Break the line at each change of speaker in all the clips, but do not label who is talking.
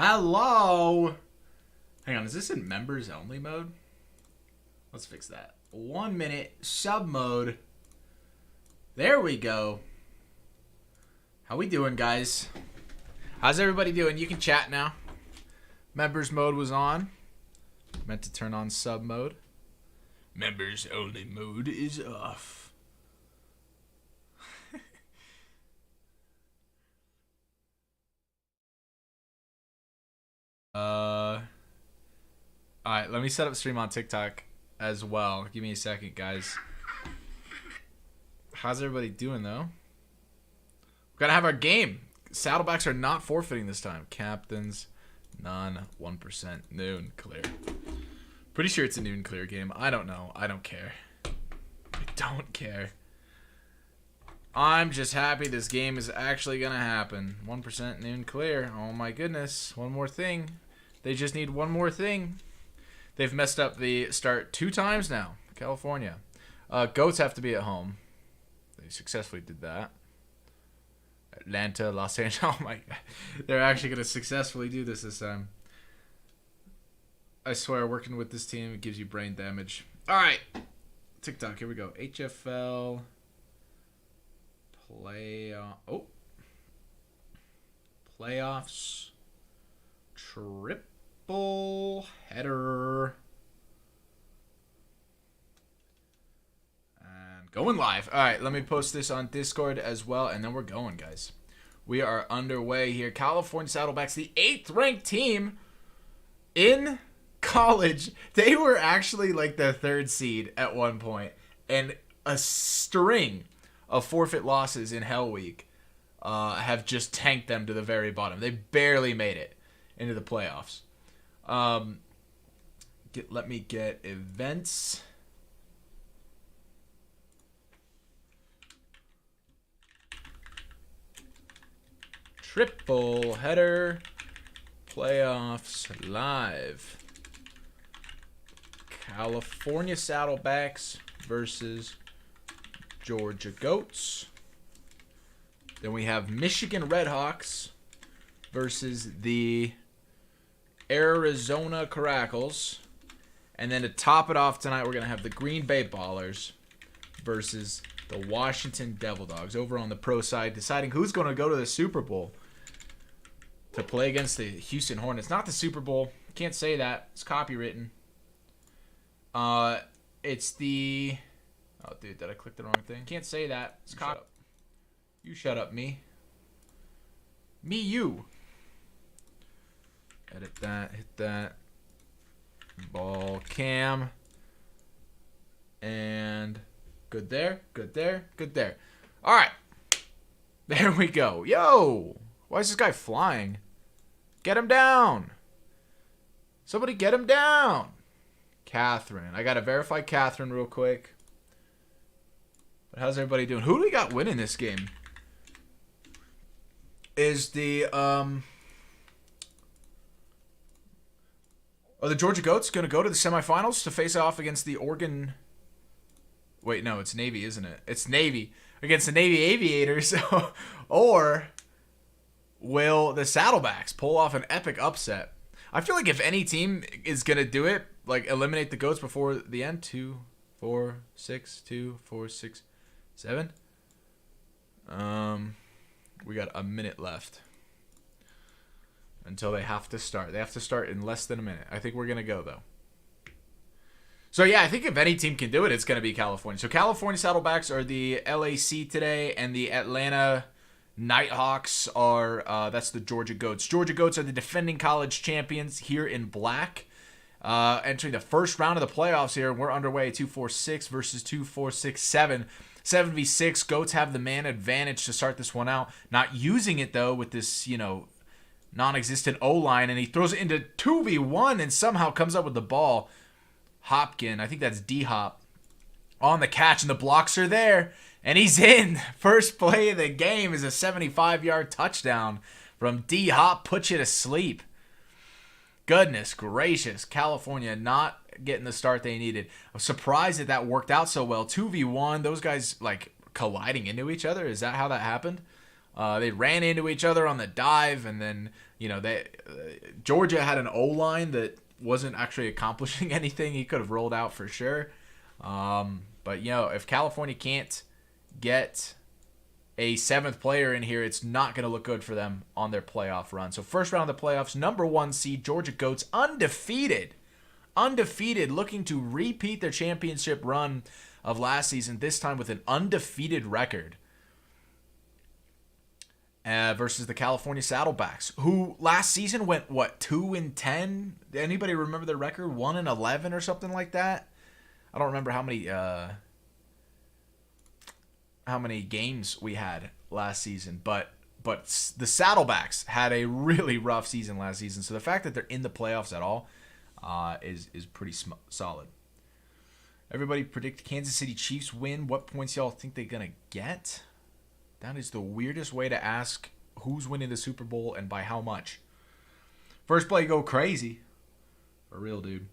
Hello. Hang on, is this in members only mode? Let's fix that. 1 minute sub mode. There we go. How we doing, guys? How's everybody doing? You can chat now. Members mode was on. Meant to turn on sub mode. Members only mode is off. Alright, let me set up stream on TikTok as well. Give me a second, guys. How's everybody doing, though? We're gonna have our game. Saddlebacks are not forfeiting this time. Captains, none, 1%, noon, clear. Pretty sure it's a noon clear game. I don't know. I don't care. I don't care. I'm just happy this game is actually gonna happen. 1% noon clear. Oh my goodness. One more thing. They just need one more thing. They've messed up the start 2 times now. California. Goats have to be at home. They successfully did that. Atlanta, Los Angeles. Oh my god. They're actually going to successfully do this time. I swear, working with this team gives you brain damage. Alright. TikTok, here we go. Hfl Playoffs Tripleheader. And going live. Alright, let me post this on Discord as well, and then we're going, guys. We are underway here. California Saddlebacks, the 8th ranked team in college. They were actually like the 3rd seed at one point, and a string of forfeit losses in Hell Week have just tanked them to the very bottom. They barely made it into the playoffs. Let me get events. Triple header playoffs live. California Saddlebacks versus Georgia Goats. Then we have Michigan Redhawks versus the Arizona Caracals. And then to top it off tonight, we're going to have the Green Bay Ballers versus the Washington Devil Dogs over on the pro side, deciding who's going to go to the Super Bowl to play against the Houston Hornets. Not the Super Bowl. Can't say that. It's copywritten. It's the... Oh, dude, did I click the wrong thing? Can't say that. It's shut up. You shut up, me. Me, you. Edit that. Hit that. Ball cam. And good there. Good there. Good there. All right. There we go. Yo. Why is this guy flying? Get him down. Somebody get him down. Catherine. I got to verify Catherine real quick. But how's everybody doing? Who do we got winning this game? Is the are the Georgia Goats going to go to the semifinals to face off against the Oregon? Wait, no, it's Navy, isn't it? It's Navy against the Navy Aviators. Or will the Saddlebacks pull off an epic upset? I feel like if any team is going to do it, like eliminate the Goats before the end, 2, 4, 6, 2, 4, 6, 7. We got a minute left until they have to start. They have to start in less than a minute. I think we're going to go, though. So, yeah, I think if any team can do it, it's going to be California. So, California Saddlebacks are the LAC today, and the Atlanta Nighthawks are, that's the Georgia Goats. Georgia Goats are the defending college champions here in black. Entering the first round of the playoffs here. We're underway. 2-4-6 versus 2-4-6-7. 7v6. Goats have the man advantage to start this one out. Not using it, though, with this, non-existent O-line. And he throws it into 2v1 and somehow comes up with the ball. Hopkin, I think that's D-Hop, on the catch. And the blocks are there. And he's in. First play of the game is a 75-yard touchdown from D-Hop. Puts you to sleep. Goodness gracious. California not getting the start they needed. I'm surprised that worked out so well. 2v1. Those guys, like, colliding into each other. Is that how that happened? They ran into each other on the dive, and then Georgia had an O-line that wasn't actually accomplishing anything. He could have rolled out for sure. But if California can't get a 7th player in here, it's not going to look good for them on their playoff run. So first round of the playoffs, number 1 seed Georgia Goats, undefeated, looking to repeat their championship run of last season, this time with an undefeated record. Versus the California Saddlebacks, who last season went 2-10. Anybody remember their record? 1-11 or something like that. I don't remember how many games we had last season, but the Saddlebacks had a really rough season last season. So the fact that they're in the playoffs at all is pretty solid. Everybody predict Kansas City Chiefs win. What points y'all think they're gonna get? That is the weirdest way to ask who's winning the Super Bowl and by how much. First play, go crazy. For real, dude.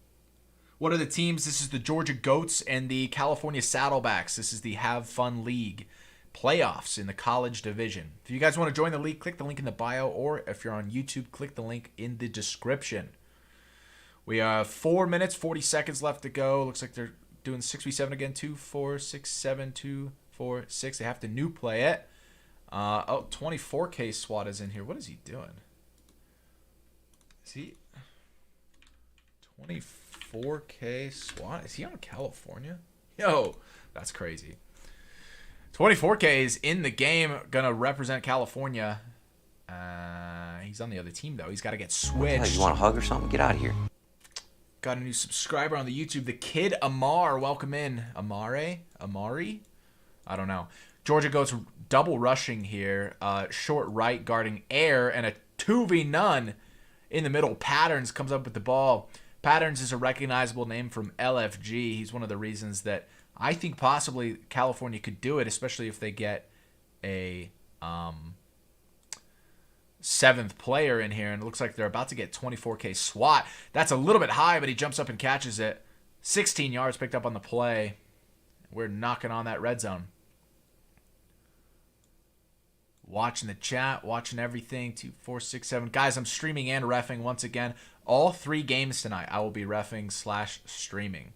What are the teams? This is the Georgia Goats and the California Saddlebacks. This is the Have Fun League playoffs in the college division. If you guys want to join the league, click the link in the bio, or if you're on YouTube, click the link in the description. We have 4 minutes, 40 seconds left to go. Looks like they're doing 6v7 again. 2, 4, 6, 7, 2, 4, 6. They have to new play it. 24K SWAT is in here. What is he doing? Is he 24K SWAT? Is he on California? Yo, that's crazy. 24K is in the game, gonna represent California. He's on the other team though. He's got to get switched.
Hey, you want a hug or something? Get out of here.
Got a new subscriber on the YouTube. The Kid Amar, welcome in. Amari? I don't know. Georgia goes double rushing here. Short right guarding air, and a 2v none in the middle. Patterns comes up with the ball. Patterns is a recognizable name from LFG. He's one of the reasons that I think possibly California could do it, especially if they get a 7th player in here. And it looks like they're about to get 24K SWAT. That's a little bit high, but he jumps up and catches it. 16 yards picked up on the play. We're knocking on that red zone. Watching the chat, watching everything. 2, 4, 6, 7. Guys, I'm streaming and reffing once again. All 3 games tonight, I will be reffing / streaming.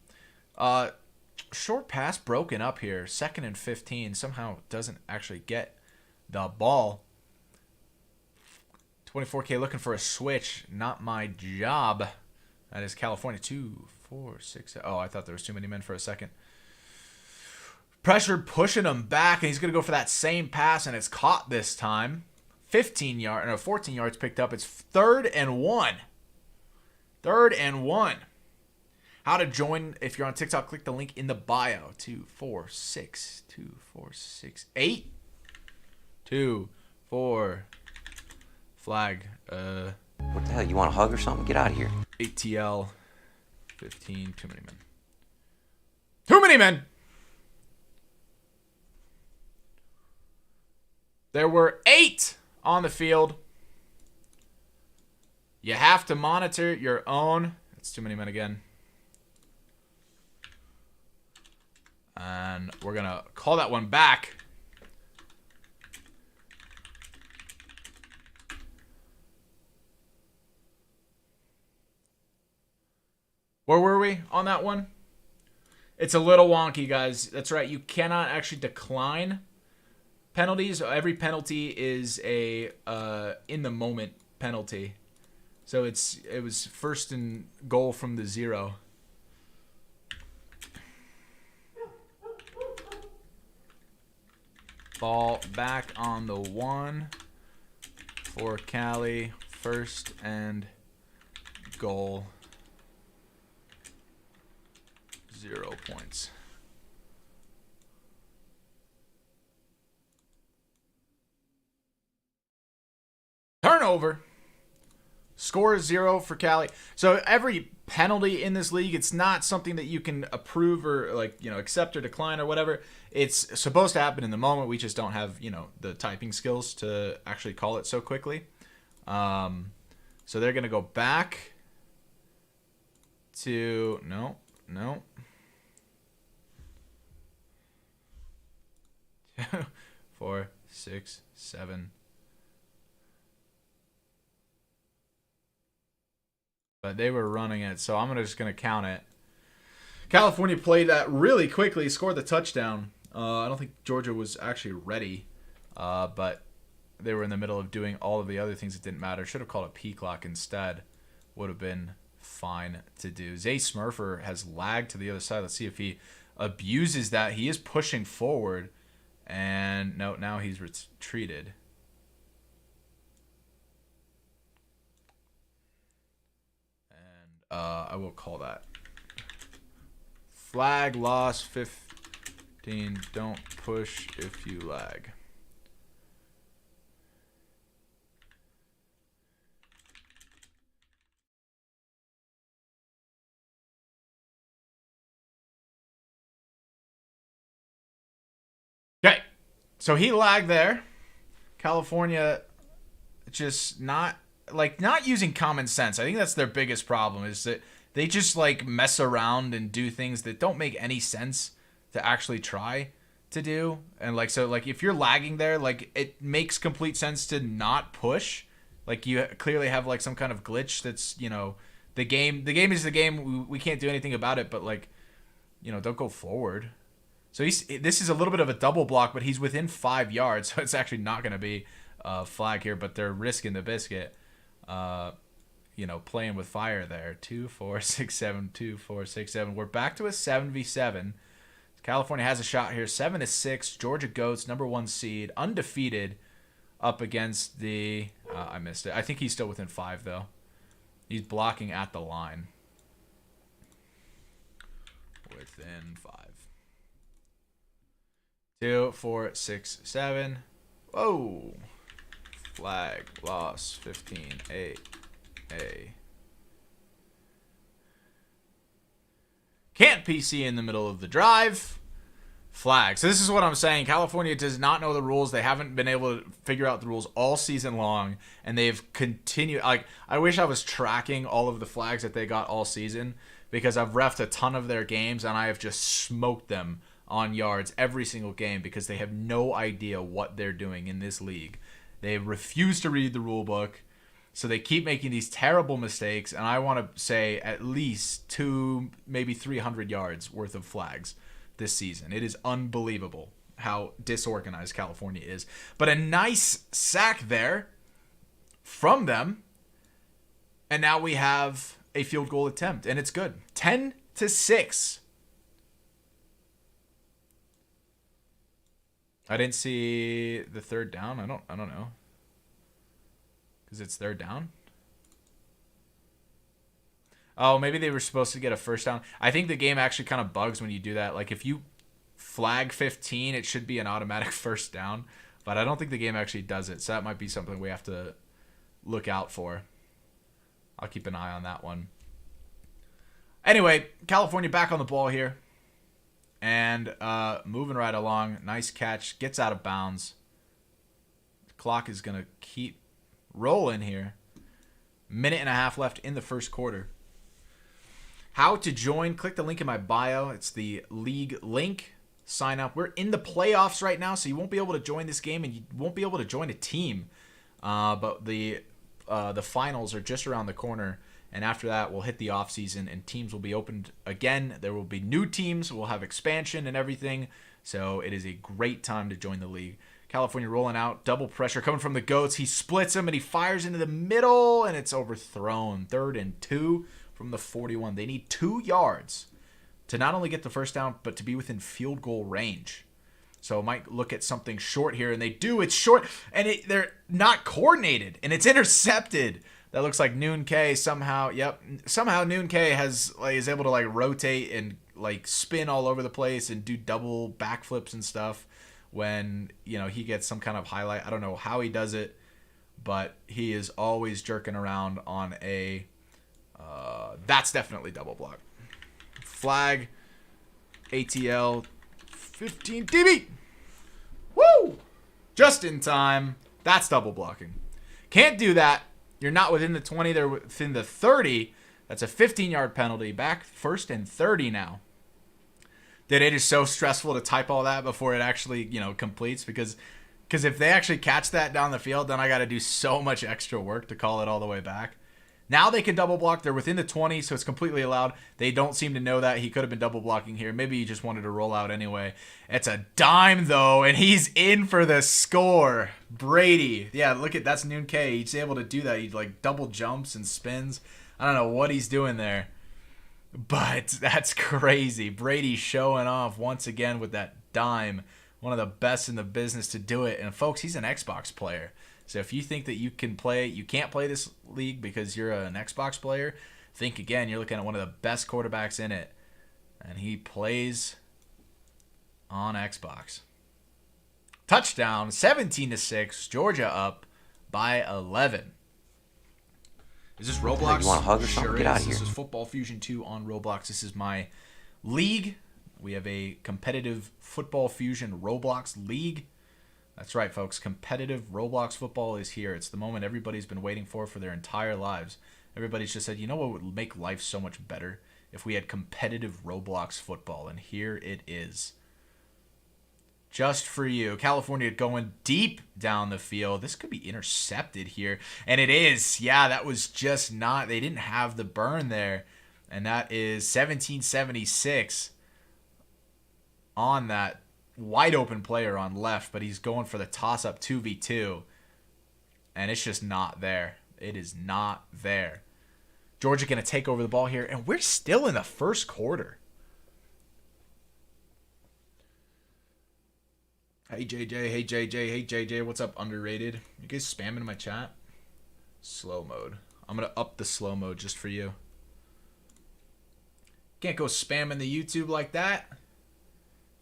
Short pass broken up here. 2nd and 15. Somehow doesn't actually get the ball. 24K looking for a switch. Not my job. That is California. 2, 4, 6. Oh, I thought there was too many men for a second. Pressure pushing him back, and he's going to go for that same pass, and it's caught this time. 14 yards picked up. It's 3rd and 1. 3rd and 1. How to join, if you're on TikTok, click the link in the bio. 2, 4, 6. 2, 4, 6, 8. 2, 4. Flag.
What the hell? You want a hug or something? Get out of here.
ATL. 15. Too many men. Too many men! There were 8 on the field. You have to monitor your own. That's too many men again. And we're going to call that one back. Where were we on that one? It's a little wonky, guys. That's right. You cannot actually decline penalties. Every penalty is a in the moment penalty. So it was 1st and goal from the 0. Ball back on the 1 for Cali. 1st and goal. 0 points. Turnover. Score is 0 for Cali. So every penalty in this league, it's not something that you can approve or accept or decline or whatever. It's supposed to happen in the moment. We just don't have, the typing skills to actually call it so quickly. So they're going to go back to no. 4, 6, 7. But they were running it, so I'm just going to count it. California played that really quickly, scored the touchdown. I don't think Georgia was actually ready, but they were in the middle of doing all of the other things that didn't matter. Should have called a P clock instead. Would have been fine to do. Zay Smurfer has lagged to the other side. Let's see if he abuses that. He is pushing forward, and no, now he's retreated. And I will call that. Flag loss 15. Don't push if you lag. Okay. So he lagged there. California just not using common sense. I think that's their biggest problem, is that they just like mess around and do things that don't make any sense to actually try to do. And like, so like if you're lagging there, like it makes complete sense to not push. Like you clearly have like some kind of glitch that's, you know, the game is the game. We can't do anything about it, but like, you know, don't go forward. So this is a little bit of a double block, but he's within 5 yards. So it's actually not going to be a flag here, but they're risking the biscuit. You know, playing with fire there. 2, 4, 6, 7, 2, 4, 6, 7. We're back to a 7v7. California has a shot here. 7-6. Georgia Goats, number 1 seed, undefeated, up against the. I missed it. I think he's still within 5 though. He's blocking at the line. Within 5. 2, 4, 6, 7. Whoa. Flag loss 15. 8. Can't PC in the middle of the drive. Flag. So this is what I'm saying. California does not know the rules. They haven't been able to figure out the rules all season long, and they've continued. Like, I wish I was tracking all of the flags that they got all season, because I've reffed a ton of their games and I have just smoked them on yards every single game because they have no idea what they're doing in this league. They refuse to read the rule book. So they keep making these terrible mistakes, and I want to say at least 2, maybe 300 yards worth of flags this season. It is unbelievable how disorganized California is. But a nice sack there from them, and now we have a field goal attempt, and it's good. 10-6. I didn't see the third down. I don't know. Because it's third down. Oh, maybe they were supposed to get a first down. I think the game actually kind of bugs when you do that. Like if you flag 15, it should be an automatic first down. But I don't think the game actually does it. So that might be something we have to look out for. I'll keep an eye on that one. Anyway, California back on the ball here. And moving right along. Nice catch. Gets out of bounds. The clock is going to keep rolling here. 1.5 minutes left in the first quarter. How to join? Click the link in my bio. It's the league link. Sign up. We're in the playoffs right now, so you won't be able to join this game, and you won't be able to join a team. But the finals are just around the corner. And after that, we'll hit the offseason, and teams will be opened again. There will be new teams. We'll have expansion and everything. So it is a great time to join the league. California rolling out. Double pressure coming from the Goats. He splits him, and he fires into the middle, and it's overthrown. 3rd and 2 from the 41. They need 2 yards to not only get the first down, but to be within field goal range. So it might look at something short here, and they do. It's short, and they're not coordinated, and it's intercepted. That looks like Noon K somehow. Yep. Somehow Noon K is able to like rotate and like spin all over the place and do double backflips and stuff when, you know, he gets some kind of highlight. I don't know how he does it, but he is always jerking around on a that's definitely double block. Flag ATL 15 DB. Woo! Just in time. That's double blocking. Can't do that. You're not within the 20. They're within the 30. That's a 15-yard penalty. Back 1st and 30 now. Dude, it is so stressful to type all that before it actually, you know, completes, because Because if they actually catch that down the field, then I got to do so much extra work to call it all the way back. Now they can double block. They're within the 20, so it's completely allowed. They don't seem to know that. He could have been double blocking here. Maybe he just wanted to roll out anyway. It's a dime, though, and he's in for the score. Brady. Yeah, look at that's Noon K. He's able to do that. He like double jumps and spins. I don't know what he's doing there, but that's crazy. Brady showing off once again with that dime. One of the best in the business to do it. And folks, he's an Xbox player. So if you think that you can't play this league because you're an Xbox player, think again. You're looking at one of the best quarterbacks in it. And he plays on Xbox. Touchdown, 17-6. Georgia up by 11. Is this Roblox?
You want a hug or something?
Sure
Get out of
is.
here.
This is Football Fusion 2 on Roblox. This is my league. We have a competitive Football Fusion Roblox league. That's right, folks. Competitive Roblox football is here. It's the moment everybody's been waiting for their entire lives. Everybody's just said, you know what would make life so much better? If we had competitive Roblox football. And here it is. Just for you. California going deep down the field. This could be intercepted here. And it is. Yeah, that was just not. They didn't have the burn there. And that is 1776 on that wide open player on left, but he's going for the toss up 2v2, and it's just not there. It is not there. Georgia going to take over the ball here, and we're still in the first quarter. Hey JJ, hey JJ, hey JJ, what's up, underrated? You guys spamming my chat? Slow mode. I'm going to up the slow mode just for you. Can't go spamming the YouTube like that.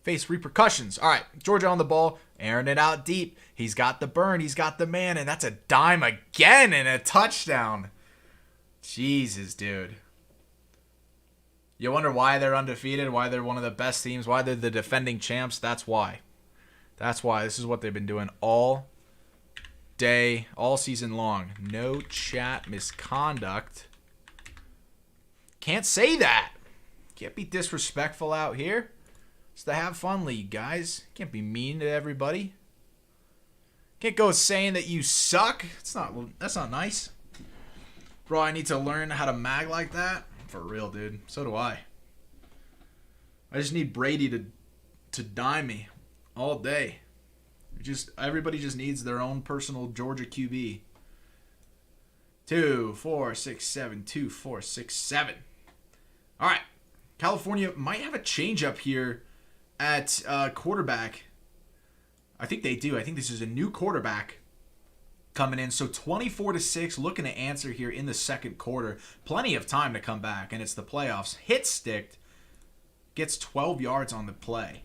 Face repercussions. All right, Georgia on the ball, airing it out deep. He's got the burn. He's got the man, and that's a dime again and a touchdown. Jesus, dude. You wonder why they're undefeated, why they're one of the best teams, why they're the defending champs. That's why. That's why. This is what they've been doing all day, all season long. No chat misconduct. Can't say that. Can't be disrespectful out here. It's the Have Fun League, guys. Can't be mean to everybody. Can't go saying that you suck. That's not nice. Bro, I need to learn how to mag like that. For real, dude. So do I. I just need Brady to dime me all day. Everybody just needs their own personal Georgia QB. 2, 4, 6, 7. 2, 4, 6, 7. All right. California might have a change up here at quarterback. I think they do. I think this is a new quarterback coming in. So 24-6, looking to answer here in the second quarter. Plenty of time to come back, and it's the playoffs. Hit sticked, gets 12 yards on the play.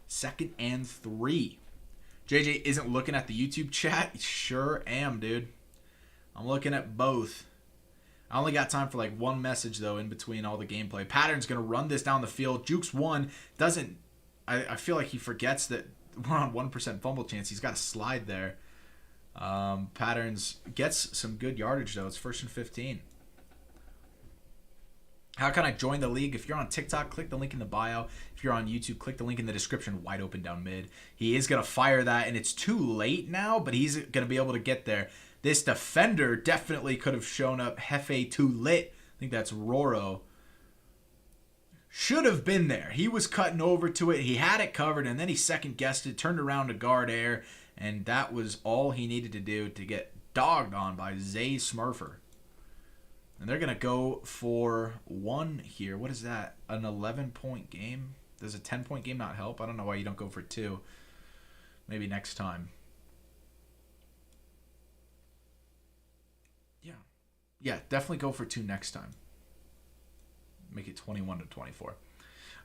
2nd and 3. JJ isn't looking at the YouTube chat. Sure am, dude. I'm looking at both. I only got time for like one message, though, in between all the gameplay. Pattern's going to run this down the field. Jukes one. Doesn't... I feel like he forgets that we're on 1% fumble chance. He's got a slide there. Patterns gets some good yardage, though. It's 1st and 15. How can I join the league? If you're on TikTok, click the link in the bio. If you're on YouTube, click the link in the description. Wide open down mid. He is going to fire that, and it's too late now, but he's going to be able to get there. This defender definitely could have shown up. Hfl S2 lit. I think that's Roro. Should have been there. He was cutting over to it. He had it covered, and then he second-guessed it, turned around to guard air, and that was all he needed to do to get dogged on by Zay Smurfer. And they're going to go for 1 here. What is that? An 11-point game? Does a 10-point game not help? I don't know why you don't go for 2. Maybe next time. Yeah, definitely go for 2 next time. Make it 21-24.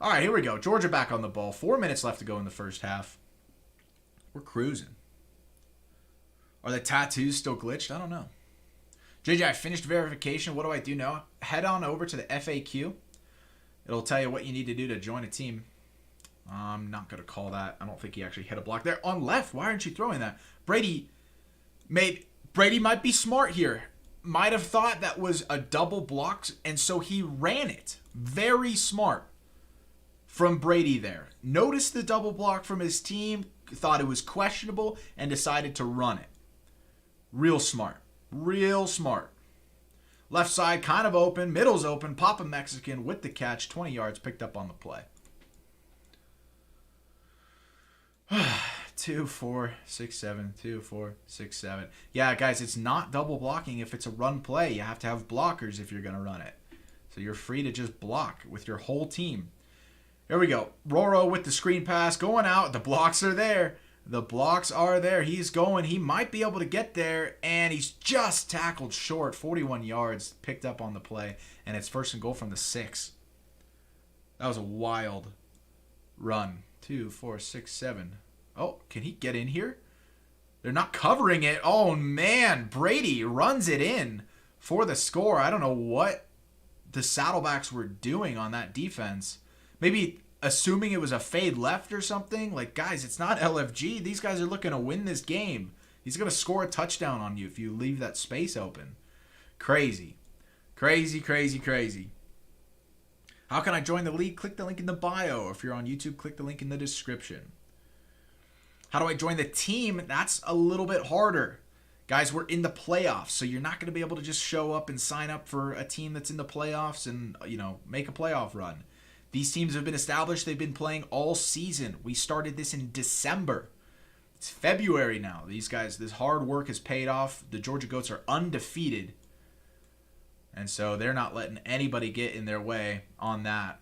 All right, here we go. Georgia back on the ball. 4 minutes left to go in the first half. We're cruising. Are the tattoos still glitched? I don't know. JJ, I finished verification. What do I do now? Head on over to the FAQ. It'll tell you what you need to do to join a team. I'm not going to call that. I don't think he actually hit a block there. On left, why aren't you throwing that? Brady might be smart here. Might have thought that was a double block, and so he ran it. Very smart from Brady there. Notice the double block from his team. thought it was questionable and decided to run it. Real smart. Real smart. Left side kind of open. Middle's open. Papa Mexican with the catch. 20 yards picked up on the play. 2, 4, 6, 7. 2, 4, 6, 7. Yeah, guys, it's not double blocking if it's a run play. You have to have blockers if you're going to run it. So you're free to just block with your whole team. Here we go. Roro with the screen pass going out. The blocks are there. The blocks are there. He's going. He might be able to get there. And he's just tackled short. 41 yards picked up on the play. And it's first and goal from the 6. That was a wild run. 2, 4, 6, 7. Oh, can he get in here? They're not covering it. Oh, man. Brady runs it in for the score. I don't know what the Saddlebacks were doing on that defense. Maybe assuming it was a fade left or something. Like, guys, it's not LFG. These guys are looking to win this game. He's going to score a touchdown on you if you leave that space open. Crazy. Crazy, crazy, crazy. How can I join the league? Click the link in the bio. If you're on YouTube, click the link in the description. How do I join the team? That's a little bit harder. Guys, we're in the playoffs, so you're not going to be able to just show up and sign up for a team that's in the playoffs and, make a playoff run. These teams have been established. They've been playing all season. We started this in December. It's February now. These guys, this hard work has paid off. The Georgia Goats are undefeated. And so they're not letting anybody get in their way on that.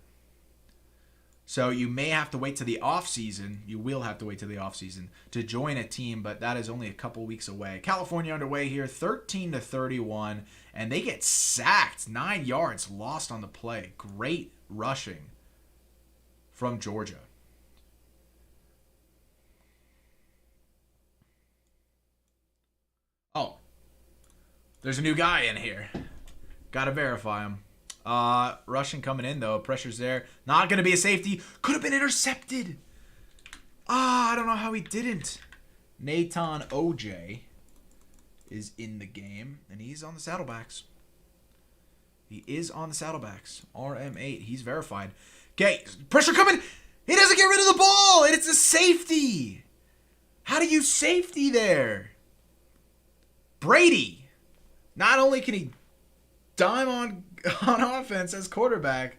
So you may have to wait to the offseason. You will have to wait to the offseason to join a team, but that is only a couple weeks away. California underway here, 13-31, and they get sacked. 9 yards lost on the play. Great rushing from Georgia. Oh, there's a new guy in here. Got to verify him. Rushing coming in, though. Pressure's there. Not going to be a safety. Could have been intercepted. I don't know how he didn't. Nathan OJ is in the game, and he's on the Saddlebacks. He is on the Saddlebacks. RM8. He's verified. Okay, pressure coming. He doesn't get rid of the ball, and it's a safety. How do you safety there? Brady. Not only can he dime on offense as quarterback,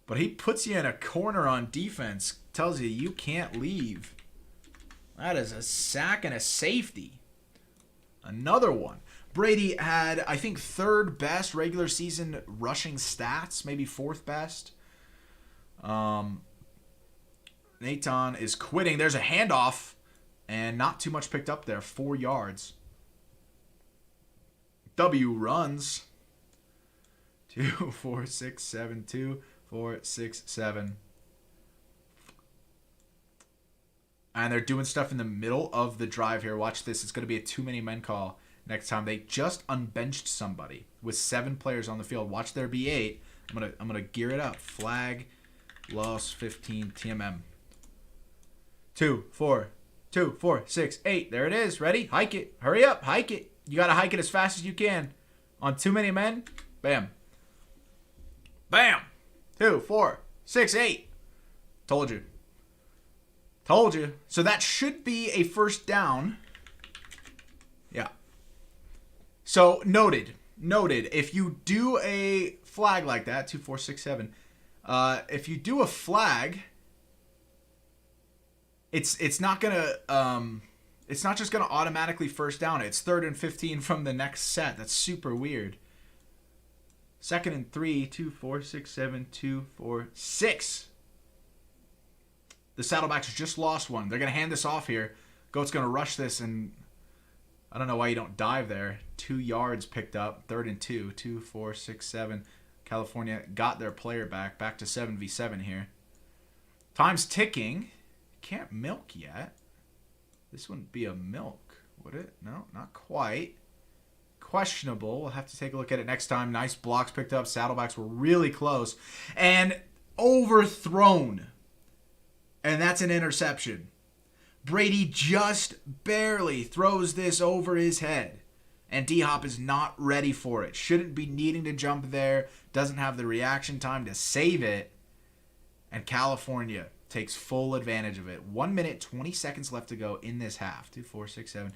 but he puts you in a corner on defense, tells you you can't leave. That is a sack and a safety. Another one. Brady had, I think, 3rd best regular season rushing stats, maybe 4th best. Nathan is quitting. There's a handoff, and not too much picked up there. 4 yards. W runs. 2, 4, 6, 7. 2, 4, 6, 7. And they're doing stuff in the middle of the drive here. Watch this. It's going to be a too many men call next time. They just unbenched somebody with 7 players on the field. Watch there be 8. I'm gonna gear it up. Flag, loss, 15, TMM. 2, 4, 2, 4, 6, 8. There it is. Ready? Hike it. Hurry up. Hike it. You got to hike it as fast as you can. On too many men. Bam. Bam. 2, 4, 6, 8. Told you. Told you. So that should be a first down. Yeah. So noted. Noted. If you do a flag like that, 2, 4, 6, 7. If you do a flag, it's not gonna it's not just gonna automatically first down. It's 3rd and 15 from the next set. That's super weird. 2nd and 3, 2, 4, 6, 7, 2, 4, 6. The Saddlebacks just lost one. They're going to hand this off here. Goat's going to rush this, and I don't know why you don't dive there. 2 yards picked up. 3rd and 2. 2, 4, 6, 7. California got their player back. Back to 7v7 here. Time's ticking. Can't milk yet. This wouldn't be a milk, would it? No, not quite. Questionable. We'll have to take a look at it next time. Nice blocks picked up. Saddlebacks were really close. And overthrown. And that's an interception. Brady just barely throws this over his head. And D-Hop is not ready for it. Shouldn't be needing to jump there. Doesn't have the reaction time to save it. And California takes full advantage of it. 1 minute, 20 seconds left to go in this half. 2, 4, 6, 7.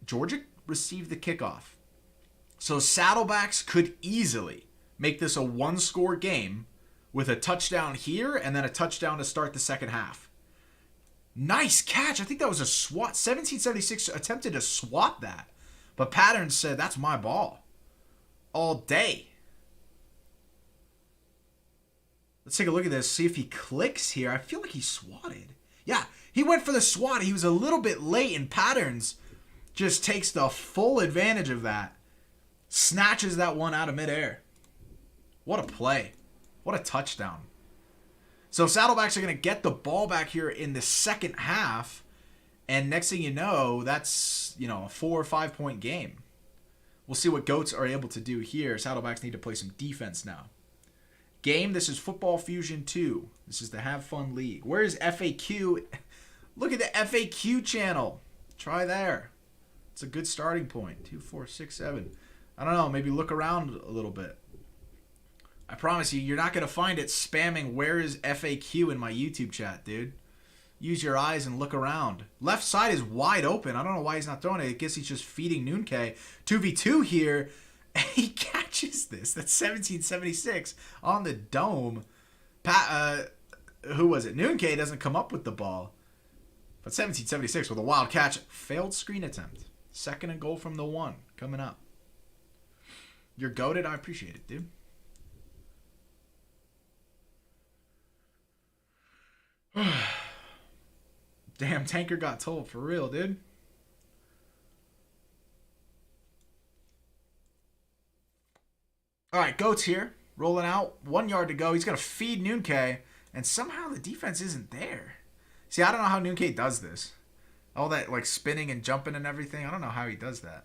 Georgia received the kickoff. So Saddlebacks could easily make this a one-score game with a touchdown here and then a touchdown to start the second half. Nice catch. I think that was a swat. 1776 attempted to swat that. But Patterns said, that's my ball. All day. Let's take a look at this. See if he clicks here. I feel like he swatted. Yeah, he went for the swat. He was a little bit late, and Patterns just takes the full advantage of that. Snatches that one out of midair. What a play. What a touchdown. So Saddlebacks are going to get the ball back here in the second half. And next thing you know, that's, a 4 or 5 point game. We'll see what Goats are able to do here. Saddlebacks need to play some defense now. Game, this is Football Fusion 2. This is the Have Fun League. Where is FAQ? Look at the FAQ channel. Try there. It's a good starting point. 2, 4, 6, 7. I don't know. Maybe look around a little bit. I promise you, you're not going to find it spamming where is FAQ in my YouTube chat, dude. Use your eyes and look around. Left side is wide open. I don't know why he's not throwing it. I guess he's just feeding Noonke. 2v2 here. And he catches this. That's 1776 on the dome. Who was it? Noonke doesn't come up with the ball. But 1776 with a wild catch. Failed screen attempt. 2nd and goal from the 1. Coming up. You're goated. I appreciate it, dude. Damn, Tanker got told for real, dude. All right, Goats here. Rolling out. 1 yard to go. He's going to feed Noonke. And somehow the defense isn't there. See, I don't know how Noonke does this. All that, spinning and jumping and everything. I don't know how he does that.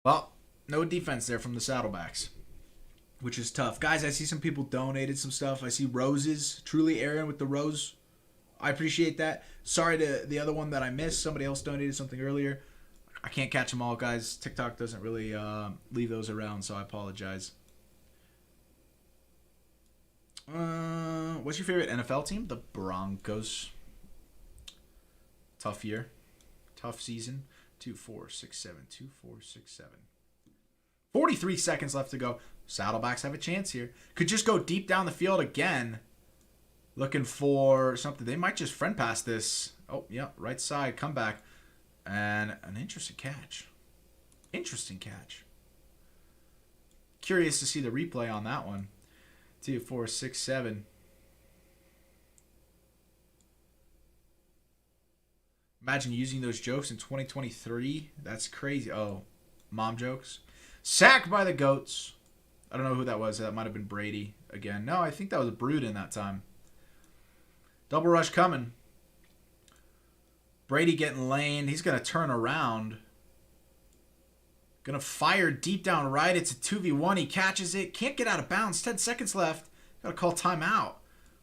Well, no defense there from the Saddlebacks, which is tough. Guys, I see some people donated some stuff. I see roses. Truly Aaron with the rose. I appreciate that. Sorry to the other one that I missed. Somebody else donated something earlier. I can't catch them all, guys. TikTok doesn't really leave those around, so I apologize. What's your favorite NFL team? The Broncos. Tough year. Tough season. 2, 4, 6, 7. 2, 4, 6, 7. 43 seconds left to go. Saddlebacks have a chance here. Could just go deep down the field again. Looking for something. They might just friend pass this. Oh, yeah. Right side. Comeback. And an interesting catch. Interesting catch. Curious to see the replay on that one. 2, 4, 6, 7. Imagine using those jokes in 2023. That's crazy. Oh, mom jokes. Sacked by the Goats. I don't know who that was. That might have been Brady again. No, I think that was a Brood in that time. Double rush coming. Brady getting lane. He's going to turn around. Going to fire deep down right. It's a 2v1. He catches it. Can't get out of bounds. 10 seconds left. Got to call timeout.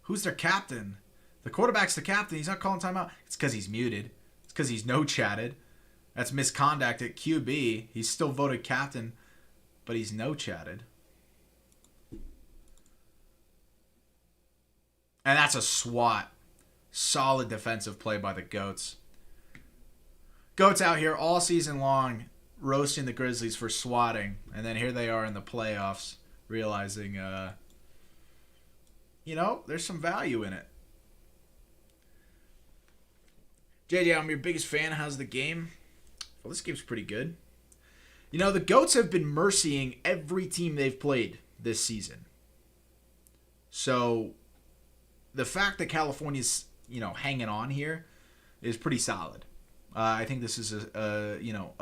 Who's their captain? The quarterback's the captain. He's not calling timeout. It's because he's muted. It's because he's no-chatted. That's misconduct at QB. He's still voted captain, but he's no-chatted. And that's a swat. Solid defensive play by the Goats. Goats out here all season long roasting the Grizzlies for swatting. And then here they are in the playoffs realizing, there's some value in it. JJ, I'm your biggest fan. How's the game? Well, this game's pretty good. The Goats have been mercying every team they've played this season. So the fact that California's, hanging on here is pretty solid. I think this is a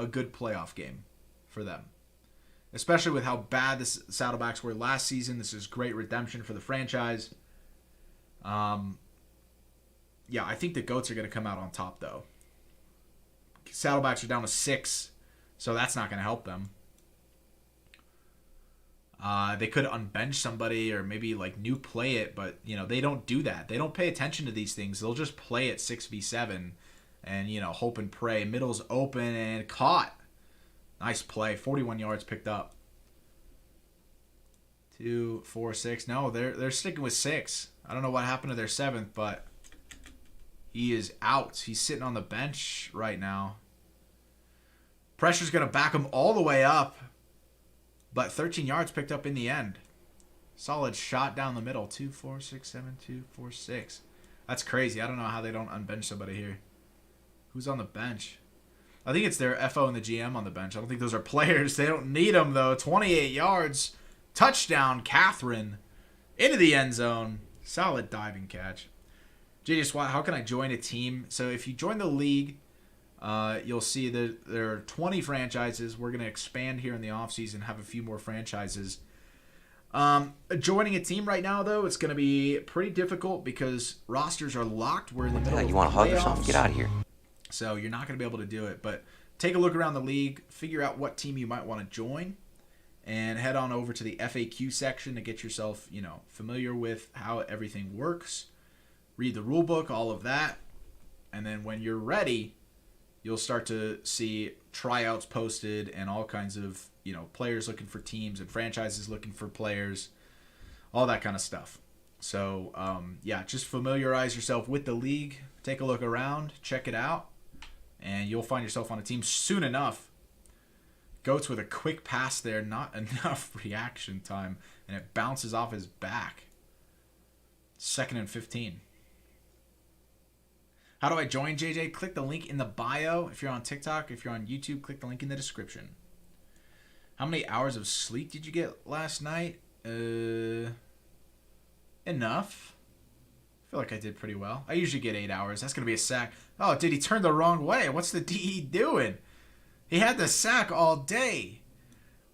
good playoff game for them, especially with how bad the Saddlebacks were last season. This is great redemption for the franchise. I think the Goats are going to come out on top, though. Saddlebacks are down to 6, so that's not going to help them. They could unbench somebody or maybe new play it, but they don't do that. They don't pay attention to these things. They'll just play it 6v7 and hope and pray. Middle's open and caught. Nice play. 41 yards picked up. 2, 4, 6. No, they're sticking with 6. I don't know what happened to their 7th, but he is out. He's sitting on the bench right now. Pressure's going to back him all the way up. But 13 yards picked up in the end. Solid shot down the middle. 2, 4, 6, 7, 2, 4, 6. That's crazy. I don't know how they don't unbench somebody here. Who's on the bench? I think it's their FO and the GM on the bench. I don't think those are players. They don't need them, though. 28 yards. Touchdown, Catherine. Into the end zone. Solid diving catch. JJ Swat, how can I join a team? So if you join the league, you'll see that there are 20 franchises. We're going to expand here in the offseason, have a few more franchises. Joining a team right now, though, it's going to be pretty difficult because rosters are locked. We're in the middle of
you want a hug or
playoffs.
something? Get out of here.
So you're not going to be able to do it. But take a look around the league, figure out what team you might want to join, and head on over to the FAQ section to get yourself, familiar with how everything works. Read the rule book, all of that. And then when you're ready, you'll start to see tryouts posted and all kinds of, players looking for teams and franchises looking for players, all that kind of stuff. So, just familiarize yourself with the league. Take a look around, check it out, and you'll find yourself on a team soon enough. Goats with a quick pass there, not enough reaction time, and it bounces off his back. 2nd and 15. How do I join, JJ? Click the link in the bio. If you're on TikTok, if you're on YouTube, click the link in the description. How many hours of sleep did you get last night? Enough. I feel like I did pretty well. I usually get 8 hours. That's going to be a sack. Oh, did he turn the wrong way? What's the DE doing? He had the sack all day.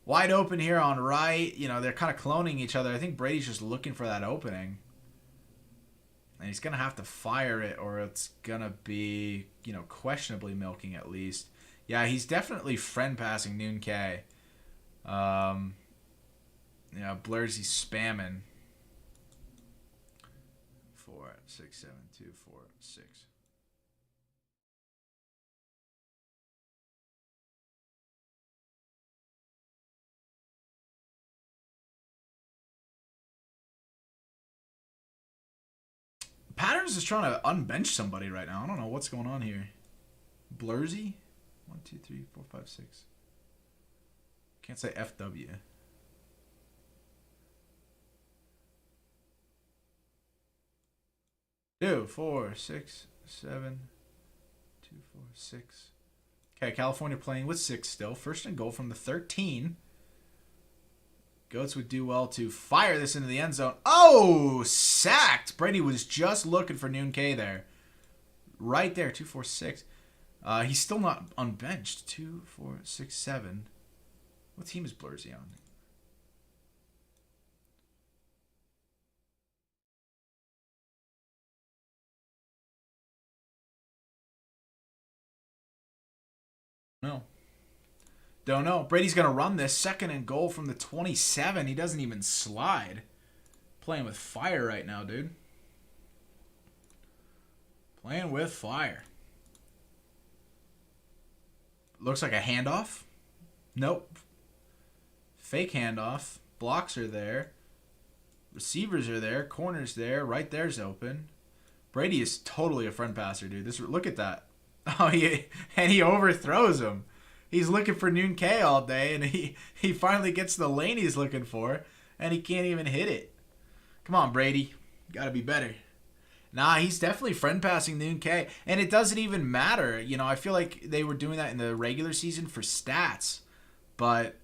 Wide open here on right. They're kind of cloning each other. I think Brady's just looking for that opening. And he's going to have to fire it or it's going to be, questionably milking at least. Yeah, he's definitely friend passing Noon K. Blurzy spamming. 4, 6, 7, 2, 4, 6. Patterns is trying to unbench somebody right now. I don't know what's going on here. Blurzy? 1, 2, 3, 4, 5, 6. Can't say FW. Two, 4, 6, 7, 2, 4, 6. Okay, California playing with 6 still. 1st and goal from the 13. Goats would do well to fire this into the end zone. Oh, sacked. Brady was just looking for Noon K there. Right there, 2, 4, 6. He's still not unbenched. 2, 4, 6, 7. What team is Blurzy on? No. Don't know. Brady's going to run this. 2nd and goal from the 27. He doesn't even slide. Playing with fire right now, dude. Playing with fire. Looks like a handoff. Nope. Fake handoff. Blocks are there. Receivers are there. Corners there. Right there's open. Brady is totally a front passer, dude. Look at that. Oh, he overthrows him. He's looking for Noon K all day, and he finally gets the lane he's looking for, and he can't even hit it. Come on, Brady. You got to be better. Nah, he's definitely friend passing Noon K, and it doesn't even matter. I feel like they were doing that in the regular season for stats, but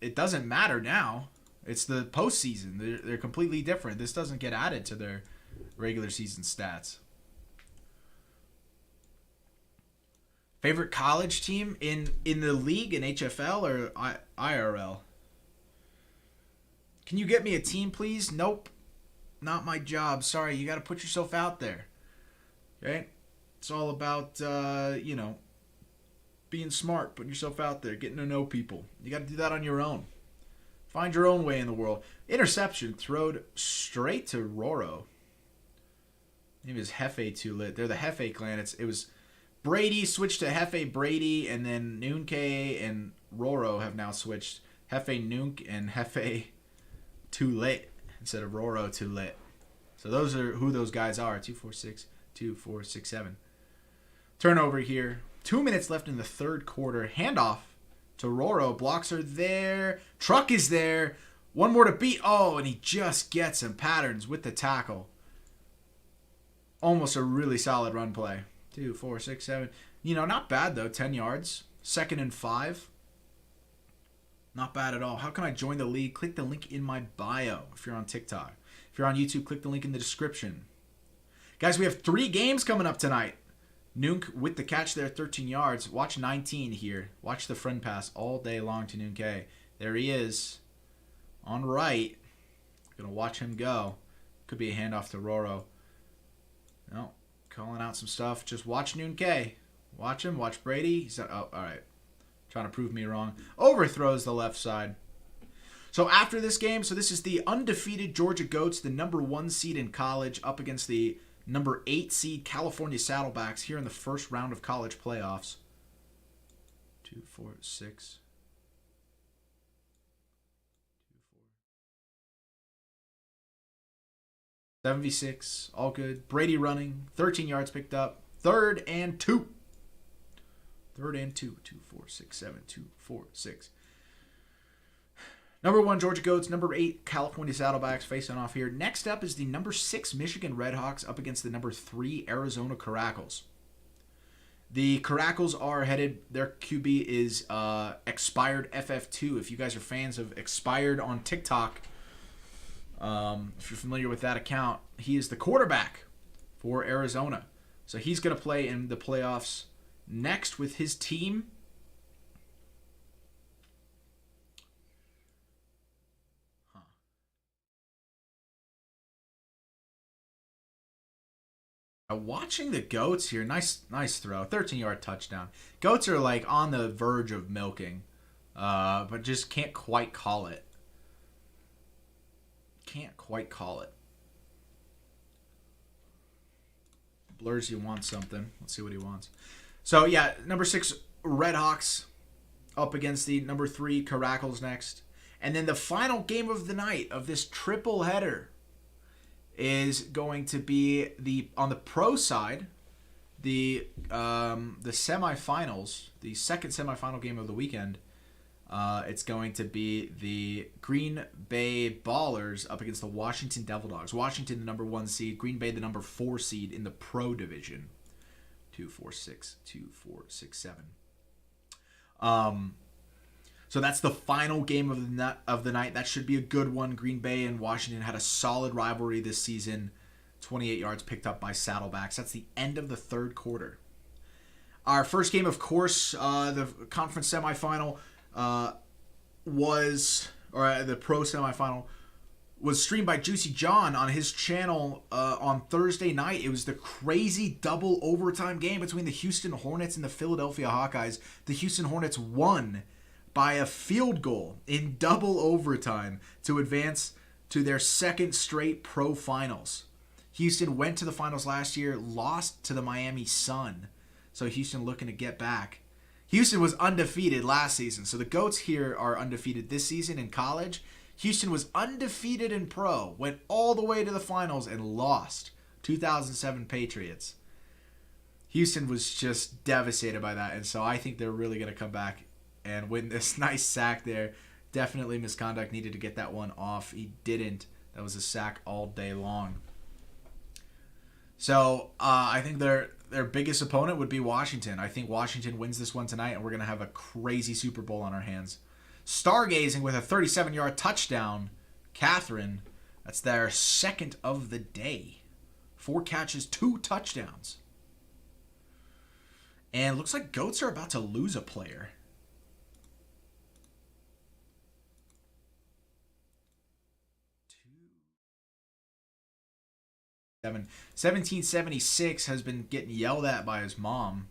it doesn't matter now. It's the postseason. They're completely different. This doesn't get added to their regular season stats. Favorite college team in the league, in HFL or IRL? Can you get me a team, please? Nope. Not my job. Sorry, you got to put yourself out there. Okay? It's all about, being smart, putting yourself out there, getting to know people. You got to do that on your own. Find your own way in the world. Interception, throwed straight to Roro. Name is Hfl 2 Lit. They're the Hfl clan. It was Brady switched to Hfl Brady, and then Noonke and Roro have now switched Hfl Noonk and Hfl Too Lit instead of Roro Too Lit. So those are who those guys are. 2, 4, 6, 2, 4, 6, 7. Turnover here. 2 minutes left in the third quarter. Handoff to Roro. Blocks are there. Truck is there. One more to beat. Oh, and he just gets him. Patterns with the tackle. Almost a really solid run play. 2, 4, 6, 7. You know, not bad though. 10 yards. 2nd and 5. Not bad at all. How can I join the league? Click the link in my bio if you're on TikTok. If you're on YouTube, click the link in the description. Guys, we have 3 games coming up tonight. Noonk with the catch there, 13 yards. Watch 19 here. Watch the friend pass all day long to Noonk. There he is. On right. Gonna watch him go. Could be a handoff to Roro. No. Calling out some stuff. Just watch Noonk. Watch him. Watch Brady. He's oh, all right. Trying to prove me wrong. Overthrows the left side. So after this game, so this is the undefeated Georgia Goats, the number 1 seed in college, up against the number 8 seed California Saddlebacks here in the first round of college playoffs. 2, 4, 6. 7v6, all good. Brady running, 13 yards picked up. 3rd and 2. 3rd and 2. 2, 4, 6, 7. 2, 4, 6. Number 1, Georgia Goats. Number 8, California Saddlebacks facing off here. Next up is the number 6, Michigan Redhawks up against the number 3, Arizona Caracals. The Caracals are headed, their QB is Expired FF2. If you guys are fans of Expired on TikTok, if you're familiar with that account, he is the quarterback for Arizona. So he's going to play in the playoffs next with his team. Watching the Goats here, nice throw, 13-yard touchdown. Goats are like on the verge of milking, but just can't quite call it. Can't quite call it. Blurs, you want something. Let's see what he wants. So yeah, number 6 Redhawks up against the number 3 Caracals next, and then the final game of the night of this triple header is going to be on the pro side, the semifinals, the second semifinal game of the weekend. It's going to be the Green Bay Ballers up against the Washington Devil Dogs. Washington, the number 1 seed. Green Bay, the number 4 seed in the pro division. 2, 4, 6, 2, 4, 6, 7. So that's the final game of the night. That should be a good one. Green Bay and Washington had a solid rivalry this season. 28 yards picked up by Saddlebacks. That's the end of the third quarter. Our first game, of course, the conference semifinal the pro semifinal was streamed by Juicy John on his channel on Thursday night. It was the crazy double overtime game between the Houston Hornets and the Philadelphia Hawkeyes. The Houston Hornets won by a field goal in double overtime to advance to their second straight pro finals. Houston went to the finals last year, lost to the Miami Sun. So Houston looking to get back. Houston was undefeated last season, so the Goats here are undefeated this season in college. Houston was undefeated in pro, went all the way to the finals and lost. 2007 Patriots. Houston was just devastated by that, and so I think they're really going to come back and win this nice sack there. Definitely misconduct, needed to get that one off. He didn't. That was a sack all day long. So I think their biggest opponent would be Washington. I think Washington wins this one tonight, and we're going to have a crazy Super Bowl on our hands. Stargazing with a 37-yard touchdown. Catherine, that's their second of the day. 4 catches, 2 touchdowns. And looks like Goats are about to lose a player. 1776 has been getting yelled at by his mom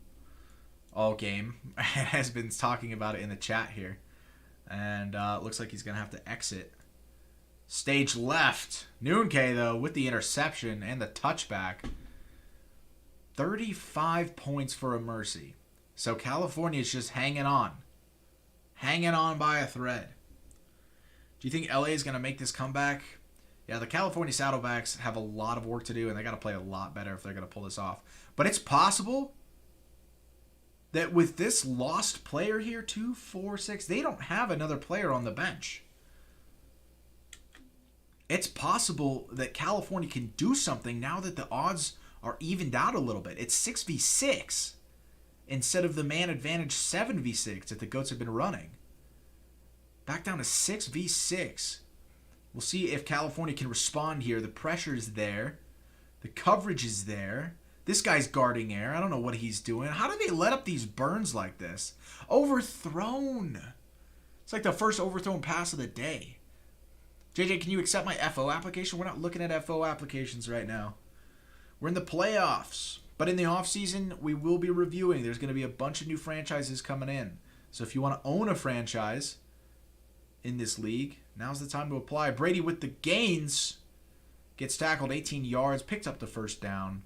all game. Has been talking about it in the chat here. And looks like he's going to have to exit. Stage left. Noonke, though, with the interception and the touchback. 35 points for a mercy. So California is just hanging on. Hanging on by a thread. Do you think LA is going to make this comeback? Yeah, the California Saddlebacks have a lot of work to do, and they got to play a lot better if they're going to pull this off. But it's possible that with this lost player here, 2, 4, 6, they don't have another player on the bench. It's possible that California can do something now that the odds are evened out a little bit. It's 6v6 instead of the man advantage 7v6 that the Goats have been running. Back down to 6v6. We'll see if California can respond here. The pressure is there. The coverage is there. This guy's guarding air. I don't know what he's doing. How do they let up these burns like this? Overthrown. It's like the first overthrown pass of the day. JJ, can you accept my FO application? We're not looking at FO applications right now. We're in the playoffs. But in the offseason, we will be reviewing. There's going to be a bunch of new franchises coming in. So if you want to own a franchise in this league, now's the time to apply. Brady with the gains. Gets tackled 18 yards. Picked up the first down.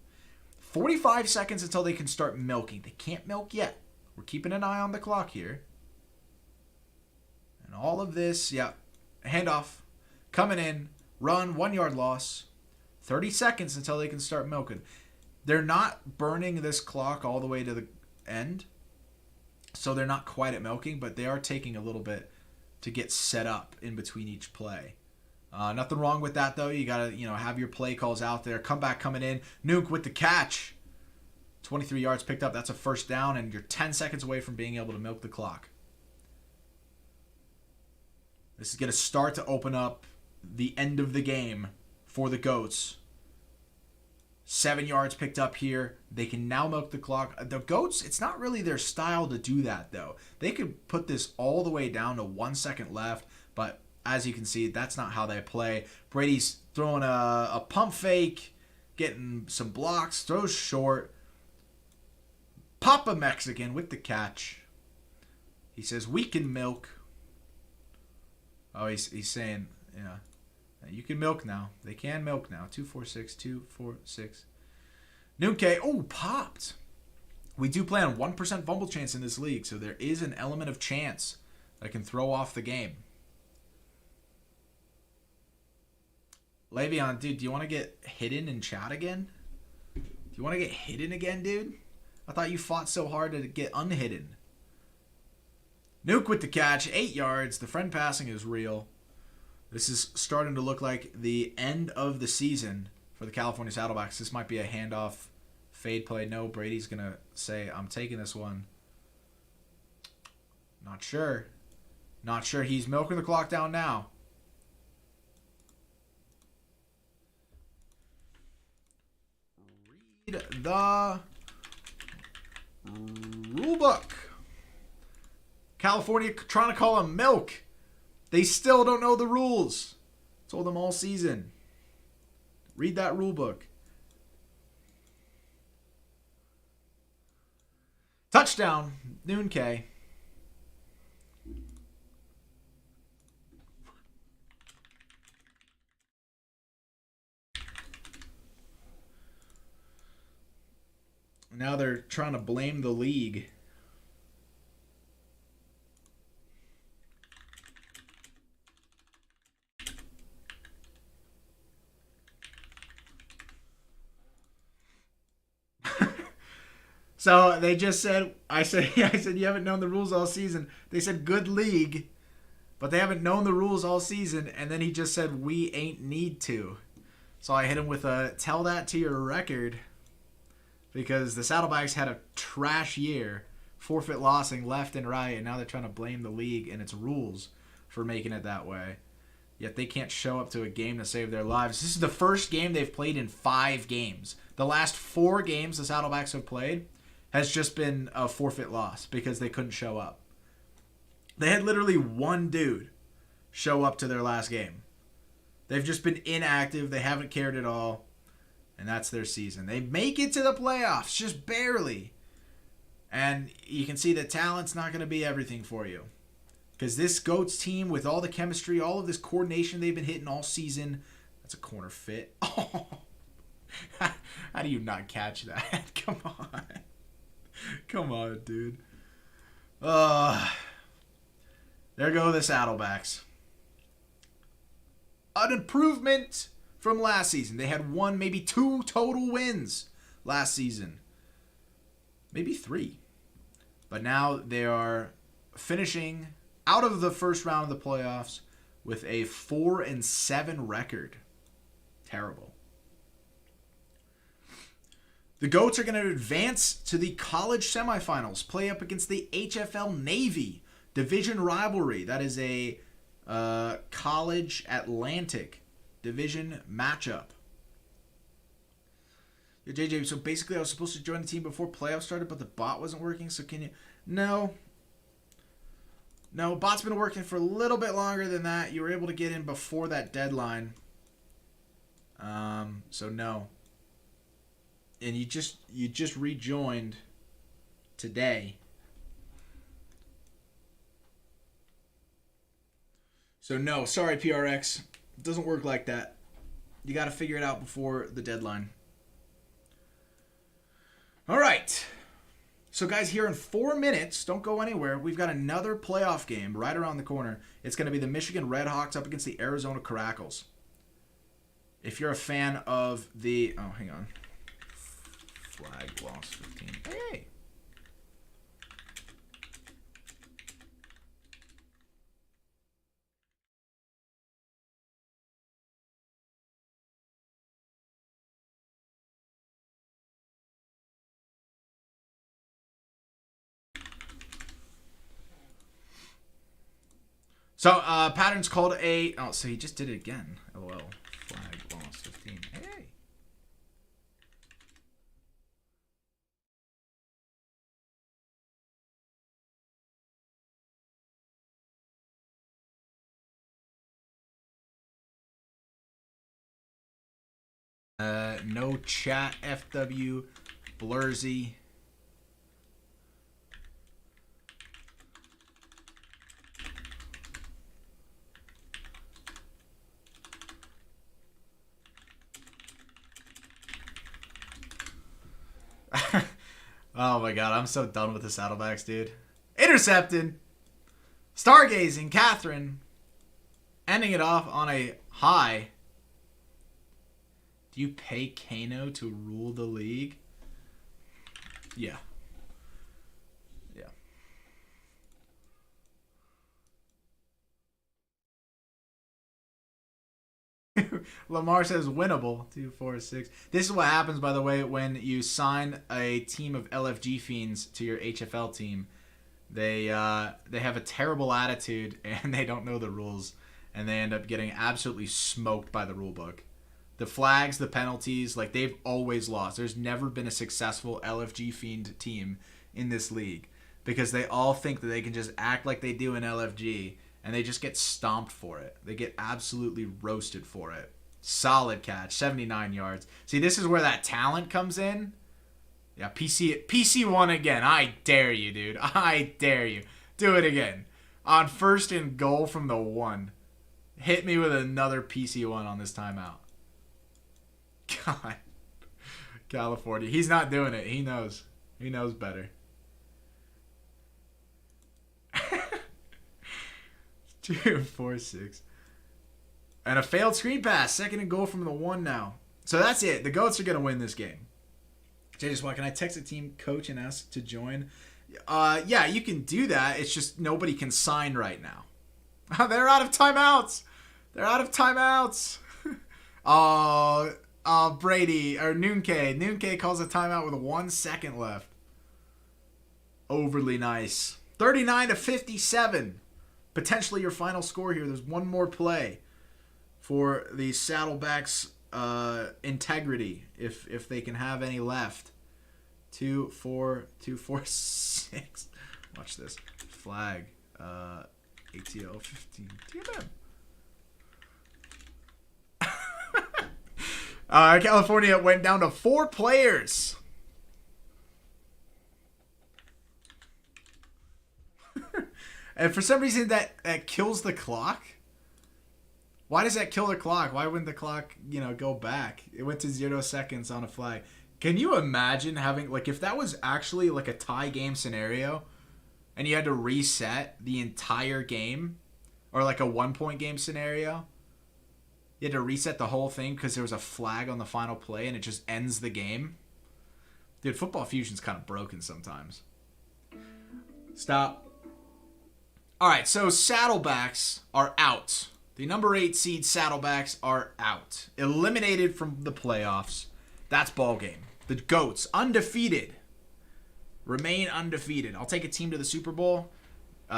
45 seconds until they can start milking. They can't milk yet. We're keeping an eye on the clock here. And all of this, yeah, handoff. Coming in. Run. 1 yard loss. 30 seconds until they can start milking. They're not burning this clock all the way to the end. So they're not quite at milking, but they are taking a little bit to get set up in between each play. Nothing wrong with that, though. You got to, have your play calls out there. Comeback coming in. Nuke with the catch. 23 yards picked up. That's a first down, and you're 10 seconds away from being able to milk the clock. This is going to start to open up the end of the game for the Goats. 7 yards picked up here. They can now milk the clock. The Goats, it's not really their style to do that, though. They could put this all the way down to 1 second left, but as you can see, that's not how they play. Brady's throwing a pump fake, getting some blocks, throws short. Papa Mexican with the catch. He says, we can milk. Oh, he's saying, yeah. You can milk now. They can milk now. 2-4-6, 2-4-6. Nuke. Oh, popped. We do play on 1% fumble chance in this league, so there is an element of chance that can throw off the game. Le'Veon, dude, do you want to get hidden in chat again? Do you want to get hidden again, dude? I thought you fought so hard to get unhidden. Nuke with the catch. 8 yards. The friend passing is real. This is starting to look like the end of the season for the California Saddlebacks. This might be a handoff fade play. No, Brady's going to say, I'm taking this one. Not sure. Not sure. He's milking the clock down now. Read the rule book. California trying to call him milk. They still don't know the rules. Told them all season. Read that rule book. Touchdown. Noon K. Now they're trying to blame the league. So they just said, I said, you haven't known the rules all season. They said, good league, but they haven't known the rules all season. And then he just said, we ain't need to. So I hit him with a, tell that to your record, because the Saddlebacks had a trash year, forfeit lossing left and right, and now they're trying to blame the league and its rules for making it that way. Yet they can't show up to a game to save their lives. This is the first game they've played in 5 games. The last 4 games the Saddlebacks have played has just been a forfeit loss because they couldn't show up. They had literally one dude show up to their last game. They've just been inactive. They haven't cared at all. And that's their season. They make it to the playoffs, just barely. And you can see that talent's not going to be everything for you. Because this Goats team, with all the chemistry, all of this coordination they've been hitting all season, that's a corner fit. Oh, How do you not catch that? Come on. Come on, dude. There go the Saddlebacks. An improvement from last season. They had 1, maybe 2 total wins last season. Maybe 3. But now they are finishing out of the first round of the playoffs with a 4-7 record. Terrible. The Goats are going to advance to the college semifinals, play up against the HFL Navy division rivalry. That is a college Atlantic division matchup. Yeah, JJ, so basically I was supposed to join the team before playoffs started, but the bot wasn't working, so can you... No, bot's been working for a little bit longer than that. You were able to get in before that deadline. So no. And you just rejoined today. So no, sorry PRX. It doesn't work like that. You got to figure it out before the deadline. All right. So guys, here in 4 minutes, don't go anywhere. We've got another playoff game right around the corner. It's going to be the Michigan Redhawks up against the Arizona Caracals. If you're a fan of the... Oh, hang on. Flag lost 15. Hey! So, Patterns called a... Oh, so he just did it again. LOL. Flag lost 15. Hey! No chat, FW, Blursy. Oh my god, I'm so done with the Saddlebacks, dude. Intercepted. Stargazing, Catherine. Ending it off on a high. Do you pay Kano to rule the league? Yeah. Yeah. Lamar says winnable. 2, 4, 6. This is what happens, by the way, when you sign a team of LFG fiends to your HFL team. They have a terrible attitude and they don't know the rules, and they end up getting absolutely smoked by the rule book. The flags, the penalties, like they've always lost. There's never been a successful LFG fiend team in this league because they all think that they can just act like they do in LFG and they just get stomped for it. They get absolutely roasted for it. Solid catch, 79 yards. See, this is where that talent comes in. Yeah, PC1 again. I dare you, dude. I dare you. Do it again. On 1st and goal from the 1. Hit me with another PC1 on this timeout. God. California. He's not doing it. He knows. He knows better. 2, 4, 6. And a failed screen pass. 2nd and goal from the 1 now. So that's it. The Goats are going to win this game. JJ, can I text the team coach and ask to join? Yeah, you can do that. It's just nobody can sign right now. They're out of timeouts. They're out of timeouts. Brady or Noonke. Noonke calls a timeout with 1 second left. Overly nice. 39-57. Potentially your final score here. There's one more play for the Saddlebacks' integrity, if they can have any left. 2, 4, 2, 4, 6. Watch this. Flag. ATO 15. TMM. California went down to 4 players. And for some reason that kills the clock. Why does that kill the clock? Why wouldn't the clock, go back? It went to 0 seconds on a flag. Can you imagine having, like, if that was actually, like, a tie game scenario and you had to reset the entire game, or, like, a 1-point game scenario? You had to reset the whole thing because there was a flag on the final play and it just ends the game? Dude, Football Fusion's kind of broken sometimes. Stop. All right, so Saddlebacks are out. The number 8 seed Saddlebacks are out. Eliminated from the playoffs. That's ball game. The GOATs, undefeated. Remain undefeated. I'll take a team to the Super Bowl.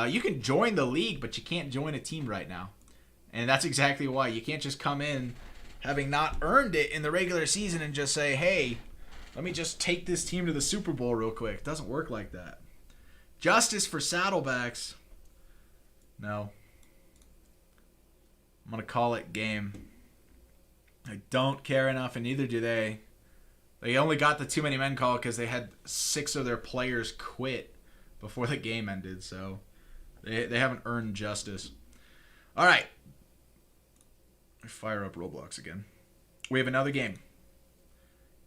You can join the league, but you can't join a team right now. And that's exactly why. You can't just come in having not earned it in the regular season and just say, hey, let me just take this team to the Super Bowl real quick. It doesn't work like that. Justice for Saddlebacks. No. I'm going to call it game. I don't care enough, and neither do they. They only got the too many men call because they had 6 of their players quit before the game ended, so they haven't earned justice. All right. Fire up Roblox again. We have another game.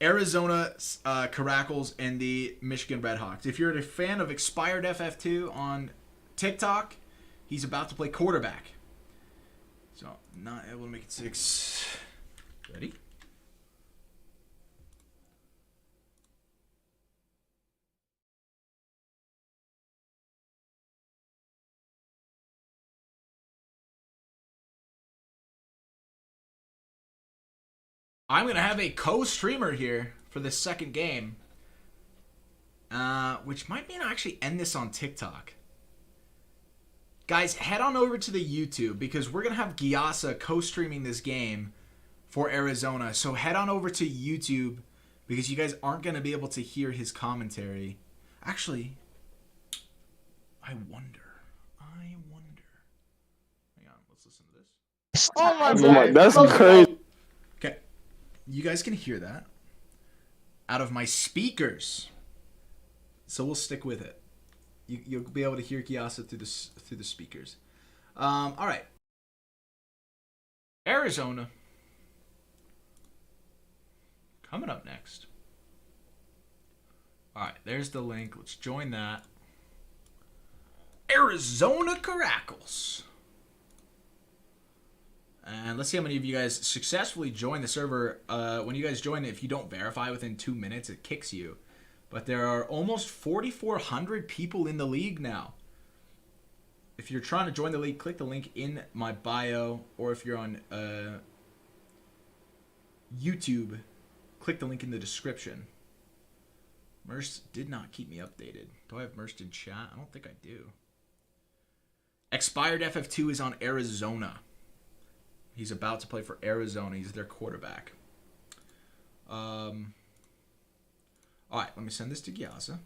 Arizona Caracals and the Michigan Redhawks. If you're a fan of Expired FF2 on TikTok, he's about to play quarterback. So, not able to make it 6. Ready? I'm going to have a co-streamer here for the second game, which might mean I actually end this on TikTok. Guys, head on over to the YouTube because we're going to have Gyasa co-streaming this game for Arizona. So head on over to YouTube because you guys aren't going to be able to hear his commentary. Actually, I wonder. Hang on, let's listen to this.
Oh my god, that's crazy.
Okay, you guys can hear that out of my speakers. So we'll stick with it. You'll be able to hear Gyasa through the speakers. All right. Arizona. Coming up next. All right, there's the link. Let's join that. Arizona Caracals. And let's see how many of you guys successfully joined the server. When you guys join, if you don't verify within 2 minutes, it kicks you. But there are almost 4,400 people in the league now. If you're trying to join the league, click the link in my bio. Or if you're on YouTube, click the link in the description. Merce did not keep me updated. Do I have Merce in chat? I don't think I do. Expired FF2 is on Arizona. He's about to play for Arizona. He's their quarterback. All right, let me send this to Gyasa.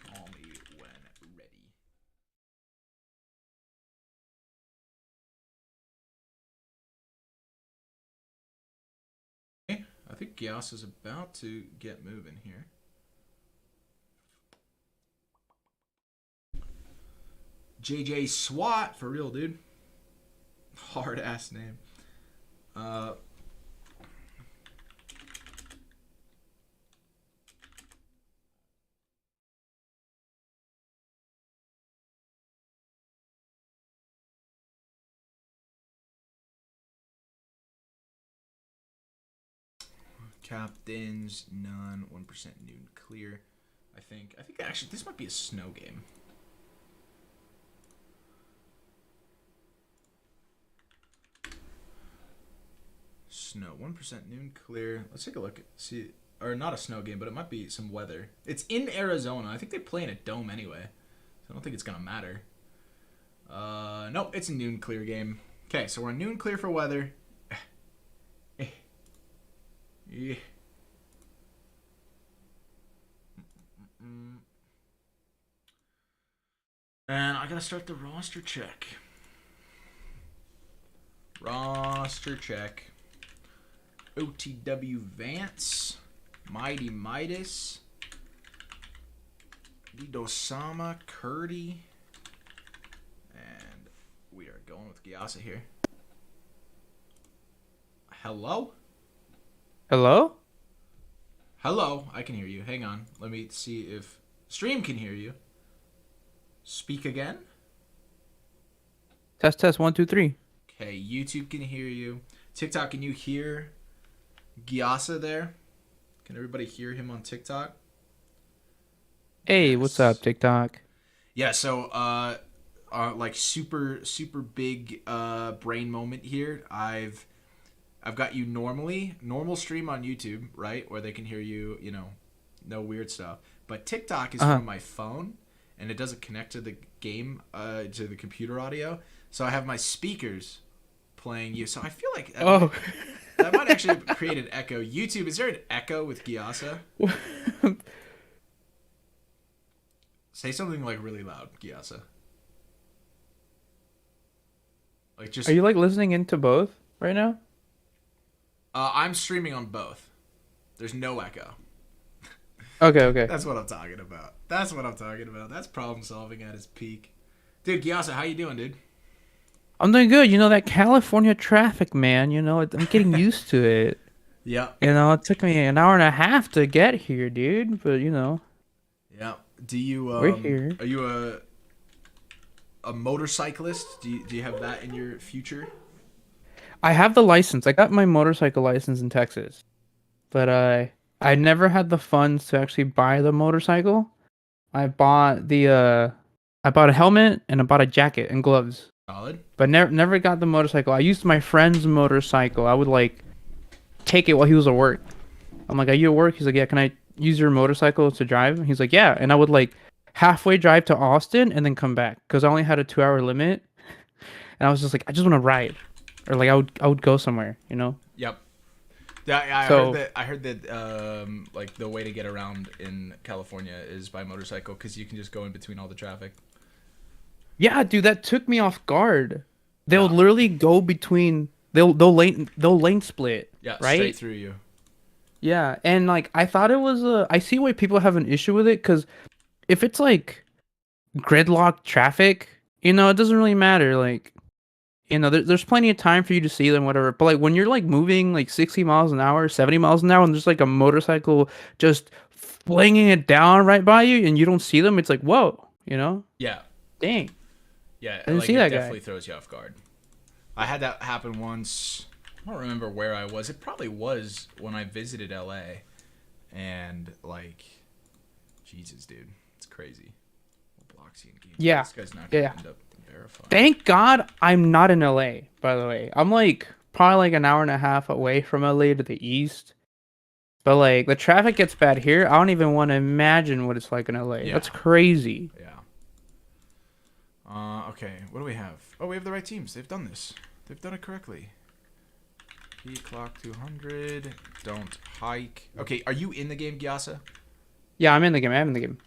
Call me when ready. Okay, I think Gyasa's about to get moving here. JJ SWAT, for real, dude. Hard ass name. Captains, none. 1% noon clear. I think actually this might be a snow game. Snow, 1% noon clear. Let's take a look. See, or not a snow game, but it might be some weather. It's in Arizona. I think they play in a dome anyway, so I don't think it's gonna matter. Nope, it's a noon clear game. Okay, so we're noon clear for weather. Yeah. And I gotta start the roster check. Roster check. OTW Vance, Mighty Midas, Lidosama, Curdy, and We are going with Gyasa here. Hello?
Hello?
Hello, I can hear you. Hang on. Let me see if stream can hear you. Speak again.
Test, test, 1, 2, 3.
Okay, YouTube can hear you. TikTok, can you hear Gyasa there? Can everybody hear him on TikTok?
Hey,
Yes.
what's up, TikTok?
Yeah, so like super big brain moment here. I've got you normal stream on YouTube, right? Where they can hear you, no weird stuff. But TikTok is from my phone and it doesn't connect to the game to the computer audio. So I have my speakers playing you. So I feel like that might actually create an echo. YouTube, is there an echo with Gyasa? Say something like really loud, Gyasa. Like just.
Are you like listening into both right now?
I'm streaming on both. There's no echo.
Okay.
That's what I'm talking about. That's problem solving at its peak. Dude, Gyasa, how you doing, dude?
I'm doing good. That California traffic, man. I'm getting used to it.
Yeah.
It took me an hour and a half to get here, dude. But
Yeah. Do you
we're here.
Are you a motorcyclist? Do you have that in your future?
I have the license. I got my motorcycle license in Texas, but I never had the funds to actually buy the motorcycle. I bought a helmet and I bought a jacket and gloves,
Solid.
but never got the motorcycle. I used my friend's motorcycle. I would like take it while he was at work. I'm like, "Are you at work?" He's like, "Yeah." "Can I use your motorcycle to drive?" He's like, "Yeah." And I would like halfway drive to Austin and then come back because I only had a 2-hour limit. And I was just like, I just want to ride, or like I would go somewhere,
Yep. Yeah, I heard that like the way to get around in California is by motorcycle because you can just go in between all the traffic.
Yeah, dude, that took me off guard. They'll literally go between. They'll lane split.
Yeah,
right?
Straight through you.
Yeah, and like I thought it was I see why people have an issue with it because if it's like gridlock traffic, it doesn't really matter. Like, there's plenty of time for you to see them, whatever. But like when you're like moving like 60 miles an hour, 70 miles an hour, and there's like a motorcycle just flinging it down right by you, and you don't see them, it's like whoa,
Yeah.
Dang.
Yeah,
I didn't see that guy.
It definitely throws you off guard. I had that happen once. I don't remember where I was. It probably was when I visited LA. And, like, Jesus, dude. It's crazy. ROBLOXian game.
Yeah.
This guy's not going to
Yeah.
end up verified.
Thank God I'm not in LA, by the way. I'm like probably like an hour and a half away from LA to the east. But like the traffic gets bad here. I don't even want to imagine what it's like in LA.
Yeah.
That's crazy.
Yeah. Okay, what do we have? Oh, we have the right teams. They've done this. They've done it correctly. P clock 200. Don't hike. Okay, are you in the game, Gyasa?
Yeah, I'm in the game.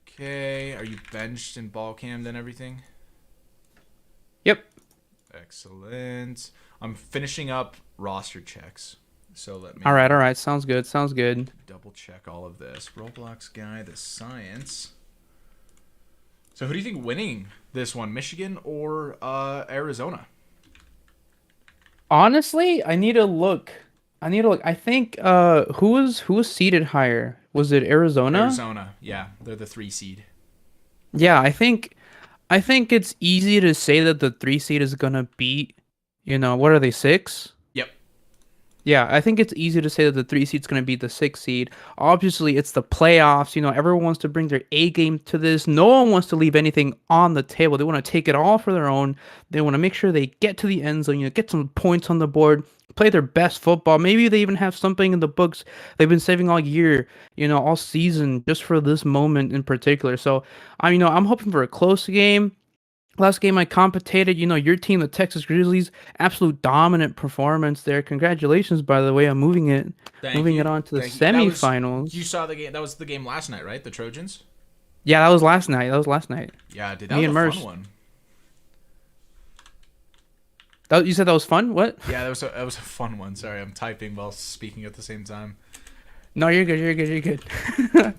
Okay, are you benched and ball cammed and everything?
Yep.
Excellent. I'm finishing up roster checks. So let me
All right. Sounds good.
double check all of this. ROBLOX guy, the science. So who do you think winning this one, Michigan or Arizona?
Honestly, I need to look. I think who was seeded higher? Was it Arizona?
Arizona, yeah, they're the 3 seed.
Yeah, I think it's easy to say that the 3 seed is gonna beat. What are they, 6?
Yep.
Yeah, I think it's easy to say that the 3 seed's going to be the 6 seed. Obviously, it's the playoffs. Everyone wants to bring their A game to this. No one wants to leave anything on the table. They want to take it all for their own. They want to make sure they get to the end zone, get some points on the board, play their best football. Maybe they even have something in the books they've been saving all year, all season, just for this moment in particular. So, I'm hoping for a close game. Last game I competed, your team, the Texas Grizzlies, absolute dominant performance there. Congratulations, by the way, on moving it on to the semifinals.
You saw the game. That was the game last night, right? The Trojans?
Yeah, that was last night.
Yeah, dude, that was a fun one.
You said that was fun? What?
Yeah, that was a fun one. Sorry, I'm typing while speaking at the same time.
No, you're good. You're good. You're good.
Need to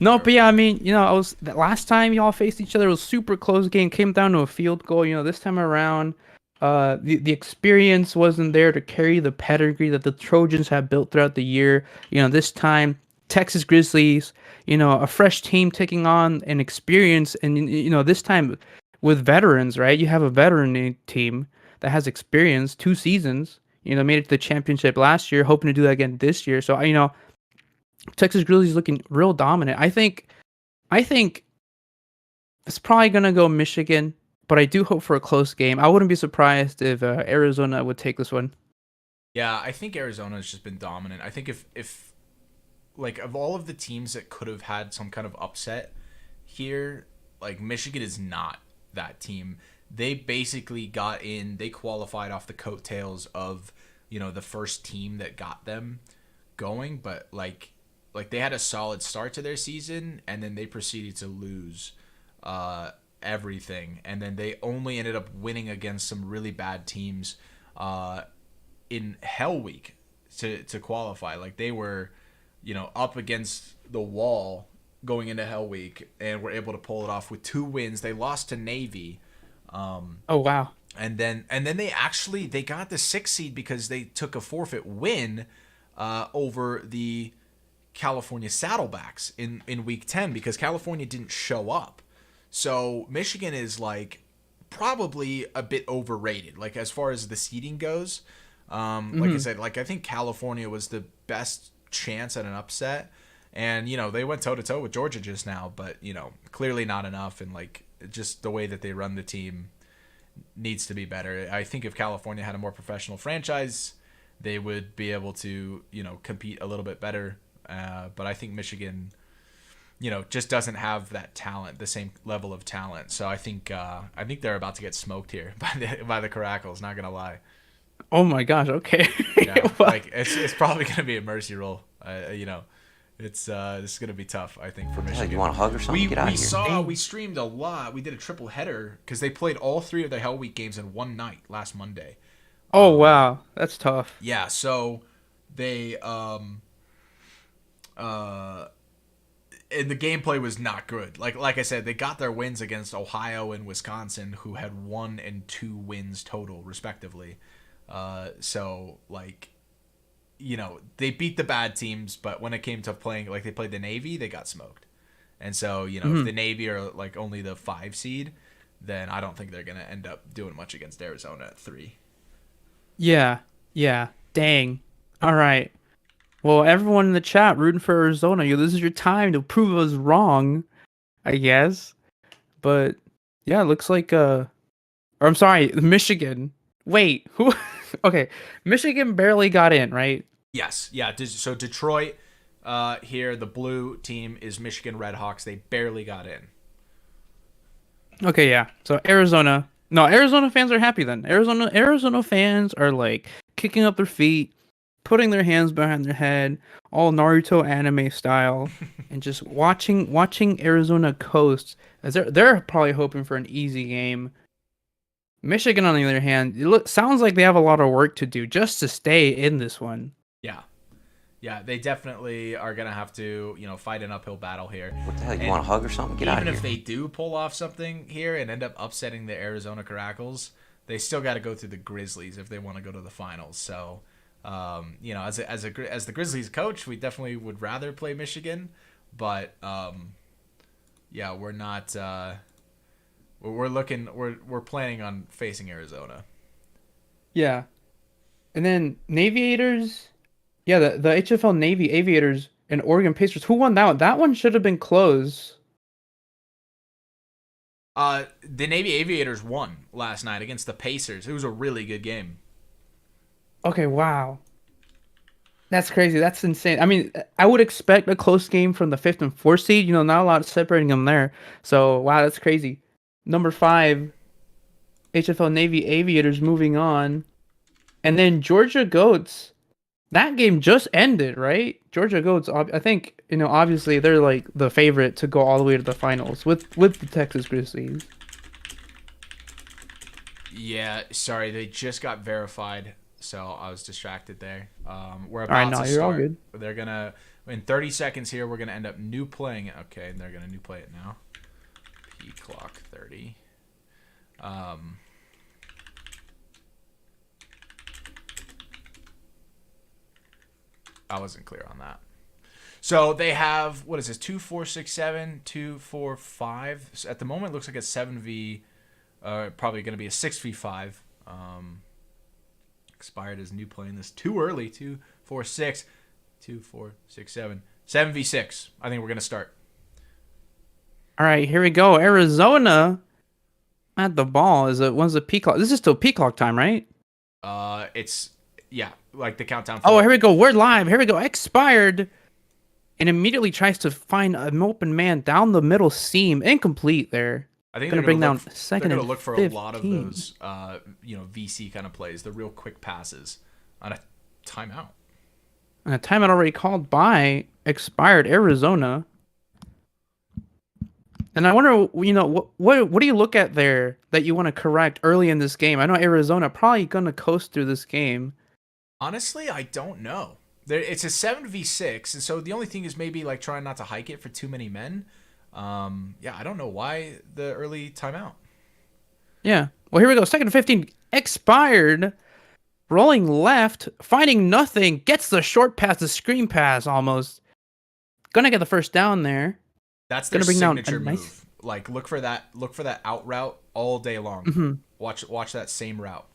No, but yeah, I
verify.
mean, the last time y'all faced each other, it was super close game, came down to a field goal. This time around, the experience wasn't there to carry the pedigree that the Trojans have built throughout the year. This time, Texas Grizzlies, a fresh team taking on an experience, and this time with veterans, right? You have a veteran team that has experience, 2 seasons. Made it to the championship last year, hoping to do that again this year. So, Texas Grizzlies looking real dominant. I think it's probably gonna go Michigan, but I do hope for a close game. I wouldn't be surprised if Arizona would take this one.
Yeah, I think Arizona has just been dominant. I think if like of all of the teams that could have had some kind of upset here, like Michigan is not that team. They basically got in, they qualified off the coattails of, the first team that got them going, but like they had a solid start to their season and then they proceeded to lose everything, and then they only ended up winning against some really bad teams in Hell Week to qualify. Like they were, up against the wall going into Hell Week and were able to pull it off with 2 wins. They lost to Navy.
Oh wow.
And then they got the 6th seed because they took a forfeit win over the California Saddlebacks in week 10 because California didn't show up. So Michigan is like probably a bit overrated, like as far as the seeding goes. Like I said, like I think California was the best chance at an upset, and they went toe to toe with Georgia just now, but clearly not enough, and like just the way that they run the team needs to be better. I think if California had a more professional franchise, they would be able to compete a little bit better. But I think Michigan, just doesn't have that talent, the same level of talent. So I think they're about to get smoked here by the Caracals. Not gonna lie.
Oh my gosh. Okay.
Yeah,
Well,
like it's probably gonna be a mercy roll. It's this is gonna be tough. I think for
Hell,
Michigan.
you want a hug or something? Get out of here.
We streamed a lot. We did a triple header because they played all 3 of the Hell Week games in one night last Monday.
oh wow, that's tough.
Yeah, so they and the gameplay was not good. Like I said, they got their wins against Ohio and Wisconsin, who had 1 and 2 wins total, respectively. So like, they beat the bad teams, but when it came to playing, like they played the Navy, they got smoked. And so if the Navy are like only the 5 seed, then I don't think they're gonna end up doing much against Arizona at 3.
Yeah. Yeah. Dang. All right. Well, everyone in the chat rooting for Arizona, this is your time to prove us wrong, I guess. But yeah, it looks like or I'm sorry, Michigan. Wait, who? Okay, Michigan barely got in, right?
Yes, yeah. So Detroit, here the blue team is Michigan Redhawks. They barely got in.
Okay, yeah. So Arizona. No, Arizona fans are happy then. Arizona fans are like kicking up their feet, putting their hands behind their head, all Naruto anime style, and just watching Arizona coast as they're probably hoping for an easy game. Michigan, on the other hand, sounds like they have a lot of work to do just to stay in this one.
Yeah. Yeah, they definitely are going to have to, fight an uphill battle here.
What the hell, you want a hug or something? Get out of
Even
here.
if they do pull off something here and end up upsetting the Arizona Caracals, they still got to go through the Grizzlies if they want to go to the finals. So, as the Grizzlies coach, we definitely would rather play Michigan, but yeah, we're not we're planning on facing Arizona.
Yeah. And then Naviators, yeah, the HFL Navy Aviators and Oregon Pacers. Who won that one? That one should have been close.
The Navy Aviators won last night against the Pacers. It was a really good game.
Okay, wow. That's crazy. That's insane. I mean, I would expect a close game from the 5th and 4th seed. Not a lot separating them there. So, wow, that's crazy. Number 5, HFL Navy Aviators moving on. And then Georgia Goats. That game just ended, right? Georgia Goats, I think, obviously they're like the favorite to go all the way to the finals with the Texas Grizzlies.
Yeah, sorry, they just got verified, so I was distracted there. We're
All right,
about
no,
to
you're all
start.
good.
They're gonna In 30 seconds here, we're going to end up new playing it. Okay, and they're going to new play it now. P clock 30. I wasn't clear on that. So they have, what is this, 2, 4, 6, 7, 2, 4, 5. So at the moment, it looks like a 7v, probably going to be a 6v5. Expired is new playing this too early. 2, 4, 6, 2, 4, 6, 7. 7v6. I think we're going to start.
All right, here we go. Arizona at the ball. When's the peak clock? This is still peak clock time, right?
It's, yeah, like the countdown.
Oh, here we go. We're live. Here we go. Expired. And immediately tries to find an open man down the middle seam. Incomplete there.
I think
they're
going to
bring down second.
They're going to look for
15.
a lot of those, VC kind of plays, the real quick passes on a timeout.
And a timeout already called by Expired Arizona. And I wonder, what do you look at there that you want to correct early in this game? I know Arizona probably going to coast through this game.
Honestly, I don't know. It's a 7v6, and so the only thing is maybe like trying not to hike it for too many men. I don't know why the early timeout.
Yeah. Well, here we go. Second 15 Expired. Rolling left, finding nothing, gets the short pass, the screen pass almost. Gonna get the first down there.
That's their signature move. Like look for that out route all day long.
Mm-hmm.
Watch that same route.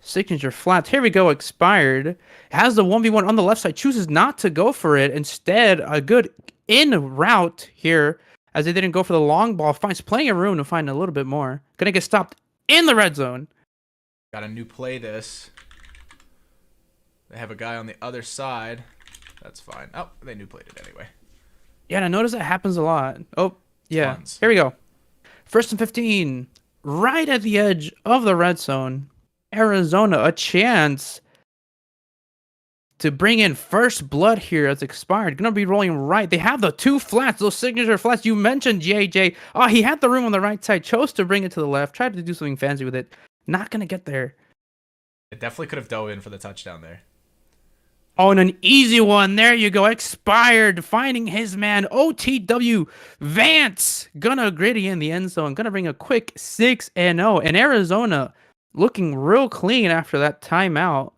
Signature flats. Here we go. Expired. Has the 1v1 on the left side. Chooses not to go for it. Instead, a good in route here as they didn't go for the long ball. Finds plenty of room to find a little bit more. Gonna get stopped in the red zone.
Got a new play this. They have a guy on the other side. That's fine. Oh, they new played it anyway.
Yeah, and I notice that happens a lot. Oh, yeah.
Tons.
Here we go. First and 15. Right at the edge of the red zone. Arizona, a chance to bring in first blood here as Expired. Gonna be rolling right. They have the two flats, those signature flats. You mentioned JJ. Oh, he had the room on the right side. Chose to bring it to the left. Tried to do something fancy with it. Not gonna get there.
It definitely could have dove in for the touchdown there.
Oh, and an easy one. There you go. Expired. Finding his man. OTW Vance. Gonna gritty in the end zone. Gonna bring a quick 6-0. And Arizona looking real clean after that timeout.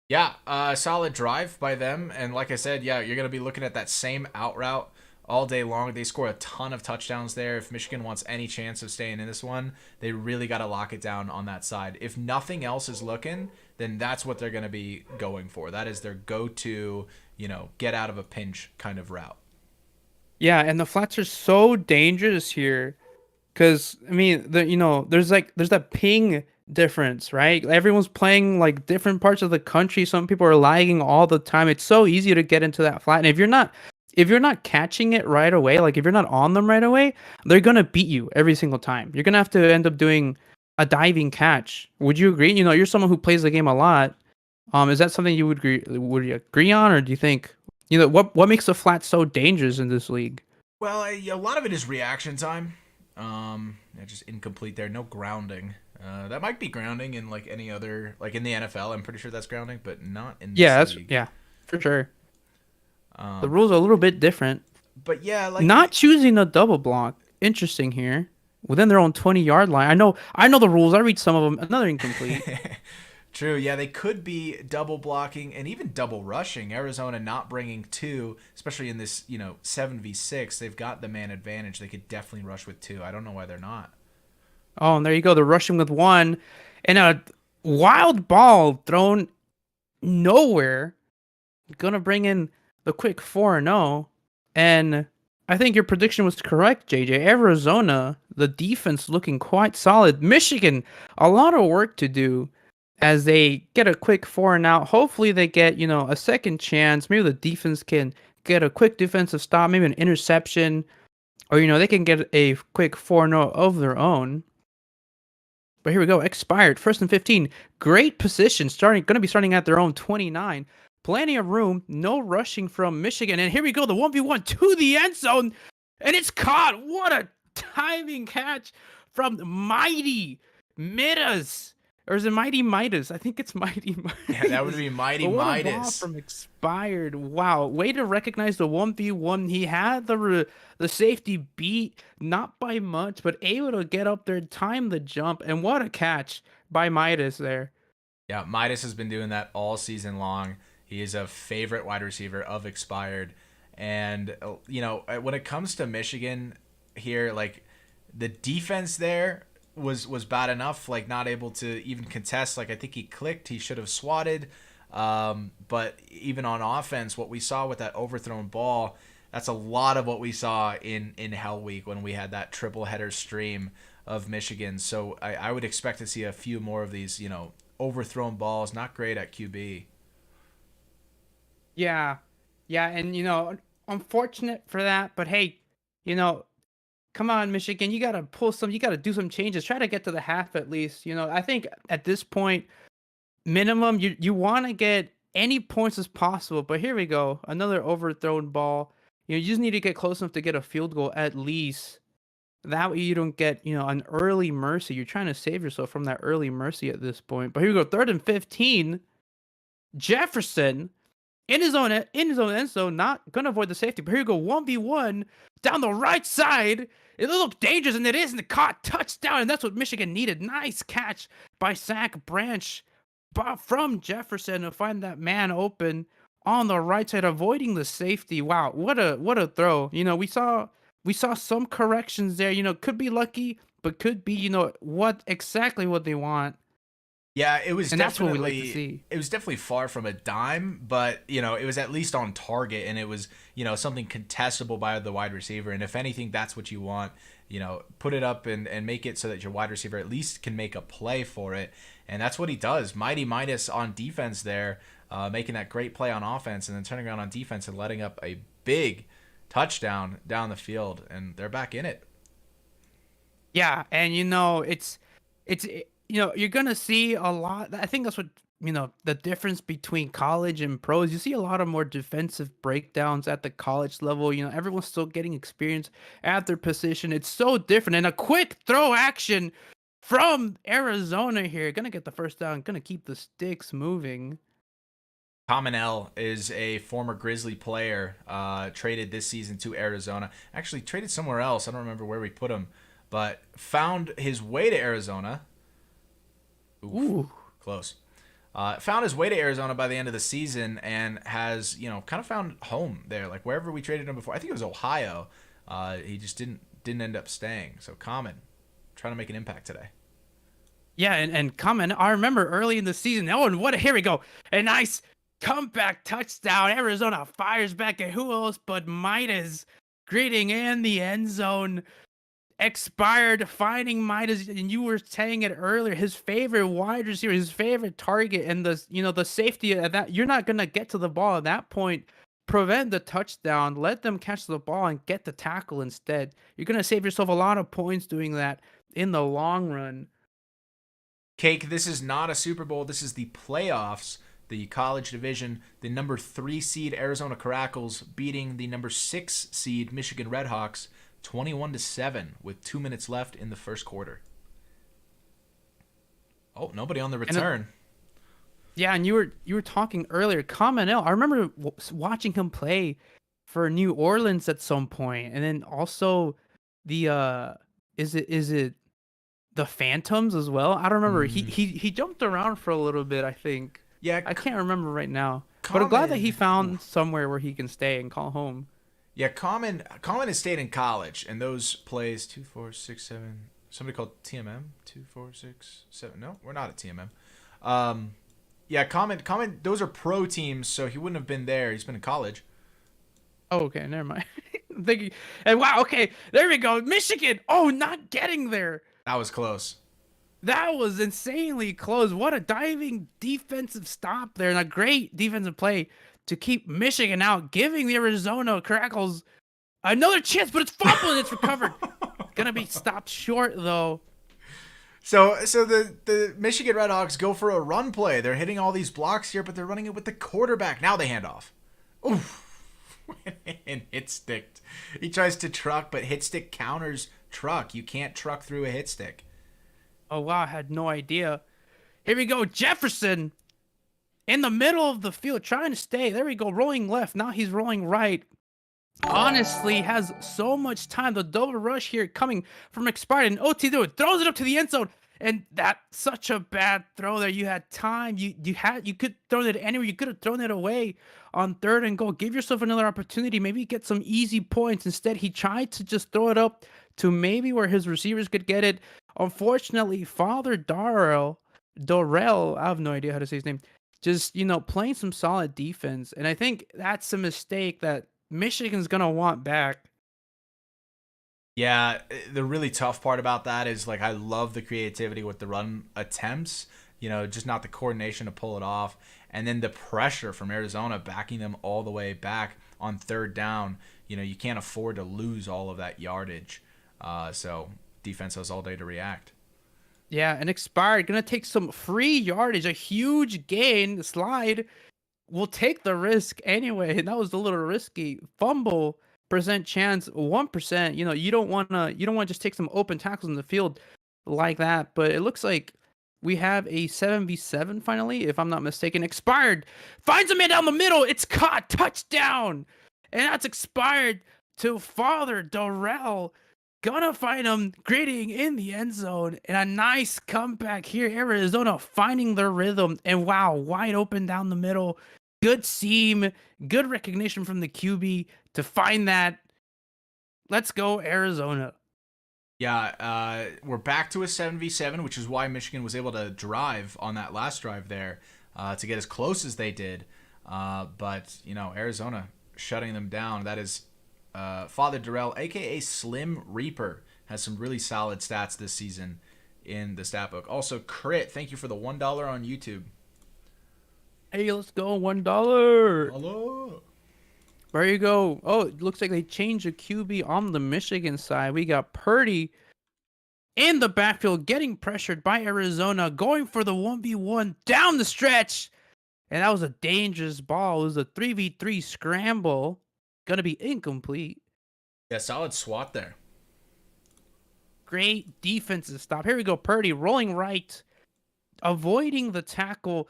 Yeah, solid drive by them. And like I said, yeah, you're going to be looking at that same out route all day long. They score a ton of touchdowns there. If Michigan wants any chance of staying in this one, they really got to lock it down on that side. If nothing else is looking, then that's what they're going to be going for. That is their go-to, get out of a pinch kind of route.
Yeah, and the flats are so dangerous here. Because, I mean, there's that ping difference, right? Everyone's playing like different parts of the country. Some people are lagging all the time. It's so easy to get into that flat. And if you're not catching it right away, like if you're not on them right away, they're gonna beat you every single time. You're gonna have to end up doing a diving catch. Would you agree? You're someone who plays the game a lot. Is that something you would agree on, or do you think what makes the flat so dangerous in this league?
Well, a lot of it is reaction time. Just incomplete there. No grounding. That might be grounding in like any other, like in the NFL. I'm pretty sure that's grounding, but not in this league.
Yeah, for sure. The rules are a little bit different.
But yeah, like
not choosing a double block. Interesting here. Within their own 20-yard line. I know the rules. I read some of them. Another incomplete.
True. Yeah, they could be double blocking and even double rushing. Arizona not bringing two, especially in this, 7v6. They've got the man advantage. They could definitely rush with two. I don't know why they're not.
Oh, and there you go. They're rushing with one. And a wild ball thrown nowhere. Gonna bring in the quick 4-0. And I think your prediction was correct, JJ. Arizona, the defense looking quite solid. Michigan, a lot of work to do as they get a quick 4-and-out. Hopefully they get, a second chance. Maybe the defense can get a quick defensive stop, maybe an interception. Or, they can get a quick 4-0 of their own. But here we go. Expired. First and 15. Great position. Going to be starting at their own 29. Plenty of room. No rushing from Michigan. And here we go. The 1v1 to the end zone. And it's caught. What a timing catch from mighty Midas. Or is it Mighty Midas? I think it's Mighty Midas.
Yeah, that would be Mighty
But what a ball
Midas.
from Expired. Wow. Way to recognize the 1v1. He had the safety beat, not by much, but able to get up there, time the jump. And what a catch by Midas there.
Yeah, Midas has been doing that all season long. He is a favorite wide receiver of Expired. And, when it comes to Michigan here, like, the defense there was bad enough, like, not able to even contest. Like, I think he clicked. He should have swatted. But even on offense, what we saw with that overthrown ball, that's a lot of what we saw in Hell Week when we had that triple header stream of Michigan. So I would expect to see a few more of these, overthrown balls. Not great at QB.
Yeah. Yeah. And, unfortunate for that. But hey, come on, Michigan. You got to do some changes. Try to get to the half at least. I think at this point, minimum, you want to get any points as possible. But here we go. Another overthrown ball. You just need to get close enough to get a field goal at least. That way you don't get, an early mercy. You're trying to save yourself from that early mercy at this point. But here we go. 3rd and 15. Jefferson in his own end zone, not gonna avoid the safety. But here we go, 1v1 down the right side. It looked dangerous, and it is, and it caught touchdown, and that's what Michigan needed. Nice catch by Zach Branch from Jefferson to find that man open on the right side, avoiding the safety. Wow, what a throw. We saw some corrections there. Could be lucky, but could be, what they want.
Yeah, it was,
and that's what we like
definitely
to see.
It was definitely far from a dime, but it was at least on target, and it was something contestable by the wide receiver. And if anything, that's what you want. Put it up and make it so that your wide receiver at least can make a play for it, and that's what he does. Mighty Midas on defense there, making that great play on offense, and then turning around on defense and letting up a big touchdown down the field, and they're back in it.
Yeah, and it's you're gonna see a lot. I think that's what the difference between college and pros. You see a lot of more defensive breakdowns at the college level. Everyone's still getting experience at their position. It's so different. And a quick throw action from Arizona here, gonna get the first down, gonna keep the sticks moving.
L is a former Grizzly player, traded this season to Arizona. Actually traded somewhere else. I don't remember where we put him, but found his way to Arizona. Ooh, close. Found his way to Arizona by the end of the season and has, kind of found home there. Like wherever we traded him before, I think it was Ohio. He just didn't end up staying. So Common, trying to make an impact today.
Yeah, and Common, I remember early in the season. Oh, and here we go. A nice comeback touchdown. Arizona fires back at who else but Midas, greeting in the end zone. Expired, finding Midas, and you were saying it earlier, his favorite wide receiver, his favorite target, and the safety of that. You're not gonna get to the ball at that point. Prevent the touchdown, let them catch the ball and get the tackle instead. You're gonna save yourself a lot of points doing that in the long run.
Cake, this is not a Super Bowl. This is the playoffs, the college division. The number 3 seed Arizona Caracals beating the number 6 seed Michigan Redhawks 21-7 with 2 minutes left in the first quarter. Oh, nobody on the return.
And you were talking earlier, Common L. I remember watching him play for New Orleans at some point, and then also the is it the Phantoms as well? I don't remember. He jumped around for a little bit, I think.
Yeah,
I can't remember right now. But I'm glad that he found somewhere where he can stay and call home.
Yeah, Common has stayed in college, and those plays 2, 4, 6, 7. Somebody called TMM 2, 4, 6, 7. No, we're not at TMM. Yeah, Common. Those are pro teams, so he wouldn't have been there. He's been in college.
Oh, okay, never mind. I'm thinking, and wow, okay, there we go. Michigan. Oh, not getting there.
That was close.
That was insanely close. What a diving defensive stop there, and a great defensive play to keep Michigan out, giving the Arizona Caracals another chance, but it's fumbled and it's recovered. Gonna be stopped short though.
So the Michigan Redhawks go for a run play. They're hitting all these blocks here, but they're running it with the quarterback. Now they hand off. Oof. And hit stick. He tries to truck, but hit stick counters truck. You can't truck through a hit stick.
Oh wow, I had no idea. Here we go. Jefferson in the middle of the field trying to stay. There we go. Rolling left. Now he's rolling right. Honestly, has so much time. The double rush here coming from expired. And OT throws it up to the end zone. And that's such a bad throw there. You had time. You could throw it anywhere. You could have thrown it away on 3rd and goal. Give yourself another opportunity. Maybe get some easy points. Instead, he tried to just throw it up to maybe where his receivers could get it. Unfortunately, Father Dorrell, I have no idea how to say his name, just, playing some solid defense. And I think that's a mistake that Michigan's going to want back.
Yeah, the really tough part about that is, like, I love the creativity with the run attempts, just not the coordination to pull it off. And then the pressure from Arizona backing them all the way back on 3rd down. You can't afford to lose all of that yardage. So defense has all day to react.
Yeah, and expired. Going to take some free yardage, a huge gain, slide. We'll take the risk anyway. And that was a little risky. Fumble percent chance 1%. You don't want to just take some open tackles in the field like that. But it looks like we have a 7v7 finally, if I'm not mistaken. Expired finds a man down the middle. It's caught, touchdown, and that's expired to Father Dorrell. Gonna find him grading in the end zone, and a nice comeback here. Arizona finding their rhythm, and wow, wide open down the middle. Good seam, good recognition from the QB to find that. Let's go, Arizona.
Yeah, we're back to a 7v7, which is why Michigan was able to drive on that last drive there to get as close as they did. But, Arizona shutting them down. That is Father Dorrell, a.k.a. Slim Reaper, has some really solid stats this season in the stat book. Also, Crit, thank you for the $1 on YouTube.
Hey, let's go, $1.
Hello.
There you go. Oh, it looks like they changed the QB on the Michigan side. We got Purdy in the backfield getting pressured by Arizona, going for the 1v1 down the stretch. And that was a dangerous ball. It was a 3v3 scramble. Gonna be incomplete.
Yeah, solid swat there.
Great defensive stop. Here we go. Purdy rolling right, avoiding the tackle,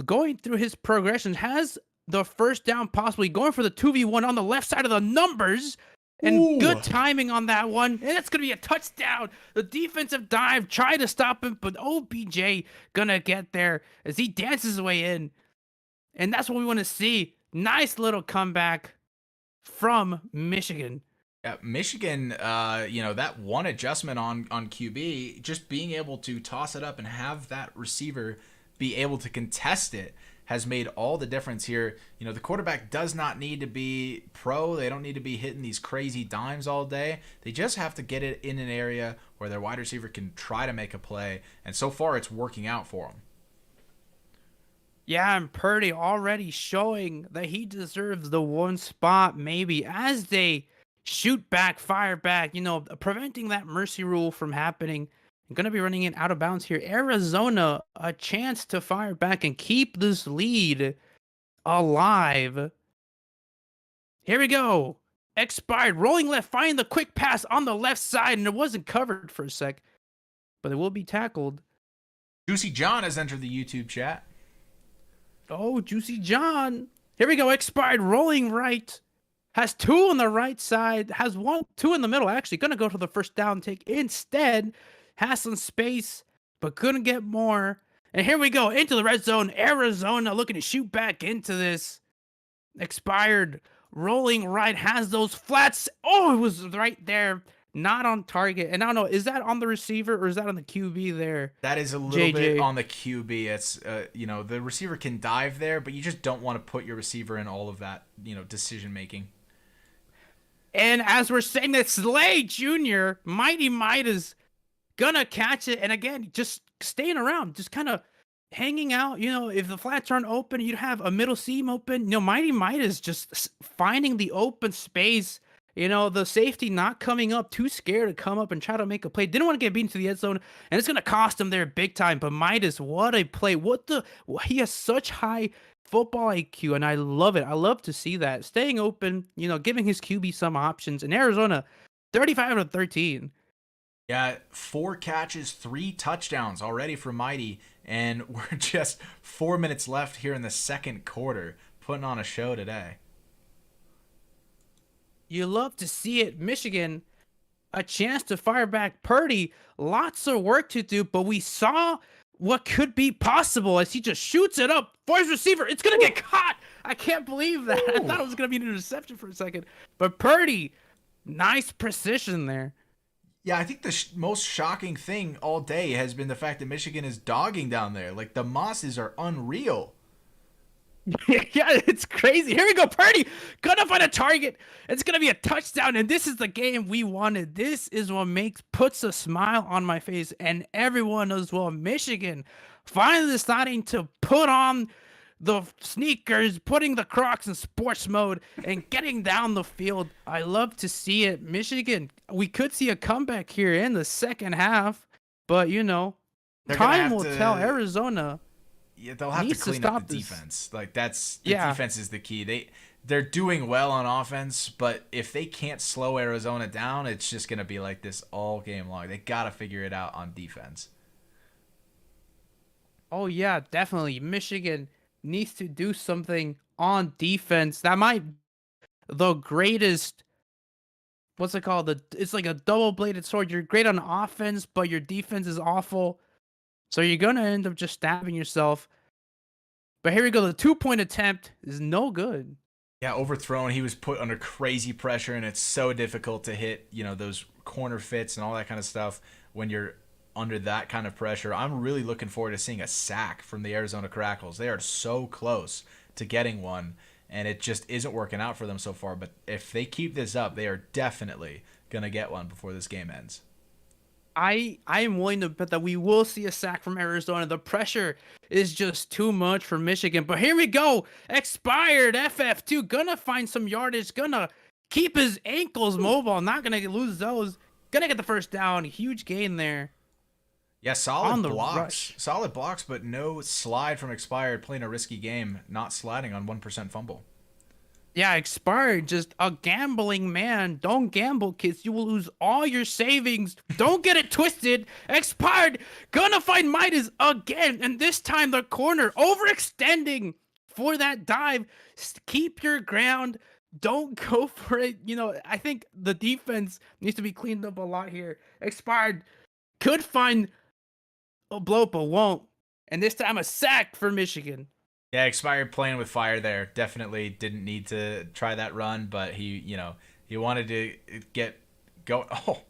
going through his progression, has the first down possibly, going for the 2v1 on the left side of the numbers. And
Ooh.
Good timing on that one. And it's going to be a touchdown. The defensive dive, try to stop him, but OBJ gonna get there as he dances his way in. And that's what we want to see. Nice little comeback from Michigan.
Yeah, Michigan, that one adjustment on QB, just being able to toss it up and have that receiver be able to contest it has made all the difference here. The quarterback does not need to be pro. They don't need to be hitting these crazy dimes all day. They just have to get it in an area where their wide receiver can try to make a play. And so far, it's working out for them.
Yeah, and Purdy already showing that he deserves the one spot maybe as they shoot back, fire back, preventing that mercy rule from happening. I'm going to be running it out of bounds here. Arizona, a chance to fire back and keep this lead alive. Here we go. Expired, rolling left, finding the quick pass on the left side, and it wasn't covered for a sec, but it will be tackled.
Juicy John has entered the YouTube chat.
Oh, Juicy John. Here we go. Expired, rolling right. Has 2 on the right side. Has 2 in the middle. Actually, going to go to the first down take instead. Has some space, but couldn't get more. And here we go into the red zone. Arizona looking to shoot back into this. Expired, rolling right. Has those flats. Oh, it was right there. Not on target. And I don't know, is that on the receiver or is that on the QB there?
That is a little bit on the QB. It's, the receiver can dive there, but you just don't want to put your receiver in all of that, decision making.
And as we're saying that, Slay Jr., Mighty Midas, gonna catch it. And again, just staying around, just kind of hanging out. If the flats aren't open, you'd have a middle seam open. Mighty Midas just finding the open space. The safety not coming up, too scared to come up and try to make a play. Didn't want to get beaten to the end zone, and it's going to cost him there big time. But Midas, what a play. He has such high football IQ, and I love it. I love to see that. Staying open, giving his QB some options. In Arizona, 35-13.
Yeah, 4 catches, 3 touchdowns already for Mighty. And we're just 4 minutes left here in the second quarter, putting on a show today.
You love to see it. Michigan, a chance to fire back Purdy. Lots of work to do, but we saw what could be possible as he just shoots it up for his receiver. It's going to get caught. I can't believe that. I thought it was going to be an interception for a second. But Purdy, nice precision there.
Yeah, I think the most shocking thing all day has been the fact that Michigan is dogging down there. Like, the Mosses are unreal.
Yeah, it's crazy. Here we go, Purdy. Gonna find a target. It's gonna be a touchdown, and this is the game we wanted. This is what puts a smile on my face, and everyone as well. Michigan finally starting to put on the sneakers, putting the Crocs in sports mode, and getting down the field. I love to see it. Michigan, we could see a comeback here in the second half, but time will tell. Arizona.
Yeah, they'll have to clean up the defense. Like, defense is the key. They're doing well on offense, but if they can't slow Arizona down, it's just gonna be like this all game long. They gotta figure it out on defense.
Oh yeah, definitely. Michigan needs to do something on defense. That might the greatest. What's it called? It's like a double-bladed sword. You're great on offense, but your defense is awful. So you're gonna end up just stabbing yourself. But here we go. The 2-point attempt is no good.
Yeah, overthrown. He was put under crazy pressure, and it's so difficult to hit, those corner fits and all that kind of stuff when you're under that kind of pressure. I'm really looking forward to seeing a sack from the Arizona Caracals. They are so close to getting one, and it just isn't working out for them so far. But if they keep this up, they are definitely going to get one before this game ends.
I am willing to bet that we will see a sack from Arizona. The pressure is just too much for Michigan. But here we go. Expired FF2. Gonna find some yardage. Gonna keep his ankles mobile. Not gonna lose those. Gonna get the first down. Huge gain there.
Yeah, solid blocks. Solid blocks, but no slide from Expired. Playing a risky game. Not sliding on 1% fumble.
Yeah, Expired, just a gambling man. Don't gamble, kids. You will lose all your savings. Don't get it twisted. Expired, gonna find Midas again. And this time the corner overextending for that dive. Keep your ground. Don't go for it. I think the defense needs to be cleaned up a lot here. Expired could find a blow, but won't. And this time a sack for Michigan.
Yeah, Expired playing with fire there. Definitely didn't need to try that run, but he wanted to get go.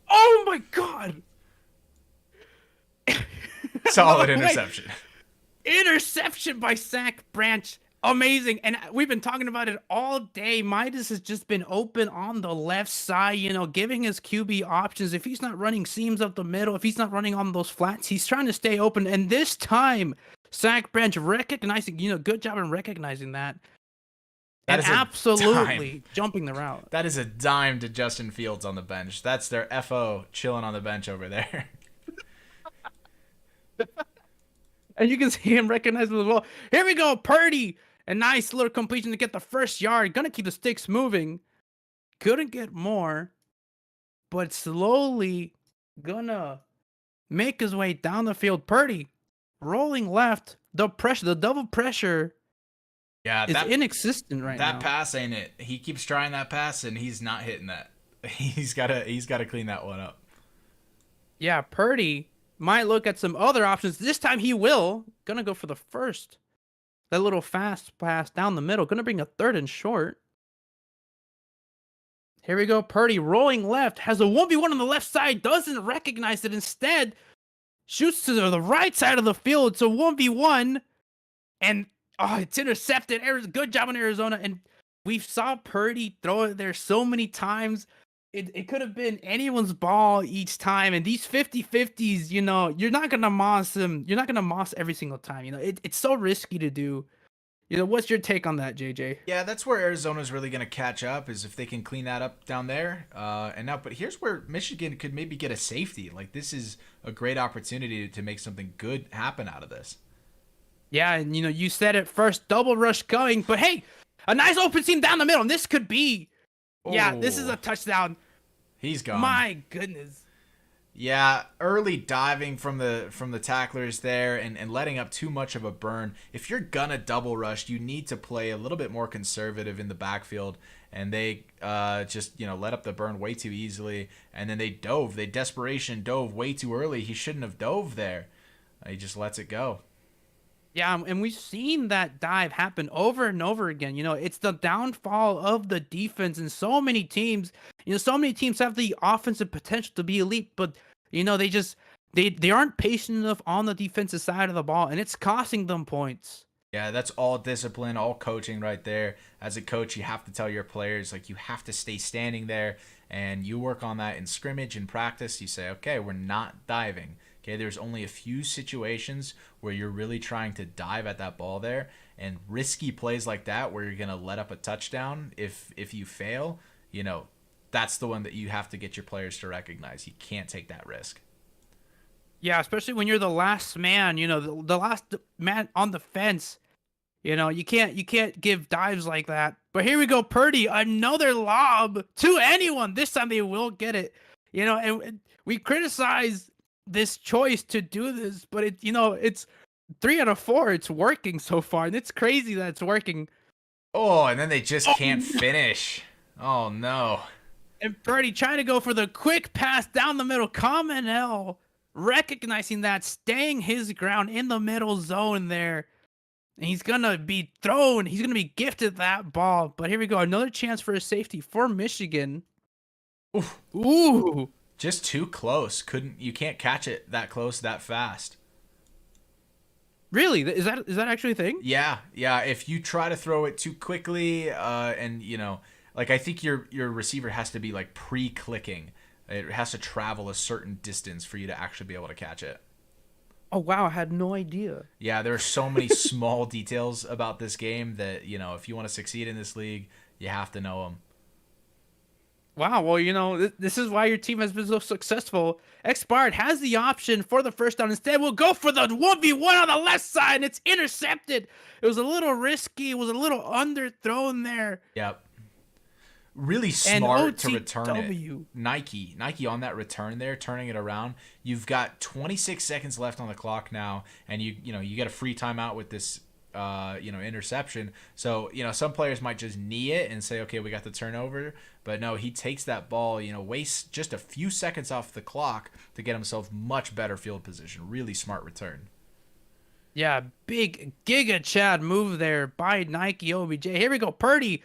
Oh my God!
Solid interception.
Interception by Zach Branch. Amazing. And we've been talking about it all day. Midas has just been open on the left side, giving his QB options. If he's not running seams up the middle, if he's not running on those flats, he's trying to stay open. And this time, Zach Branch recognizing, good job in recognizing that. And absolutely jumping the route.
That is a dime to Justin Fields on the bench. That's their FO chilling on the bench over there.
And you can see him recognize him as well. Here we go, Purdy. A nice little completion to get the first yard. Gonna keep the sticks moving. Couldn't get more. But slowly gonna make his way down the field. Purdy rolling left. The pressure, the double pressure is inexistent right now.
That pass ain't it. He keeps trying that pass and he's not hitting that. He's gotta clean that one up.
Yeah, Purdy might look at some other options. This time he will. Gonna go for the first. That little fast pass down the middle. Gonna bring a 3rd and short. Here we go. Purdy rolling left. Has a 1v1 on the left side. Doesn't recognize it. Instead, shoots to the right side of the field. It's a 1v1. And, it's intercepted. Good job on Arizona. And we saw Purdy throw it there so many times. It could have been anyone's ball each time. And these 50-50s, you're not going to moss them. You're not going to moss every single time. It's so risky to do. What's your take on that, JJ?
Yeah, that's where Arizona's really going to catch up, is if they can clean that up down there. But here's where Michigan could maybe get a safety. Like, this is a great opportunity to make something good happen out of this.
Yeah, and you said it first, double rush going. But hey, a nice open seam down the middle. And this could be... Yeah, this is a touchdown.
He's gone.
My goodness.
Yeah, early diving from the tacklers there and letting up too much of a burn. If you're gonna double rush, you need to play a little bit more conservative in the backfield. And they just let up the burn way too easily. And then they desperation dove way too early. He shouldn't have dove there. He just lets it go.
Yeah, and we've seen that dive happen over and over again. It's the downfall of the defense, and so many teams. So many teams have the offensive potential to be elite, but they just they aren't patient enough on the defensive side of the ball, and it's costing them points.
Yeah, that's all discipline, all coaching right there. As a coach, you have to tell your players, like, you have to stay standing there, and you work on that in scrimmage and practice. You say, okay, we're not diving. Okay, there's only a few situations where you're really trying to dive at that ball there, and risky plays like that where you're gonna let up a touchdown. If you fail, that's the one that you have to get your players to recognize. You can't take that risk.
Yeah, especially when you're the last man. The last man on the fence. You can't give dives like that. But here we go, Purdy, another lob to anyone. This time they will get it. And we criticize this choice to do this, but it's 3 out of 4. It's working so far, and it's crazy that it's working.
Oh, and then they just can't finish. Oh no.
And Purdy trying to go for the quick pass down the middle. Common L recognizing that, staying his ground in the middle zone there. And he's going to be thrown. He's going to be gifted that ball. But here we go. Another chance for a safety for Michigan.
Oof.
Ooh.
Just too close. You can't catch it that close that fast.
Really? Is that actually a thing?
Yeah. If you try to throw it too quickly, and like, I think your receiver has to be like pre-clicking. It has to travel a certain distance for you to actually be able to catch it.
Oh, wow. I had no idea.
Yeah, there are so many small details about this game that, if you want to succeed in this league, you have to know them.
Wow. Well, this is why your team has been so successful. Expired has the option for the first down. Instead, we'll go for the 1v1 on the left side, and it's intercepted. It was a little risky. It was a little underthrown there.
Yep. Really smart to return it. Nike on that return there, turning it around. You've got 26 seconds left on the clock now, and you get a free timeout with this interception. So, some players might just knee it and say, okay, we got the turnover. But no, he takes that ball, wastes just a few seconds off the clock to get himself much better field position. Really smart return.
Yeah, big Giga Chad move there by Nike OBJ. Here we go, Purdy.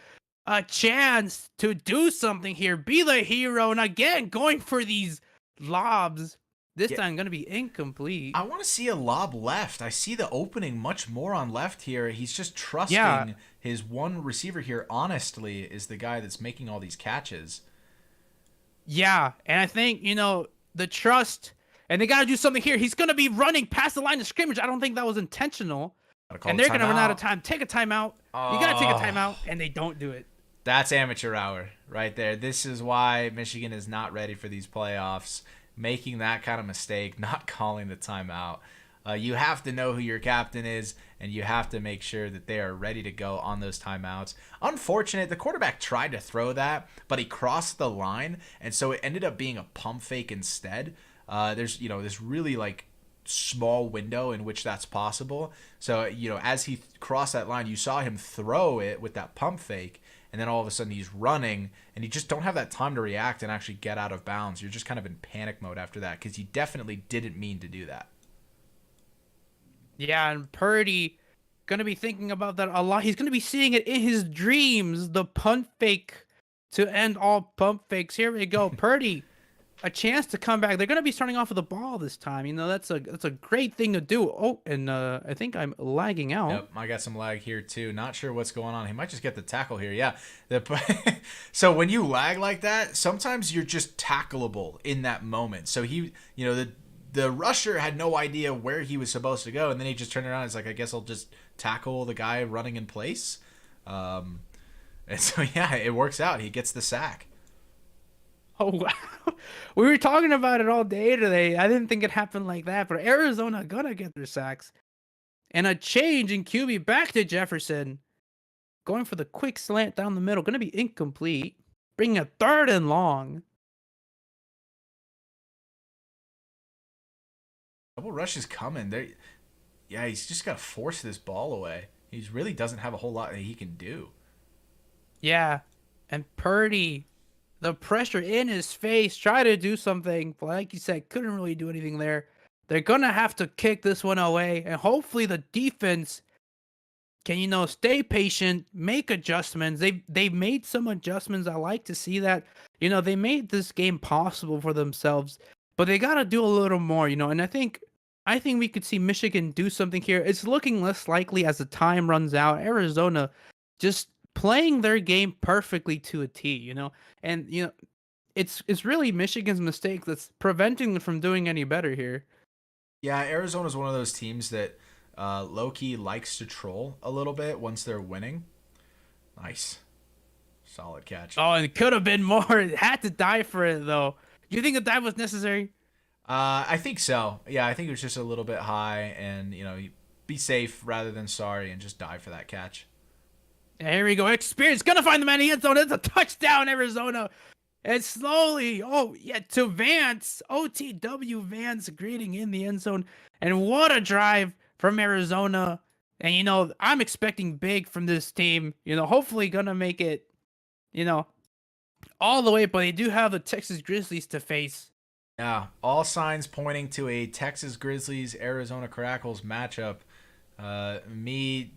A chance to do something here, be the hero, and again going for these lobs. This time going to be incomplete.
I want to see a lob left. I see the opening much more on left here. He's just trusting his one receiver here. Honestly, is the guy that's making all these catches.
Yeah, and I think the trust, and they got to do something here. He's going to be running past the line of scrimmage. I don't think that was intentional. And they're going to run out of time. Take a timeout. You got to take a timeout, and they don't do it.
That's amateur hour right there. This is why Michigan is not ready for these playoffs. Making that kind of mistake, not calling the timeout. You have to know who your captain is, and you have to make sure that they are ready to go on those timeouts. Unfortunate, the quarterback tried to throw that, but he crossed the line, and so it ended up being a pump fake instead. There's this really like small window in which that's possible. So as he crossed that line, you saw him throw it with that pump fake. And then all of a sudden he's running, and you just don't have that time to react and actually get out of bounds. You're just kind of in panic mode after that because you definitely didn't mean to do that.
Yeah, and Purdy going to be thinking about that a lot. He's going to be seeing it in his dreams, the punt fake to end all pump fakes. Here we go, Purdy. A chance to come back. They're going to be starting off with the ball this time. That's a great thing to do. Oh, and I think I'm lagging out.
Yep, I got some lag here too. Not sure what's going on. He might just get the tackle here. Yeah. So when you lag like that, sometimes you're just tackleable in that moment. So he, the rusher had no idea where he was supposed to go, and then he just turned around and it's like, I guess I'll just tackle the guy running in place. And so yeah, it works out. He gets the sack.
Oh, wow. We were talking about it all day today. I didn't think it happened like that, but Arizona gonna get their sacks. And a change in QB back to Jefferson. Going for the quick slant down the middle. Gonna be incomplete. Bringing a 3rd and long.
Double rush is coming. Yeah, he's just got to force this ball away. He really doesn't have a whole lot that he can do.
Yeah, and Purdy, the pressure in his face, try to do something, but like you said, couldn't really do anything there. They're gonna have to kick this one away, and hopefully the defense can, stay patient, make adjustments. They've made some adjustments. I like to see that. They made this game possible for themselves, but they gotta do a little more, and I think we could see Michigan do something here. It's looking less likely as the time runs out. Arizona just playing their game perfectly to a T, and it's really Michigan's mistake that's preventing them from doing any better here.
Yeah, Arizona's one of those teams that low-key likes to troll a little bit once they're winning. Nice. Solid catch.
Oh, and it could have been more. It had to die for it, though. Do you think that was necessary?
I think so. Yeah, I think it was just a little bit high, and be safe rather than sorry, and just die for that catch.
Yeah, here we go. Experience gonna find the man in the end zone. It's a touchdown, Arizona. And slowly, to Vance, OTW Vance greeting in the end zone, and what a drive from Arizona. And I'm expecting big from this team. Hopefully gonna make it, all the way. But they do have the Texas Grizzlies to face.
Yeah, all signs pointing to a Texas Grizzlies Arizona Caracals matchup. Me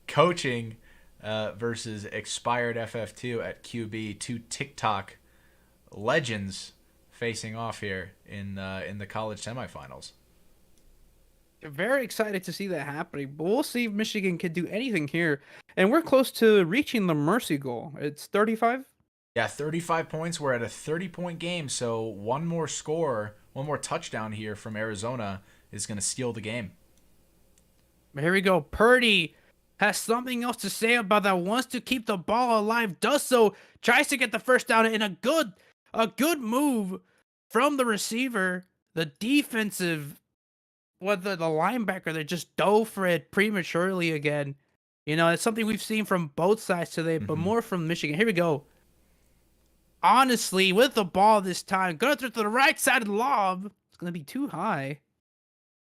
coaching versus expired FF2 at QB, two TikTok legends facing off here in the college semifinals.
Very excited to see that happening, but we'll see if Michigan can do anything here. And we're close to reaching the mercy goal. It's 35.
Yeah, 35 points. We're at a 30-point game, so one more score, one more touchdown here from Arizona is going to steal the game.
Here we go. Purdy has something else to say about that. Wants to keep the ball alive. Does so. Tries to get the first down in a good move from the receiver. The defensive, the linebacker that just dove for it prematurely again. It's something we've seen from both sides today, but more from Michigan. Here we go. Honestly, with the ball this time, gonna throw to the right side of the lob. It's gonna be too high.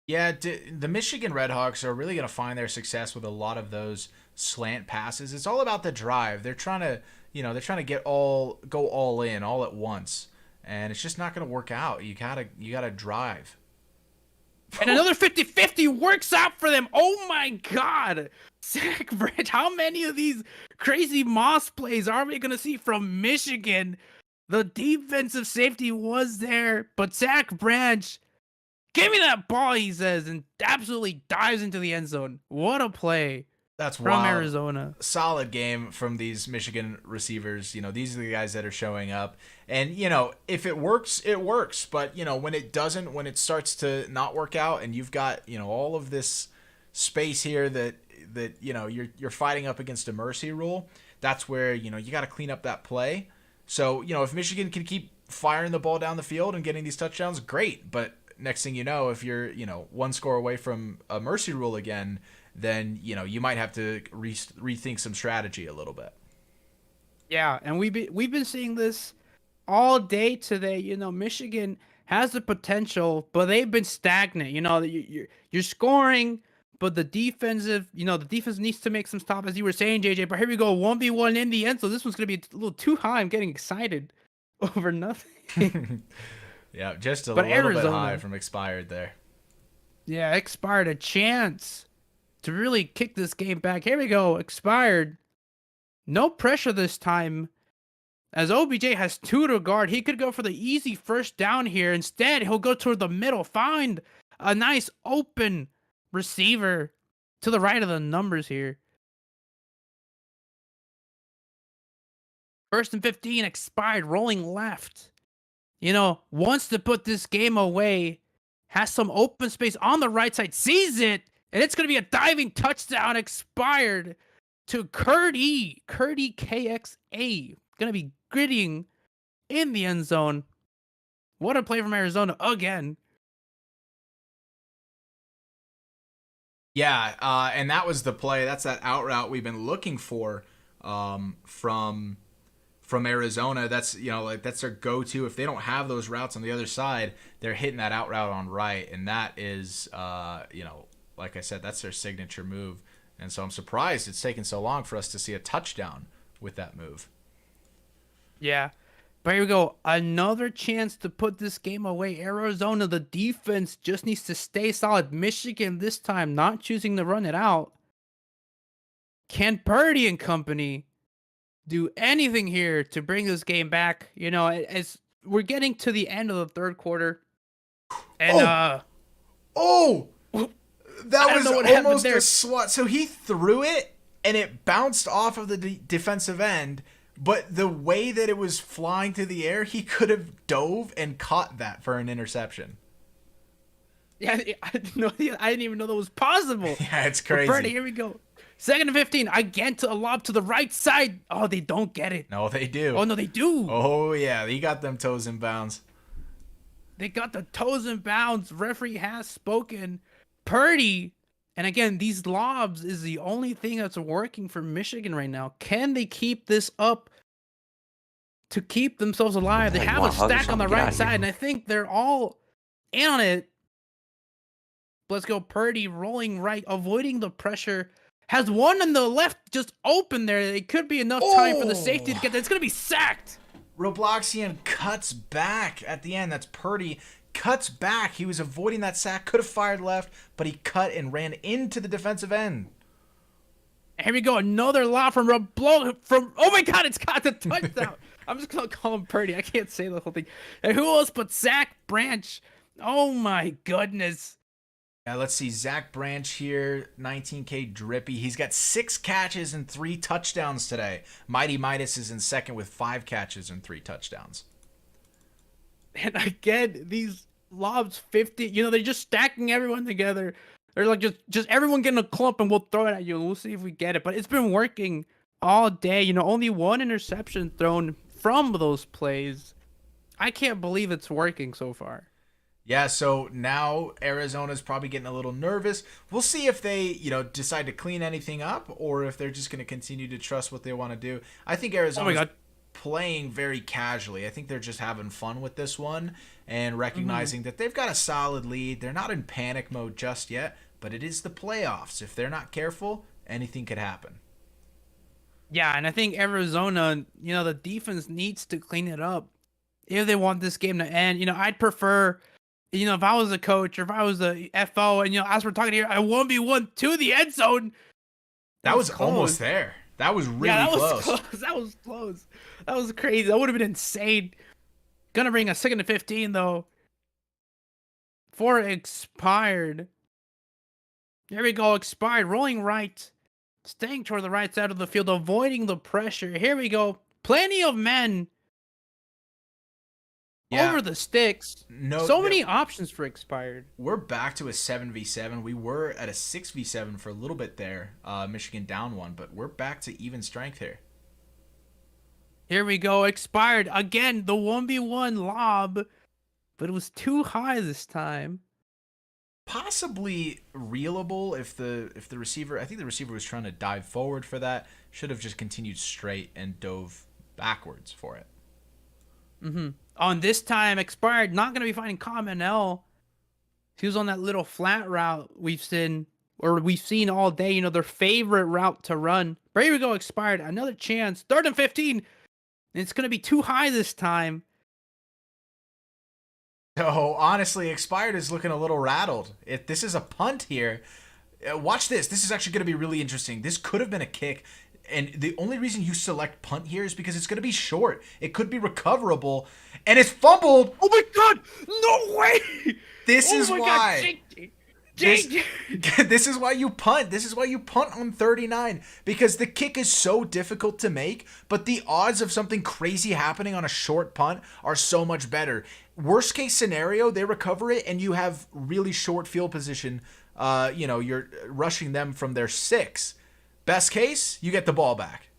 Yeah, the Michigan Redhawks are really going to find their success with a lot of those slant passes. It's all about the drive. They're trying to, go all in all at once, and it's just not going to work out. You gotta drive.
And another 50-50 works out for them. Oh my God, Zach Branch! How many of these crazy moss plays are we gonna see from Michigan? The defensive safety was there, but Zach Branch, give me that ball, he says, and absolutely dives into the end zone. What a play.
That's
from
wild.
Arizona.
Solid game from these Michigan receivers. These are the guys that are showing up. And, if it works, it works. But, when it doesn't, when it starts to not work out and you've got, all of this space here that you're fighting up against a mercy rule, that's where, you got to clean up that play. So, if Michigan can keep firing the ball down the field and getting these touchdowns, great. But next thing you know, if you're, one score away from a mercy rule again, then, you might have to rethink some strategy a little bit.
Yeah, and we've been seeing this all day today. Michigan has the potential, but they've been stagnant. You're scoring, but the defense needs to make some stops, as you were saying, JJ. But here we go, 1v1 in the end. So this one's gonna be a little too high. I'm getting excited over nothing.
Yeah, just a little bit high from expired there.
Yeah, expired a chance to really kick this game back. Here we go, expired. No pressure this time, as OBJ has two to guard. He could go for the easy first down here. Instead, he'll go toward the middle, find a nice open receiver to the right of the numbers here. 1st and 15, expired, rolling left. Wants to put this game away. Has some open space on the right side, sees it, and it's going to be a diving touchdown, expired, to Curdy KXA. Going to be gritting in the end zone. What a play from Arizona again.
Yeah, and that was the play. That's that out route we've been looking for from from Arizona. That's that's their go-to. If they don't have those routes on the other side, they're hitting that out route on right, and that is like I said, that's their signature move. And so I'm surprised it's taken so long for us to see a touchdown with that move.
Yeah. But here we go. Another chance to put this game away. Arizona, the defense just needs to stay solid. Michigan this time not choosing to run it out. Can Purdy and company do anything here to bring this game back? As we're getting to the end of the third quarter. And
that was almost a swat. So he threw it and it bounced off of the defensive end. But the way that it was flying through the air, he could have dove and caught that for an interception.
Yeah, I didn't even know that was possible.
Yeah, it's crazy.
Purdy, here we go. 2nd and 15. Again to a lob to the right side. Oh, they don't get it.
No, they do.
Oh, no, they do.
Oh, yeah. He got them toes in bounds.
They got the toes in bounds. Referee has spoken. Purdy. And again, these lobs is the only thing that's working for Michigan right now. Can they keep this up to keep themselves alive? They have a stack on the right side, and I think they're all in on it. Let's go. Purdy rolling right, avoiding the pressure. Has one on the left just open there. It could be enough time for the safety to get there. It's going to be sacked.
Robloxian cuts back at the end. That's Purdy. Cuts back. He was avoiding that sack. Could have fired left, but he cut and ran into the defensive end.
Here we go. Another lob from ROBLOX. Oh my God, it's got the touchdown. I'm just going to call him Purdy. I can't say the whole thing. And who else but Zach Branch? Oh my goodness.
Now let's see. Zach Branch here, 19K drippy. He's got 6 catches and 3 touchdowns today. Mighty Midas is in second with 5 catches and 3 touchdowns.
And again, these lobs 50, they're just stacking everyone together. They're like just everyone getting a clump and we'll throw it at you. We'll see if we get it. But it's been working all day. Only 1 interception thrown from those plays. I can't believe it's working so far.
Yeah, so now Arizona's probably getting a little nervous. We'll see if they, decide to clean anything up or if they're just going to continue to trust what they want to do. I think Arizona's playing very casually. I think they're just having fun with this one and recognizing that they've got a solid lead. They're not in panic mode just yet, but it is the playoffs. If they're not careful, anything could happen.
Yeah, and I think Arizona, the defense needs to clean it up if they want this game to end. I'd prefer, if I was a coach or if I was a FO and, as we're talking here, I 1v1 to the end zone.
That was almost there. That was really close.
That was close. That was crazy. That would have been insane. Gonna bring a 2nd and 15, though. For expired. There we go. Expired. Rolling right. Staying toward the right side of the field. Avoiding the pressure. Here we go. Plenty of men. Over the sticks. Many options for expired.
We're back to a 7v7. We were at a 6v7 for a little bit there. Michigan down 1, but we're back to even strength here.
Here we go. Expired. Again, the 1v1 lob, but it was too high this time.
Possibly reelable if the receiver, I think the receiver was trying to dive forward for that. Should have just continued straight and dove backwards for it.
On this time, expired, not going to be finding Common L. He was on that little flat route we've seen all day, their favorite route to run. But here we go, expired. Another chance. 3rd and 15. It's going to be too high this time.
So, honestly, expired is looking a little rattled. If this is a punt here, watch this. This is actually going to be really interesting. This could have been a kick. And the only reason you select punt here is because it's going to be short. It could be recoverable. And it's fumbled.
Oh, my God. No way.
This is why. This is why you punt. This is why you punt on 39. Because the kick is so difficult to make. But the odds of something crazy happening on a short punt are so much better. Worst case scenario, they recover it and you have really short field position. You're rushing them from their 6. Best case, you get the ball back.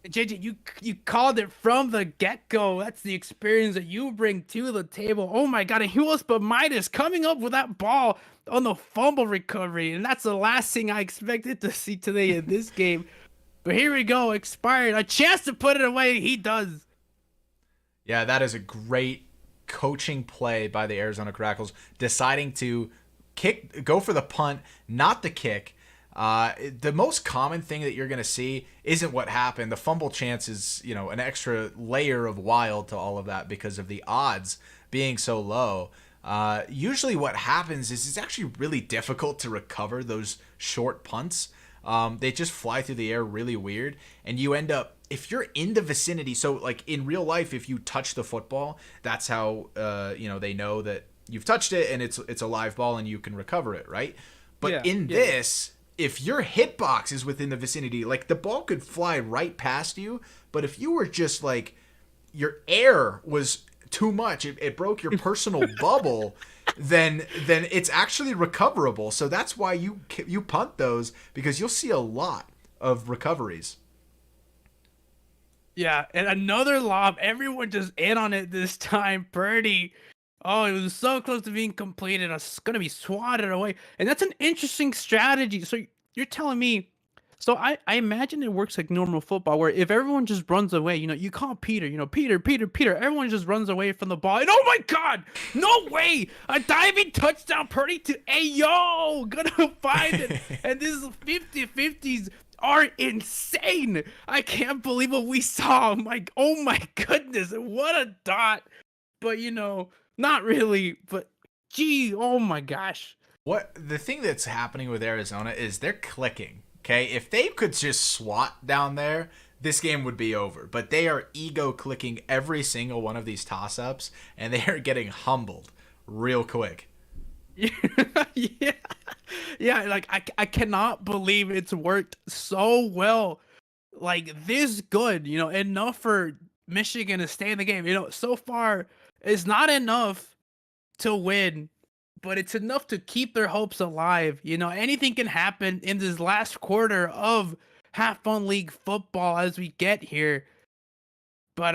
JJ, you called it from the get-go. That's the experience that you bring to the table. Oh my God, and who else but Midas coming up with that ball on the fumble recovery. And that's the last thing I expected to see today in this game. But here we go, expired. A chance to put it away. He does.
Yeah, that is a great coaching play by the Arizona Caracals, deciding to go for the punt, not the kick. The most common thing that you're going to see isn't what happened. The fumble chance is, an extra layer of wild to all of that because of the odds being so low. Usually what happens is it's actually really difficult to recover those short punts. They just fly through the air really weird, and you end up, if you're in the vicinity, so like in real life, if you touch the football, that's how they know that you've touched it and it's a live ball and you can recover it, right? But this, if your hitbox is within the vicinity, like the ball could fly right past you, but if you were just like, your air was too much, it broke your personal bubble, then it's actually recoverable. So that's why you punt those, because you'll see a lot of recoveries.
Yeah, and another lob. Everyone just in on it this time. Purdy. Oh, it was so close to being completed. It's going to be swatted away. And that's an interesting strategy. So you're telling me. So I imagine it works like normal football, where if everyone just runs away, you call Peter, Peter. Everyone just runs away from the ball. And oh my God, no way. A diving touchdown, Purdy to Ayo. Gonna find it. And this is 50-50s. Are insane. I can't believe what we saw. I'm like, oh my goodness, what a dot. But not really. But gee, oh my gosh.
What the thing that's happening with Arizona is they're clicking. Okay, if they could just swat down there, this game would be over. But they are ego clicking every single one of these toss-ups, and they are getting humbled real quick.
Yeah, like I cannot believe it's worked so well, like this good, enough for Michigan to stay in the game. So far it's not enough to win, but it's enough to keep their hopes alive. Anything can happen in this last quarter of Half Fun League football as we get here. But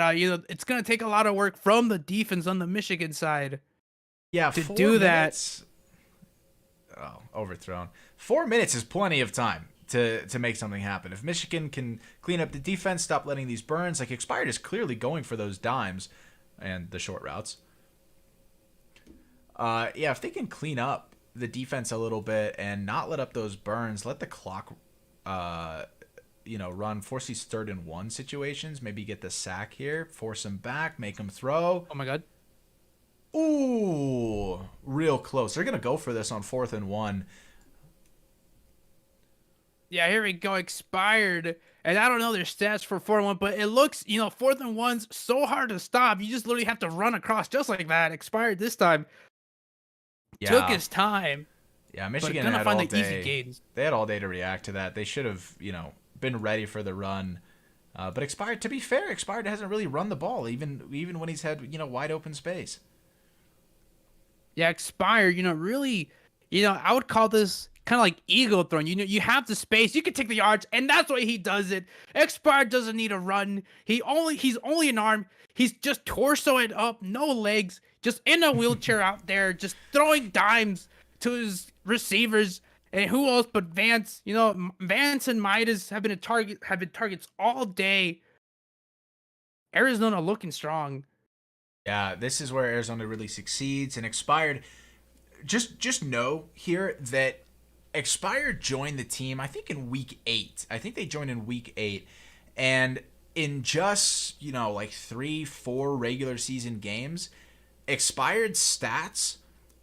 it's gonna take a lot of work from the defense on the Michigan side.
Yeah,
to do that.
Oh, overthrown. 4 minutes is plenty of time to make something happen. If Michigan can clean up the defense, stop letting these burns, like Expired is clearly going for those dimes and the short routes. If they can clean up the defense a little bit and not let up those burns, let the clock, run, force these 3rd and 1 situations, maybe get the sack here, force them back, make them throw.
Oh my God.
Ooh, real close. They're going to go for this on 4th and 1.
Yeah, here we go. Expired. And I don't know their stats for 4 and 1, but it looks, 4th and 1's so hard to stop. You just literally have to run across just like that. Expired this time.
Yeah.
Took his time.
Yeah, Michigan
had
all
the
day.
Easy gains.
They had all day to react to that. They should have, been ready for the run. But Expired, to be fair, Expired hasn't really run the ball, even when he's had, wide open space.
Yeah, Expired, really, I would call this kind of like ego throwing. You have the space, you can take the yards, and that's why he does it. Expired doesn't need a run. He's only an arm. He's just torsoing up, no legs, just in a wheelchair out there, just throwing dimes to his receivers. And who else but Vance? Vance and Midas have been targets all day. Arizona looking strong.
Yeah, this is where Arizona really succeeds. And Expired, just know here that Expired joined the team, I think, in week 8. I think they joined in week 8. And in just, 3-4 regular season games, Expired stats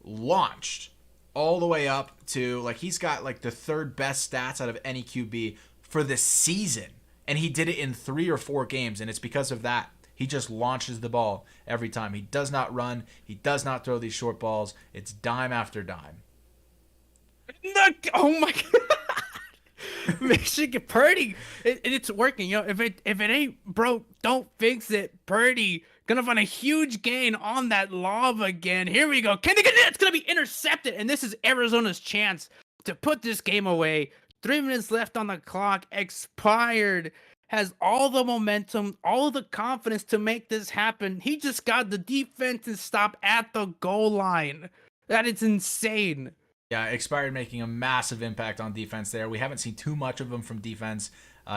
launched all the way up to, he's got, the 3rd best stats out of any QB for the season. And he did it in 3 or 4 games, and it's because of that. He just launches the ball every time. He does not run. He does not throw these short balls. It's dime after dime.
Oh my God. Michigan Purdy. It's working. If it ain't broke, don't fix it. Purdy gonna find a huge gain on that lob again. Here we go. Can they get it? It's gonna be intercepted. And this is Arizona's chance to put this game away. 3 minutes left on the clock. Expired. Has all the momentum, all the confidence to make this happen. He just got the defense to stop at the goal line. That is insane.
Yeah, Expired making a massive impact on defense there. We haven't seen too much of them from defense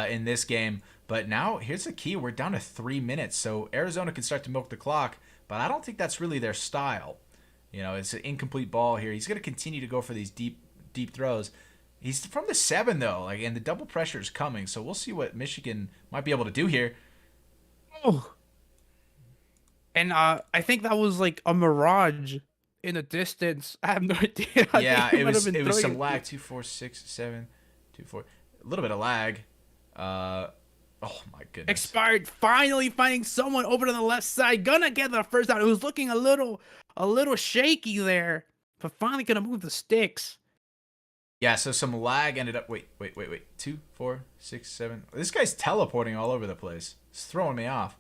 in this game. But now, here's the key. We're down to 3 minutes. So Arizona can start to milk the clock. But I don't think that's really their style. It's an incomplete ball here. He's going to continue to go for these deep throws. He's from the 7, though. And the double pressure is coming. So we'll see what Michigan might be able to do here.
Oh. And I think that was like a mirage in the distance. I have no idea.
Yeah, it was some lag. 2, 4, 6, 7, 2, 4. A little bit of lag. Oh my goodness.
Expired finally finding someone over to the left side. Gonna get the first down. It was looking a little shaky there, but finally gonna move the sticks.
Yeah, so some lag ended up. Wait. 2, 4, 6, 7. This guy's teleporting all over the place. It's throwing me off.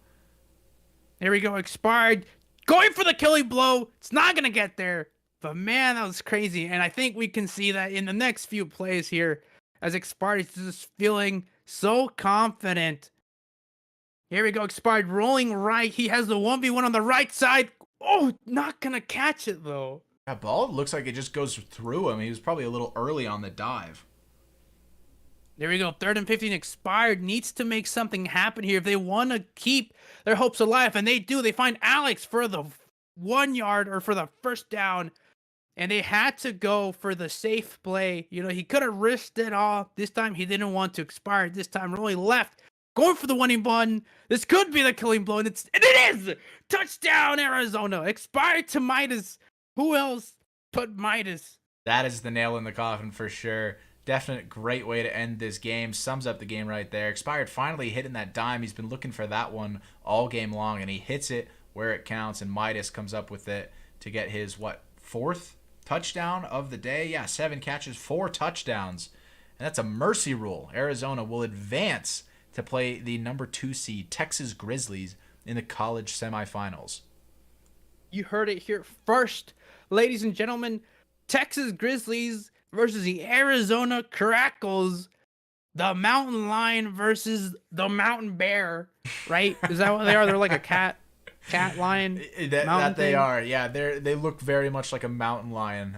There we go. Expired. Going for the killing blow. It's not going to get there. But man, that was crazy. And I think we can see that in the next few plays here. As Expired is just feeling so confident. Here we go. Expired rolling right. He has the 1v1 on the right side. Oh, not going to catch it though.
That ball looks like it just goes through him. He was probably a little early on the dive.
There we go. 3rd and 15. Expired needs to make something happen here if they want to keep their hopes alive. And they do. They find Alex for the 1 yard or for the first down. And they had to go for the safe play. He could have risked it all. This time he didn't want to. Expired this time. Rolling left. Going for the winning button. This could be the killing blow. And it is! Touchdown, Arizona. Expired to Midas. Who else but Midas?
That is the nail in the coffin for sure. Definite great way to end this game. Sums up the game right there. Expired finally hitting that dime. He's been looking for that one all game long, and he hits it where it counts, and Midas comes up with it to get his, 4th touchdown of the day? Yeah, 7 catches, 4 touchdowns. And that's a mercy rule. Arizona will advance to play the number 2 seed Texas Grizzlies in the college semifinals.
You heard it here first, ladies and gentlemen. Texas Grizzlies versus the Arizona Caracals, the mountain lion versus the mountain bear, right? Is that what they are? They're like a cat lion.
That they are. Yeah, they look very much like a mountain lion.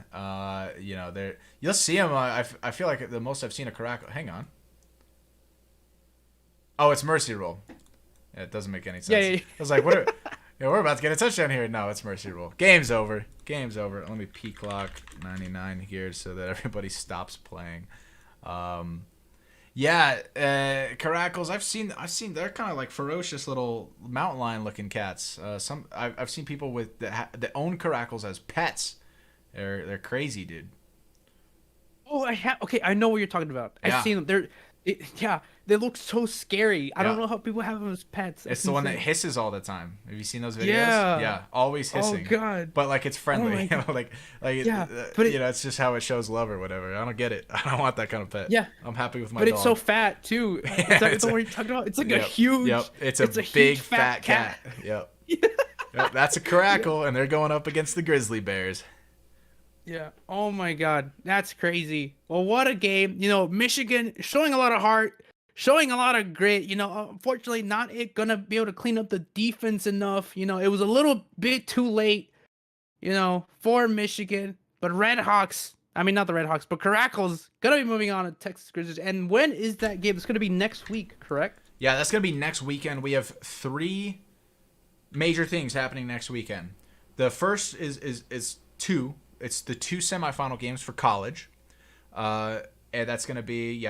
You'll see them. I feel like the most I've seen a Caracal. Hang on. Oh, it's mercy rule. Yeah, it doesn't make any sense.
Yeah.
I was like, what? We're about to get a touchdown here. No, it's mercy rule. Game's over. Let me P-clock 99 here so that everybody stops playing. Caracals. I've seen. They're kind of like ferocious little mountain lion looking cats. I've seen people with that own Caracals as pets. They're crazy, dude.
Oh, okay, I know what you're talking about. I've seen them. They look so scary. I don't know how people have them as pets.
It's the one that hisses all the time. Have you seen those videos?
Yeah,
always hissing.
Oh god.
But like it's friendly, it's just how it shows love or whatever. I don't get it. I don't want that kind of pet.
Yeah,
I'm happy with my
dog.
But
it's so fat too. Is that the one you're talking about? It's like a huge.
Yep, it's a big fat cat. Yep. Yep. That's a Caracal, and they're going up against the Grizzly Bears.
Yeah. Oh my God, that's crazy. Well, what a game. Michigan showing a lot of heart, showing a lot of grit. Unfortunately, not gonna be able to clean up the defense enough. It was a little bit too late. For Michigan, but Redhawks. I mean, not the Redhawks, but Caracals gonna be moving on to Texas Grizzlies. And when is that game? It's gonna be next week, correct?
Yeah, that's gonna be next weekend. We have 3 major things happening next weekend. The first is 2. It's the 2 semifinal games for college. And that's going to be,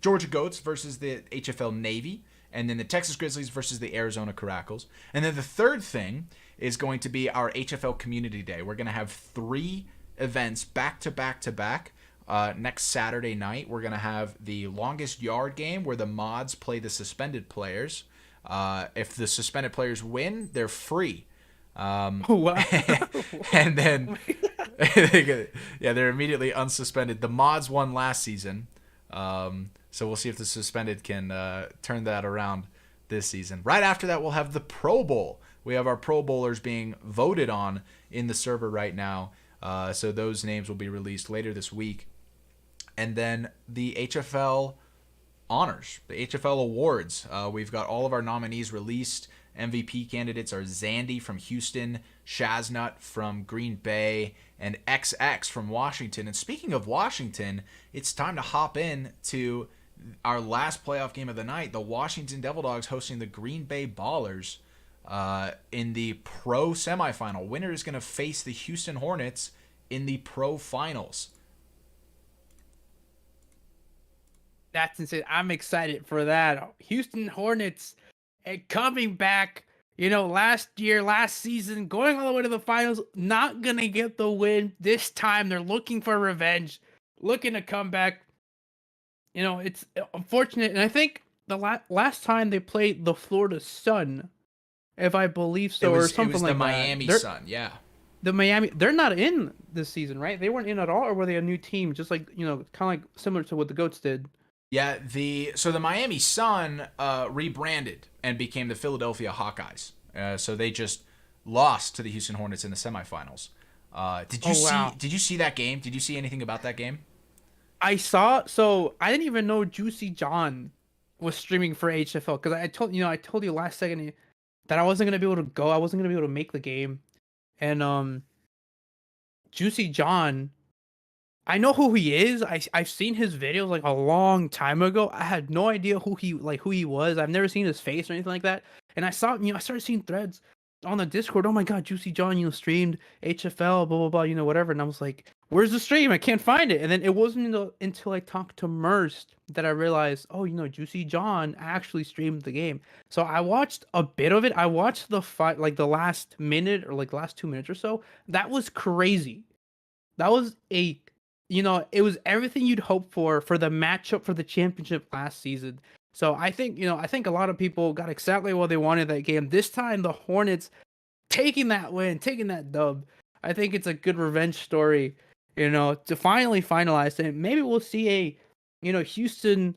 Georgia Goats versus the HFL Navy. And then the Texas Grizzlies versus the Arizona Caracals. And then the third thing is going to be our HFL Community Day. We're going to have 3 events back to back to back. Next Saturday night, we're going to have the longest yard game where the mods play the suspended players. If the suspended players win, they're free.
Wow.
And then they're immediately unsuspended. The mods won last season, so we'll see if the suspended can turn that around this season. Right after that, we'll have the Pro Bowl. We have our Pro Bowlers being voted on in the server right now, so those names will be released later this week. And then the HFL honors, the HFL awards. We've got all of our nominees released. MVP candidates are Zandy from Houston, Shaznut from Green Bay, and XX from Washington. And speaking of Washington, it's time to hop in to our last playoff game of the night, the Washington Devil Dogs hosting the Green Bay Ballers in the pro semifinal. Winner is going to face the Houston Hornets in the pro finals.
That's insane. I'm excited for that. Houston Hornets and coming back, last season, going all the way to the finals, not going to get the win. This time they're looking for revenge, looking to come back. It's unfortunate. And I think the last time they played the Florida Sun, if I believe so, or something like that.
It was the Miami Sun, yeah.
The Miami, they're not in this season, right? They weren't in at all, or were they a new team? Just like, kind of like similar to what the Goats did.
Yeah, so the Miami Sun rebranded and became the Philadelphia Hawkeyes. So they just lost to the Houston Hornets in the semifinals. Did you see that game? Did you see anything about that game?
I saw. So I didn't even know Juicy John was streaming for HFL because I told you last second that I wasn't gonna be able to go. I wasn't gonna be able to make the game, and Juicy John. I know who he is. I've seen his videos like a long time ago. I had no idea who he was. I've never seen his face or anything like that. And I saw, I started seeing threads on the Discord. Oh my God, Juicy John, streamed HFL, blah, blah, blah, whatever. And I was like, where's the stream? I can't find it. And then it wasn't until I talked to Merst that I realized, oh, Juicy John actually streamed the game. So I watched a bit of it. I watched the fight, like the last minute or like the last 2 minutes or so. That was crazy. That was it was everything you'd hope for the matchup for the championship last season. So I think a lot of people got exactly what they wanted that game. This time, the Hornets taking that win, taking that dub. I think it's a good revenge story, to finally finalize it. Maybe we'll see a, Houston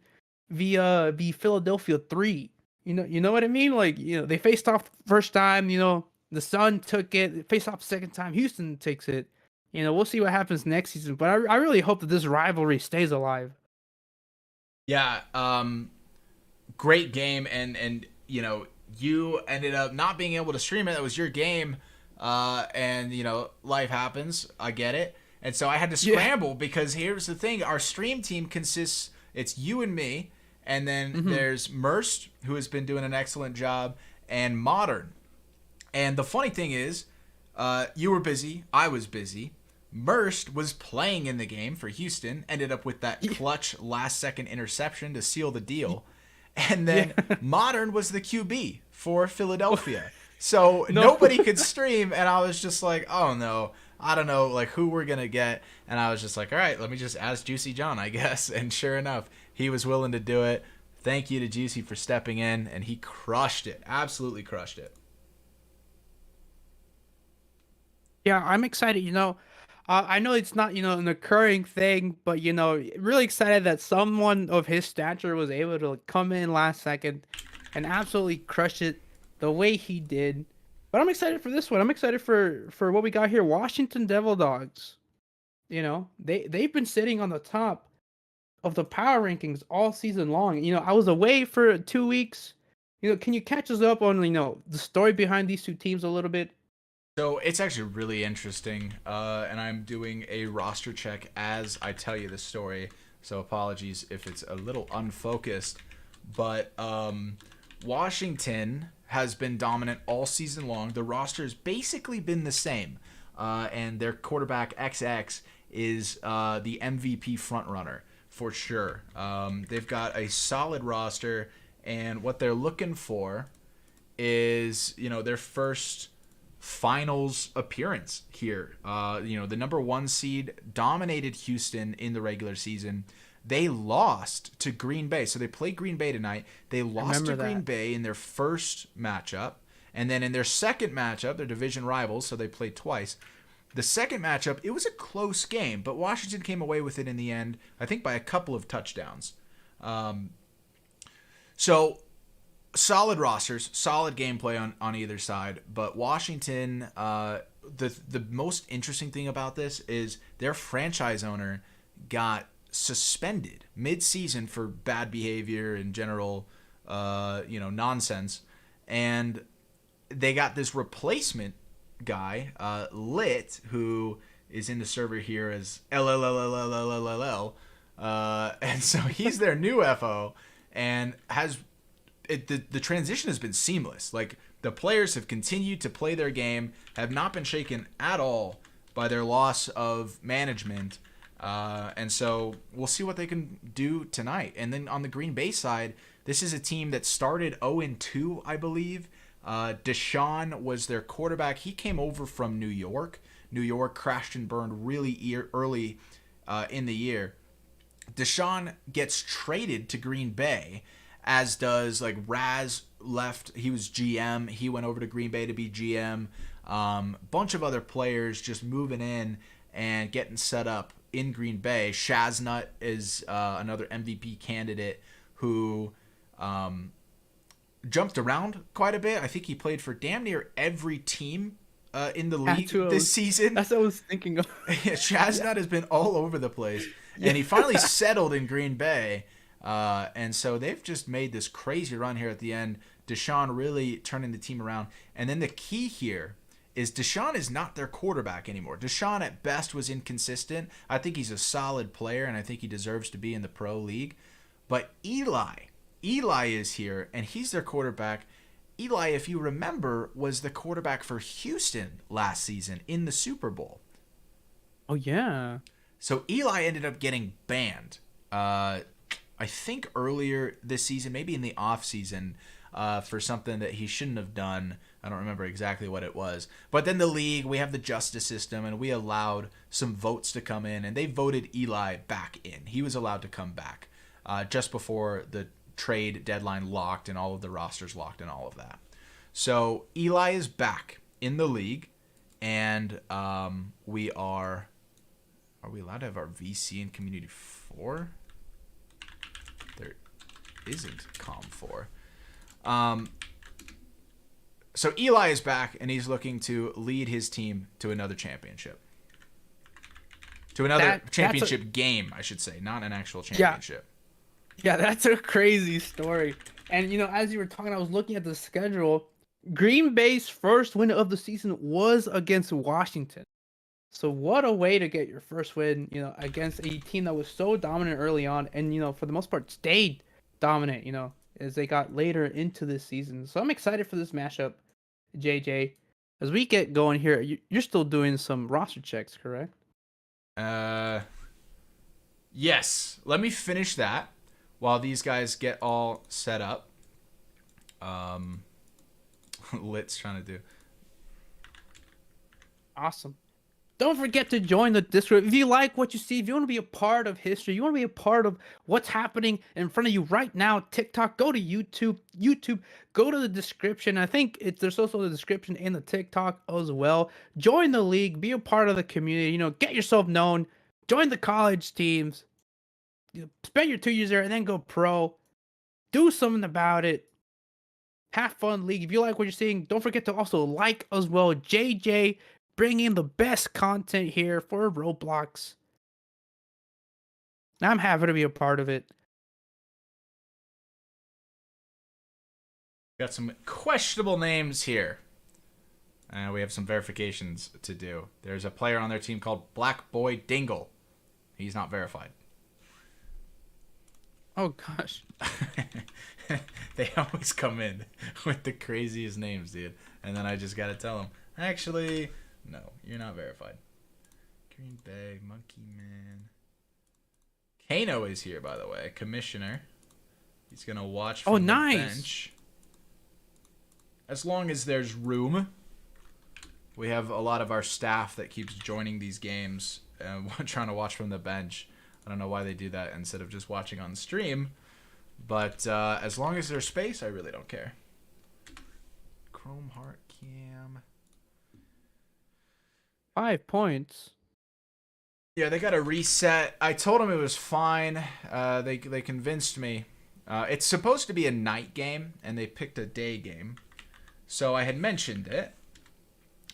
via Philadelphia 3. You know what I mean? Like, they faced off first time, the Sun took it, faced off second time, Houston takes it. We'll see what happens next season, but I really hope that this rivalry stays alive.
Yeah, great game, and you ended up not being able to stream it. That was your game, and life happens. I get it, and so I had to scramble because here's the thing: our stream team consists. It's you and me, and then there's Merst, who has been doing an excellent job, and Modern. And the funny thing is, you were busy, I was busy. Merst was playing in the game for Houston, ended up with that clutch last-second interception to seal the deal. And then Modern was the QB for Philadelphia. So nobody could stream, and I was just like, oh, no, I don't know like who we're going to get. And I was just like, all right, let me just ask Juicy John, I guess. And sure enough, he was willing to do it. Thank you to Juicy for stepping in, and he crushed it, absolutely crushed it.
Yeah, I'm excited, I know it's not, an occurring thing, but, really excited that someone of his stature was able to come in last second and absolutely crush it the way he did. But I'm excited for this one. I'm excited for what we got here. Washington Devil Dogs. They've been sitting on the top of the power rankings all season long. I was away for 2 weeks. Can you catch us up on, the story behind these two teams a little bit?
So it's actually really interesting, and I'm doing a roster check as I tell you the story, so apologies if it's a little unfocused, but Washington has been dominant all season long. The roster has basically been the same, and their quarterback XX is the MVP frontrunner for sure. They've got a solid roster, and what they're looking for is, their first finals appearance here. The number 1 seed dominated Houston in the regular season. They lost to Green Bay. So they played Green Bay tonight. They lost to Green Bay in their first matchup. And then in their second matchup, they're division rivals, so they played twice. The second matchup, it was a close game, but Washington came away with it in the end, I think by a couple of touchdowns. So solid rosters, solid gameplay on either side, but Washington, the most interesting thing about this is their franchise owner got suspended mid-season for bad behavior and general, nonsense, and they got this replacement guy, Lit, who is in the server here as LLLLLLLL. And so he's their new FO, and the transition has been seamless. Like, the players have continued to play their game, have not been shaken at all by their loss of management. And so we'll see what they can do tonight. And then on the Green Bay side, this is a team that started 0-2, I believe. Deshaun was their quarterback. He came over from New York. New York crashed and burned really early in the year. Deshaun gets traded to Green Bay, as does like Raz left. He was GM. He went over to Green Bay to be GM. Bunch of other players just moving in and getting set up in Green Bay. Shaznut is another MVP candidate who jumped around quite a bit. I think he played for damn near every team in the league this season.
That's what I was thinking of.
Yeah, Shaznut has been all over the place. And he finally settled in Green Bay. And so they've just made this crazy run here at the end. Deshaun really turning the team around. And then the key here is Deshaun is not their quarterback anymore. Deshaun at best was inconsistent. I think he's a solid player, and I think he deserves to be in the pro league. But Eli is here, and he's their quarterback. Eli, if you remember, was the quarterback for Houston last season in the Super Bowl.
Oh, yeah.
So Eli ended up getting banned, I think earlier this season, maybe in the offseason, for something that he shouldn't have done. I don't remember exactly what it was. But then the league, we have the justice system, and we allowed some votes to come in, and they voted Eli back in. He was allowed to come back just before the trade deadline locked and all of the rosters locked and all of that. So Eli is back in the league, and we are we allowed to have our VC in Community 4? There isn't Com 4. So Eli is back, and he's looking to lead his team to another championship. To another championship game, I should say, not an actual championship.
Yeah, that's a crazy story. And, you know, as you were talking, I was looking at the schedule. Green Bay's first win of the season was against Washington. So what a way to get your first win, you know, against a team that was so dominant early on and, you know, for the most part stayed dominant, you know, as they got later into this season. So I'm excited for this matchup, JJ. As we get going here, you're still doing some roster checks, correct?
Yes. Let me finish that while these guys get all set up. Lit's trying to do.
Awesome. Don't forget to join the Discord. If you like what you see, if you want to be a part of history, you want to be a part of what's happening in front of you right now, TikTok, go to YouTube. YouTube, go to the description. I think there's also the description in the TikTok as well. Join the league, be a part of the community, you know, get yourself known, join the college teams, you know, spend your 2 years there and then go pro. Do something about it. Have fun, league. If you like what you're seeing, don't forget to also like as well. JJ bringing the best content here for Roblox. I'm happy to be a part of it.
Got some questionable names here. We have some verifications to do. There's a player on their team called Black Boy Dingle. He's not verified.
Oh, gosh.
They always come in with the craziest names, dude. And then I just got to tell them, actually, no, you're not verified. Green Bay, Monkey Man. Kano is here, by the way. Commissioner. He's going to watch from the bench. As long as there's room. We have a lot of our staff that keeps joining these games and trying to watch from the bench. I don't know why they do that instead of just watching on stream. But as long as there's space, I really don't care. Chrome Heart Cam.
5 points.
Yeah, they got to reset. I told them it was fine. They convinced me. It's supposed to be a night game, and they picked a day game. So I had mentioned it.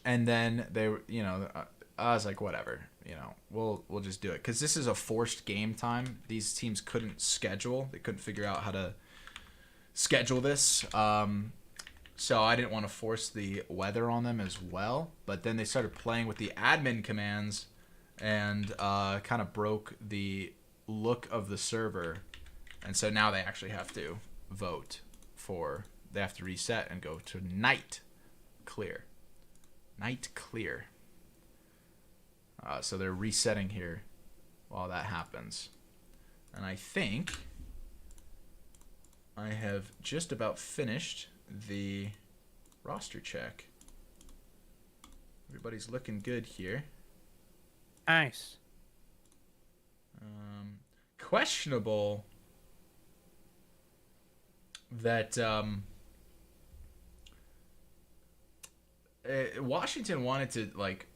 And then they were, you know, I was like, whatever. You know, we'll just do it because this is a forced game time. These teams couldn't schedule. They couldn't figure out how to schedule this. So I didn't want to force the weather on them as well. But then they started playing with the admin commands and kind of broke the look of the server. And so now they actually have to vote for, they have to reset and go to night clear. Night clear. So they're resetting here while that happens. And I think I have just about finished the roster check. Everybody's looking good here.
Nice.
Questionable that Washington wanted to like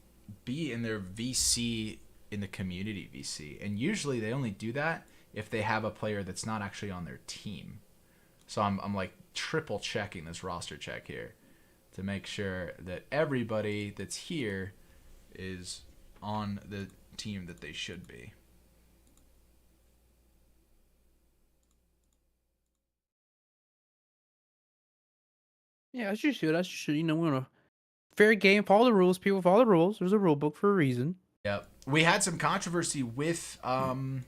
be in their VC in the community VC, and usually they only do that if they have a player that's not actually on their team. So I'm like triple checking this roster check here to make sure that everybody that's here is on the team that they should be.
Yeah, as you should. As you should. You know, we're in a fair game. Follow the rules. People follow the rules. There's a rule book for a reason.
Yep. We had some controversy with who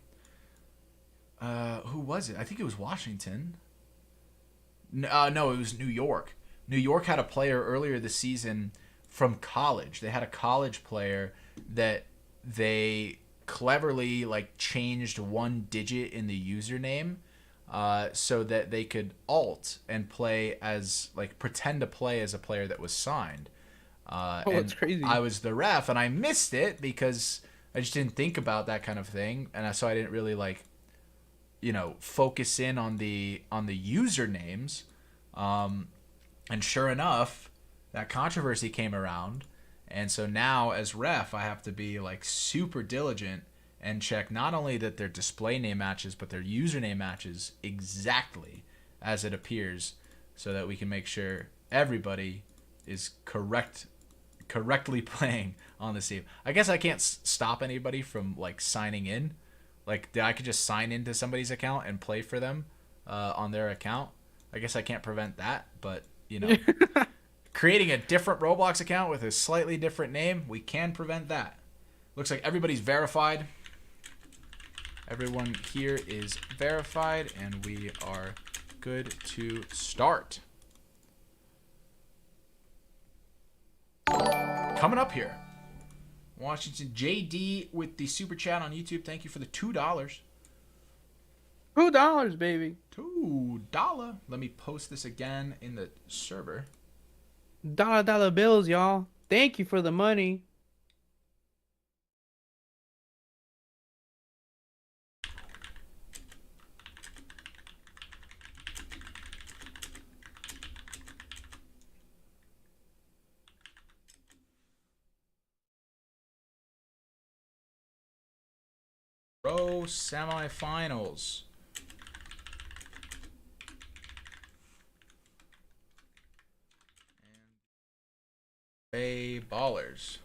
was it? I think it was Washington. No, it was New York. New York had a player earlier this season from college. They had a college player that they cleverly like changed one digit in the username so that they could alt and play as like pretend to play as a player that was signed.
That's crazy.
I was the ref and I missed it because I just didn't think about that kind of thing, and so I didn't really like, you know, focus in on the usernames. And sure enough, that controversy came around, and so now as ref, I have to be like super diligent and check not only that their display name matches, but their username matches exactly as it appears, so that we can make sure everybody is correctly playing on the team. I guess I can't stop anybody from like signing in. Like I could just sign into somebody's account and play for them on their account. I guess I can't prevent that, but you know, creating a different Roblox account with a slightly different name, we can prevent that. Looks like everybody's verified. Everyone here is verified, and we are good to start. Coming up here, Washington JD with the super chat on YouTube. Thank you for the $2.
$2, baby.
$2. Let me post this again in the server.
Dollar bills, y'all. Thank you for the money.
Pro semifinals. Ballers.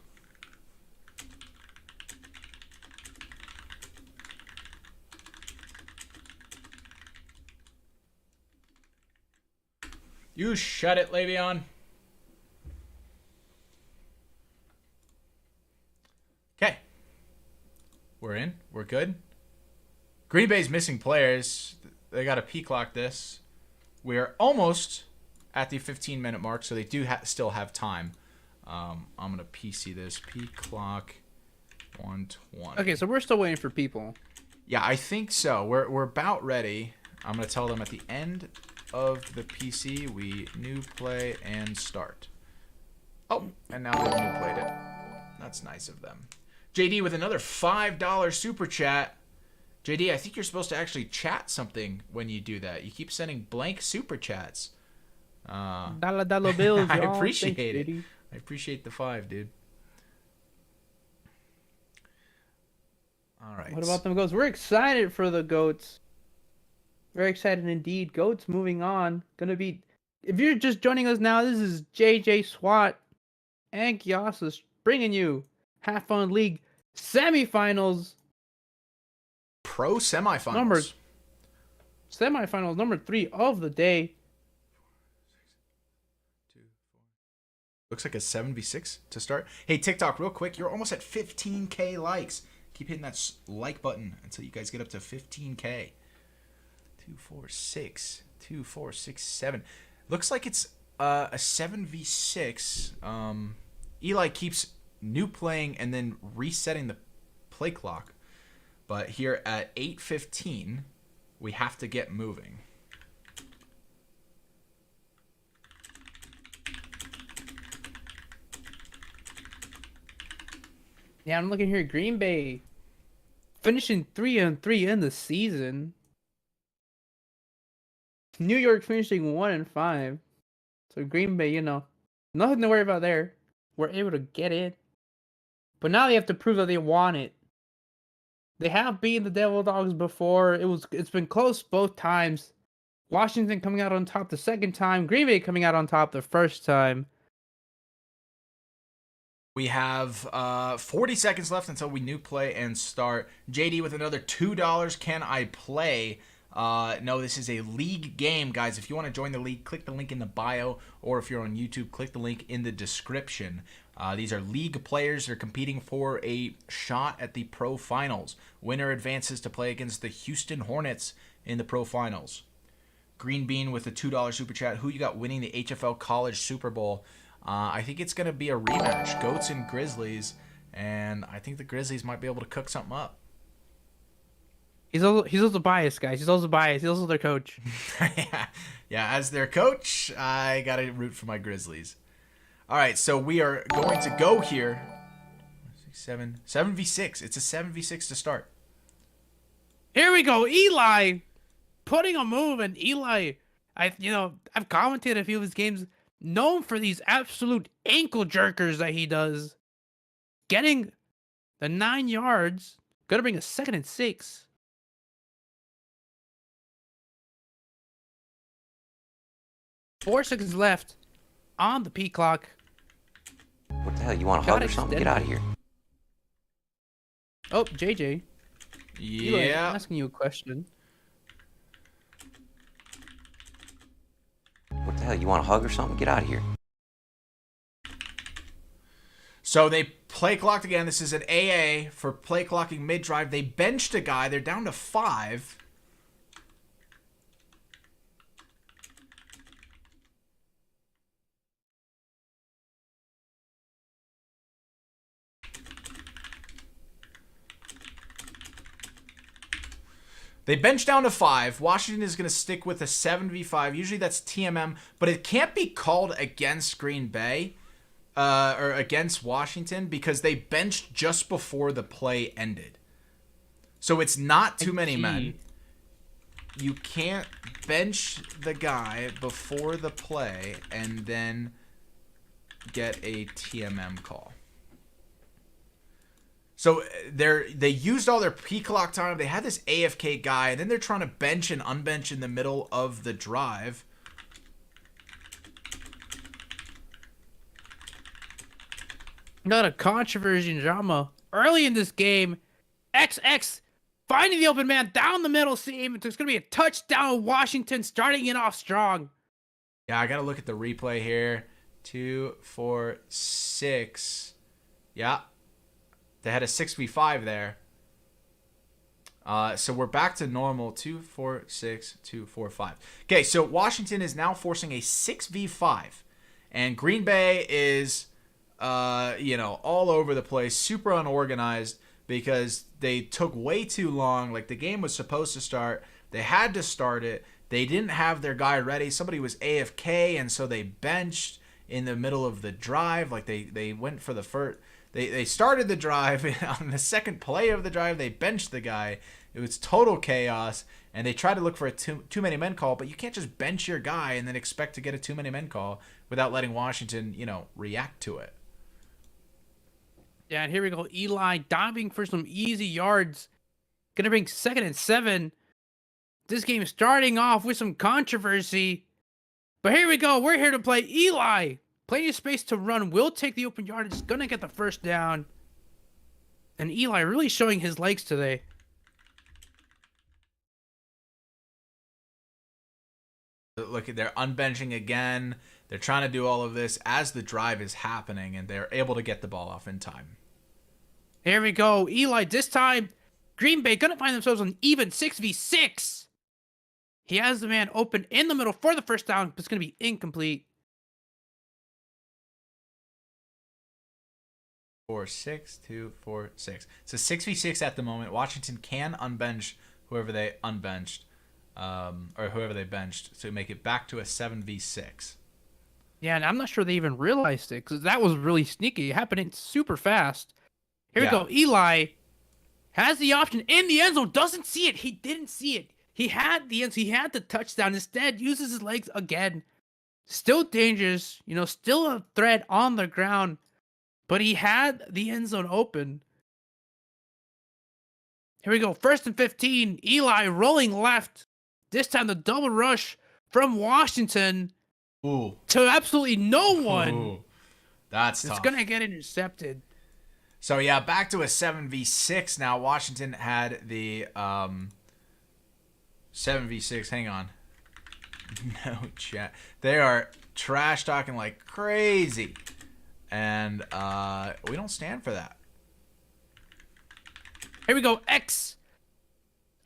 You shut it, Le'Veon. Okay. We're in. We're good. Green Bay's missing players. They got to P-clock this. We're almost at the 15-minute mark, so they do still have time. I'm going to PC this. P-clock 120.
Okay, so we're still waiting for people.
Yeah, I think so. We're about ready. I'm going to tell them at the end of the PC, we new play and start. Oh, and now they've new played it. That's nice of them. JD with another $5 super chat. JD, I think you're supposed to actually chat something when you do that. You keep sending blank super chats.
Dollar bills,
I
y'all.
appreciate
Thanks,
it.
JD.
I appreciate the 5, dude. All right.
What about them goats? We're excited for the goats. Very excited indeed. Goats moving on. Gonna be. If you're just joining us now, this is JJ SWAT and Kiosas bringing you Have Fun League semifinals.
Pro semifinals.
Semifinals number 3 of the day.
Looks like a 7v6 to start. Hey, TikTok, real quick. You're almost at 15K likes. Keep hitting that like button until you guys get up to 15K. 2, 4, 6. 2, 4, 6, 7. Looks like it's a 7v6. Eli keeps new playing and then resetting the play clock. But here at 8:15, we have to get moving.
Yeah, I'm looking here. Green Bay finishing 3-3 in the season. New York finishing 1-5. So Green Bay, nothing to worry about there. We're able to get it. But now they have to prove that they want it. They have beaten the Devil Dogs before. It's been close both times. Washington coming out on top the second time. Green Bay coming out on top the first time.
We have 40 seconds left until we new play and start. JD with another $2. Can I play? No, this is a league game, guys. If you want to join the league, click the link in the bio, or if you're on YouTube, click the link in the description. These are league players. They're competing for a shot at the Pro Finals. Winner advances to play against the Houston Hornets in the Pro Finals. Green Bean with a $2 super chat. Who you got winning the HFL College Super Bowl? I think it's going to be a rematch. Goats and Grizzlies. And I think the Grizzlies might be able to cook something up.
He's also biased, guys. He's also biased. He's also their coach.
Yeah, as their coach, I got to root for my Grizzlies. All right, so we are going to go here. 7v6. It's a 7v6 to start.
Here we go. Eli putting a move, and Eli, I've commented a few of his games, known for these absolute ankle jerkers that he does. Getting the 9 yards. Gonna bring a 2nd and 6. Four seconds left on the P clock.
What the hell? You want a hug or something? Get out of here.
Oh, JJ.
Yeah.
Eli, I'm asking you a question.
What the hell? You want a hug or something? Get out of here.
So they play clocked again. This is an AA for play clocking mid-drive. They benched a guy. They're down to 5. They bench down to 5. Washington is going to stick with a 7v5. Usually that's TMM, but it can't be called against Green Bay or against Washington because they benched just before the play ended. So it's not too many men. You can't bench the guy before the play and then get a TMM call. So they used all their peak clock time. They had this AFK guy, and then they're trying to bench and unbench in the middle of the drive.
Got a controversy and drama early in this game. XX finding the open man down the middle seam. It's going to be a touchdown. Washington starting it off strong.
Yeah, I got to look at the replay here. 2, 4, 6. Yeah. They had a 6v5 there. So we're back to normal. 2, 4, 6, 2, 4, 5. Okay, so Washington is now forcing a 6v5. And Green Bay is, all over the place, super unorganized because they took way too long. Like, the game was supposed to start. They had to start it. They didn't have their guy ready. Somebody was AFK, and so they benched in the middle of the drive. Like, they went for the first... They started the drive. On the second play of the drive, they benched the guy. It was total chaos, and they tried to look for a too many men call, but you can't just bench your guy and then expect to get a too many men call without letting Washington, react to it.
Yeah, and here we go. Eli diving for some easy yards. Gonna bring 2nd and 7. This game is starting off with some controversy. But here we go. We're here to play Eli. Plenty of space to run. Will take the open yard. It's going to get the first down. And Eli really showing his legs today.
Look, they're unbenching again. They're trying to do all of this as the drive is happening, and they're able to get the ball off in time.
Here we go. Eli, this time, Green Bay gonna find themselves on even 6v6. He has the man open in the middle for the first down, but it's gonna be incomplete.
4-6, 2-4-6. So 6v6 at the moment. Washington can unbench whoever they unbenched, or whoever they benched, to make it back to a 7v6.
Yeah, and I'm not sure they even realized it because that was really sneaky. It happened super fast. Here we go. Eli has the option in the end zone. Doesn't see it. He didn't see it. He had the he had the touchdown. Instead, uses his legs again. Still dangerous. Still a threat on the ground. But he had the end zone open. Here we go. 1st and 15. Eli rolling left. This time the double rush from Washington.
Ooh.
To absolutely no one.
Ooh. That's tough.
It's going to get intercepted.
So, yeah, back to a 7v6 now. Washington had the 7v6. Hang on. No chat. They are trash talking like crazy. And we don't stand for that.
Here we go. X.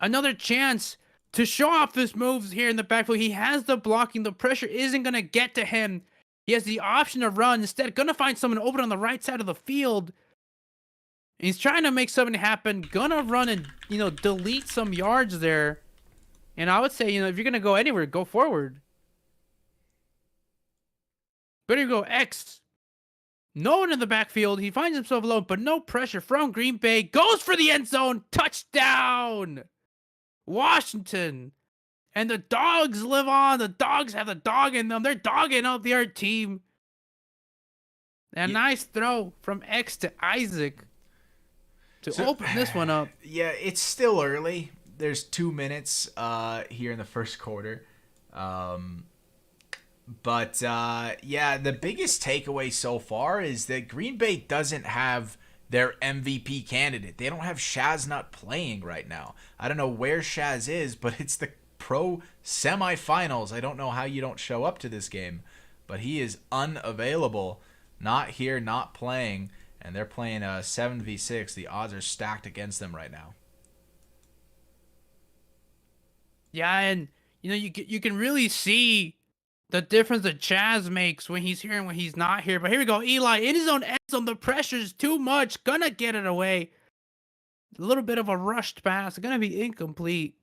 Another chance to show off his moves here in the backfield. He has the blocking. The pressure isn't going to get to him. He has the option to run. Instead, going to find someone open on the right side of the field. And he's trying to make something happen. Gonna run and, delete some yards there. And I would say, if you're going to go anywhere, go forward. But here we go. X. No one in the backfield. He finds himself alone, but no pressure from Green Bay. Goes for the end zone. Touchdown. Washington. And the dogs live on. The dogs have the dog in them. They're dogging out the other team. A nice throw from X to Isaac to open this one up.
Yeah, it's still early. There's 2 minutes here in the first quarter. But the biggest takeaway so far is that Green Bay doesn't have their MVP candidate. They don't have Shaz not playing right now. I don't know where Shaz is, but it's the pro semifinals. I don't know how you don't show up to this game, but he is unavailable, not here, not playing, and they're playing a 7v6. The odds are stacked against them right now.
Yeah, and you can really see the difference that Chaz makes when he's here and when he's not here. But here we go. Eli in his own end zone. The pressure's too much. Gonna get it away. A little bit of a rushed pass. Gonna be incomplete.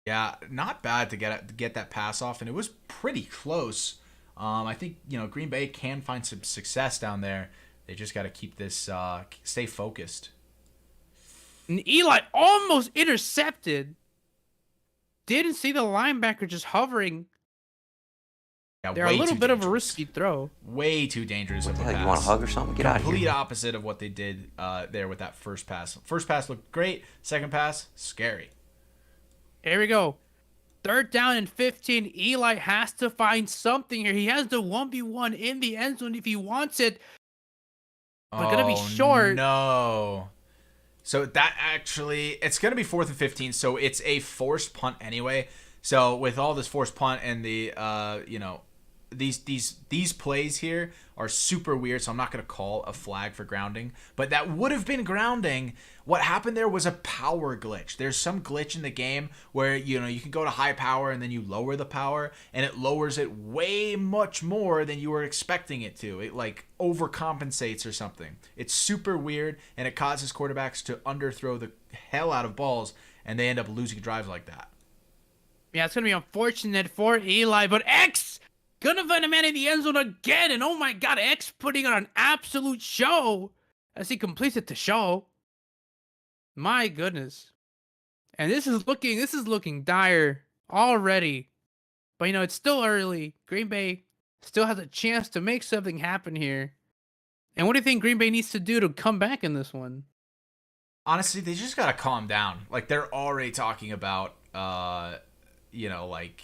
Yeah, not bad to get that pass off, and it was pretty close. I think Green Bay can find some success down there. They just got to keep this, stay focused.
And Eli almost intercepted. Didn't see the linebacker just hovering.
Yeah,
they're a little bit of a risky throw.
Way too dangerous of a pass.
You want a hug or something? Get out of here.
Complete opposite of what they did there with that first pass. First pass looked great. Second pass, scary.
Here we go. 3rd down and 15. Eli has to find something here. He has the 1v1 in the end zone if he wants it. But gonna be short.
No. So that actually, it's going to be 4th and 15, so it's a forced punt anyway. So with all this forced punt and the, these plays here are super weird, so I'm not going to call a flag for grounding. But that would have been grounding. What happened there was a power glitch. There's some glitch in the game where, you can go to high power and then you lower the power, and it lowers it way much more than you were expecting it to. It like overcompensates or something. It's super weird, and it causes quarterbacks to underthrow the hell out of balls, and they end up losing drives like that.
Yeah, it's going to be unfortunate for Eli, but X gonna find a man in the end zone again, and oh my god, X putting on an absolute show as he completes it to show. My goodness. And this is looking dire already. But it's still early. Green Bay still has a chance to make something happen here. And what do you think Green Bay needs to do to come back in this one?
Honestly, they just gotta calm down. Like, they're already talking about like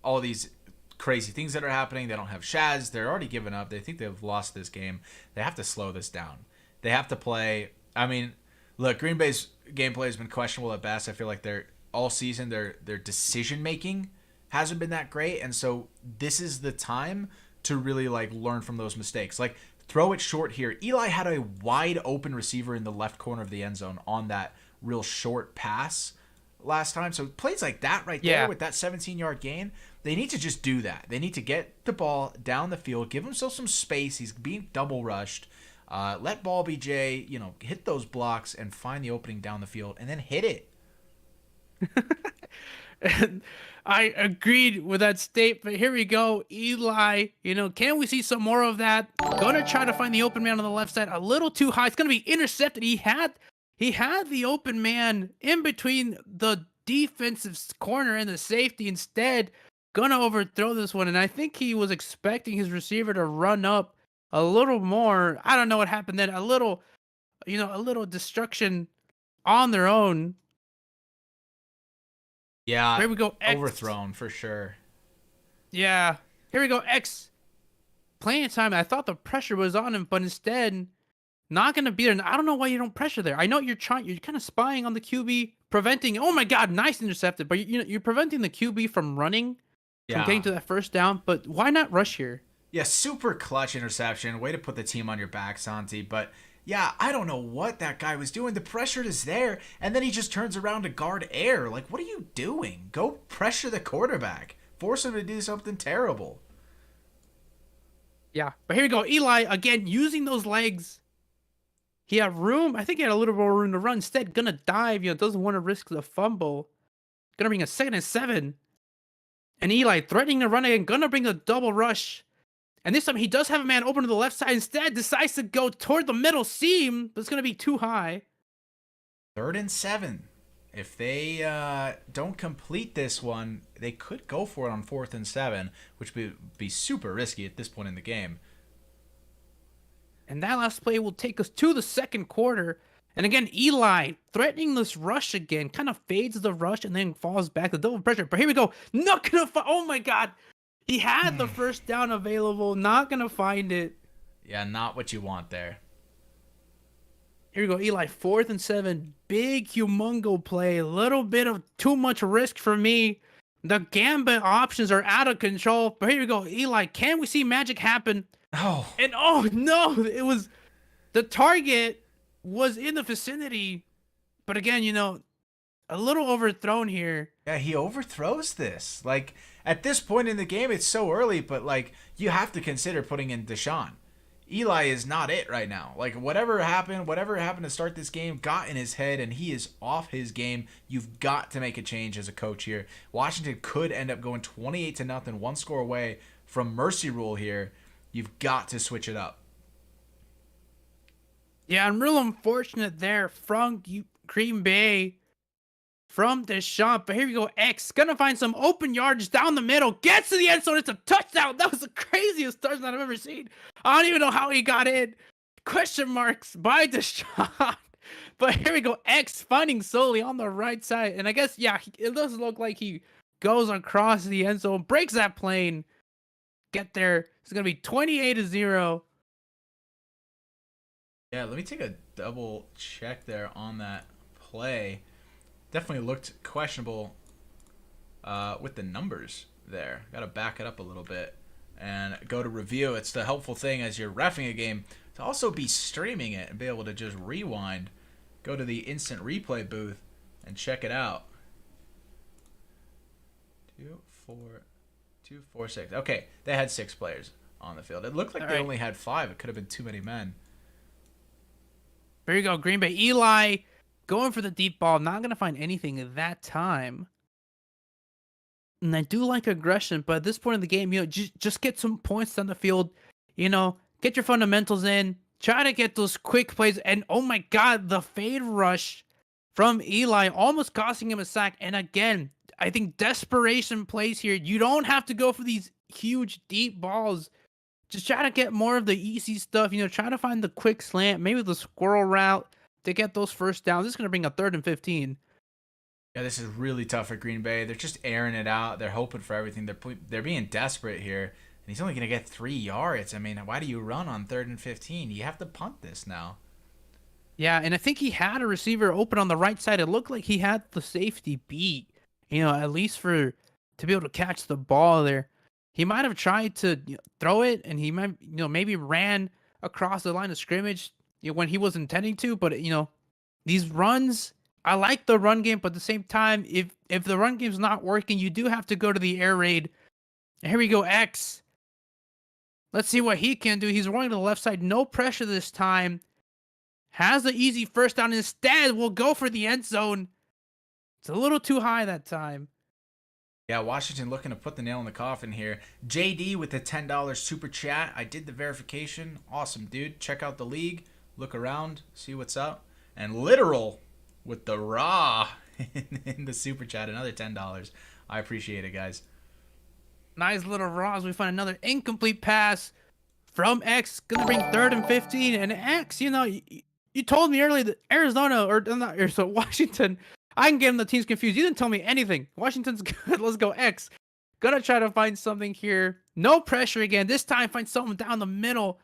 all these crazy things that are happening. They don't have Shaz. They're already given up. They think they've lost this game. They have to slow this down. They have to play. I mean, look, Green Bay's gameplay has been questionable at best. I feel like they're all season their decision making hasn't been that great, and so this is the time to really like learn from those mistakes. Like throw it short here. Eli had a wide open receiver in the left corner of the end zone on that real short pass last time. So plays like that right there with that 17-yard gain, they need to just do that. They need to get the ball down the field, give himself some space. He's being double rushed. Let Ball BJ, hit those blocks and find the opening down the field and then hit it.
And I agreed with that statement. Here we go. Eli, can we see some more of that? Gonna try to find the open man on the left side. A little too high. It's gonna be intercepted. He had the open man in between the defensive corner and the safety. Instead, gonna overthrow this one. And I think he was expecting his receiver to run up a little more. I don't know what happened then. A little destruction on their own.
Yeah,
here we go. X.
Overthrown for sure.
Yeah, here we go. X playing time. I thought the pressure was on him, but instead, not gonna be there. And I don't know why you don't pressure there. I know you're trying. You're kind of spying on the QB, preventing. Oh my God, nice intercepted. But you're preventing the QB from running, from getting to that first down. But why not rush here?
Yeah, super clutch interception. Way to put the team on your back, Santi. But yeah, I don't know what that guy was doing. The pressure is there, and then he just turns around to guard air. Like, what are you doing? Go pressure the quarterback. Force him to do something terrible.
Yeah, but here we go. Eli, again, using those legs. He had room. I think he had a little more room to run. Instead, gonna dive. Doesn't want to risk the fumble. Gonna bring a 2nd and 7. And Eli threatening to run again. Gonna bring a double rush. And this time he does have a man open to the left side. Instead, decides to go toward the middle seam, but it's going to be too high.
3rd and 7. If they don't complete this one, they could go for it on 4th and 7, which would be super risky at this point in the game.
And that last play will take us to the second quarter. And again, Eli threatening this rush again, kind of fades the rush and then falls back. The double pressure. But here we go. Not going to oh my God. He had the first down available, not going to find it.
Yeah, not what you want there.
Here we go, Eli, 4th and 7. Big, humongo play. A little bit of too much risk for me. The gambit options are out of control. But here we go, Eli, can we see magic happen?
Oh.
And oh, no, it was... The target was in the vicinity. But again, a little overthrown here.
Yeah, he overthrows this. Like, at this point in the game, it's so early, but, like, you have to consider putting in Deshaun. Eli is not it right now. Like, whatever happened to start this game got in his head, and he is off his game. You've got to make a change as a coach here. Washington could end up going 28-0, one score away from mercy rule here. You've got to switch it up.
Yeah, I'm real unfortunate there from Green Bay. From Deshaun, but here we go. X gonna find some open yards down the middle. Gets to the end zone. It's a touchdown. That was the craziest touchdown I've ever seen. I don't even know how he got in. Question marks by Deshaun. But here we go. X finding Solely on the right side, and I guess it does look like he goes across the end zone, breaks that plane. Get there. It's gonna be 28-0.
Yeah, let me take a double check there on that play. Definitely looked questionable with the numbers there. Got to back it up a little bit and go to review. It's the helpful thing as you're reffing a game to also be streaming it and be able to just rewind, go to the instant replay booth and check it out. 2, 4, 2, 4, 6. Okay, they had 6 players on the field. It looked like they only had 5. It could have been too many men.
There you go, Green Bay. Eli going for the deep ball, not going to find anything at that time. And I do like aggression, but at this point in the game, just get some points on the field. Get your fundamentals in. Try to get those quick plays. And oh my God, the fade rush from Eli almost costing him a sack. And again, I think desperation plays here. You don't have to go for these huge deep balls. Just try to get more of the easy stuff. Try to find the quick slant, maybe the squirrel route to get those first downs. This is going to bring a 3rd and 15.
Yeah, this is really tough for Green Bay. They're just airing it out. They're hoping for everything. They're being desperate here. And he's only going to get 3 yards. I mean, why do you run on 3rd and 15? You have to punt this now.
Yeah, and I think he had a receiver open on the right side. It looked like he had the safety beat, at least to be able to catch the ball there. He might have tried to throw it, and he might, maybe ran across the line of scrimmage, when he was intending to. But these runs, I like the run game, but at the same time, if the run game's not working, you do have to go to the air raid. And here we go, X. Let's see what he can do. He's rolling to the left side, no pressure this time. Has the easy first down. Instead, will go for the end zone. It's a little too high that time.
Yeah, Washington looking to put the nail in the coffin here. JD with the $10 super chat. I did the verification. Awesome, dude. Check out the league. Look around. See what's up. And Literal with the raw in the super chat. Another $10. I appreciate it, guys.
Nice little raw as we find another incomplete pass from X. Gonna bring 3rd and 15. And X, you told me earlier that Arizona, or not Arizona, Washington, I can get them the teams confused. You didn't tell me anything. Washington's good. Let's go X. Gonna try to find something here. No pressure again. This time find something down the middle.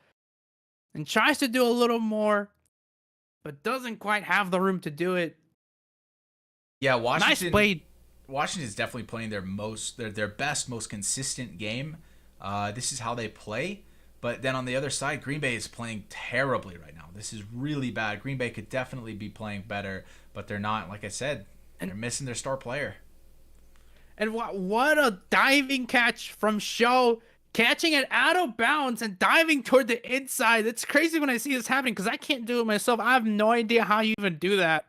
And tries to do a little more. But doesn't quite have the room to do it.
Yeah, Washington.
Nice play.
Washington's definitely playing their best, most consistent game. This is how they play. But then on the other side, Green Bay is playing terribly right now. This is really bad. Green Bay could definitely be playing better, but they're not. Like I said, they're missing their star player.
And what a diving catch from Show, catching it out of bounds and diving toward the inside. It's crazy when I see this happening because I can't do it myself. I have no idea how you even do that.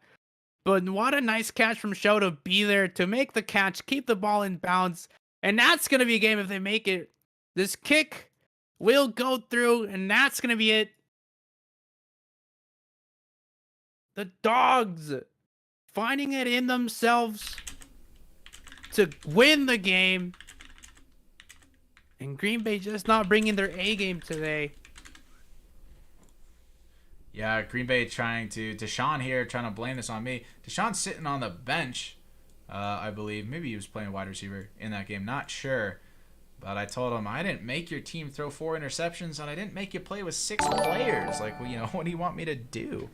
But what a nice catch from Show to be there, to make the catch, keep the ball in bounds. And that's going to be a game if they make it. This kick will go through, and that's going to be it. The Dogs finding it in themselves to win the game. And Green Bay just not bringing their A game today.
Yeah, Green Bay trying to Deshaun here, trying to blame this on me. Deshaun's sitting on the bench, I believe. Maybe he was playing wide receiver in that game. Not sure. But I told him, I didn't make your team throw 4 interceptions, and I didn't make you play with 6 players. Like, well, what do you want me to do?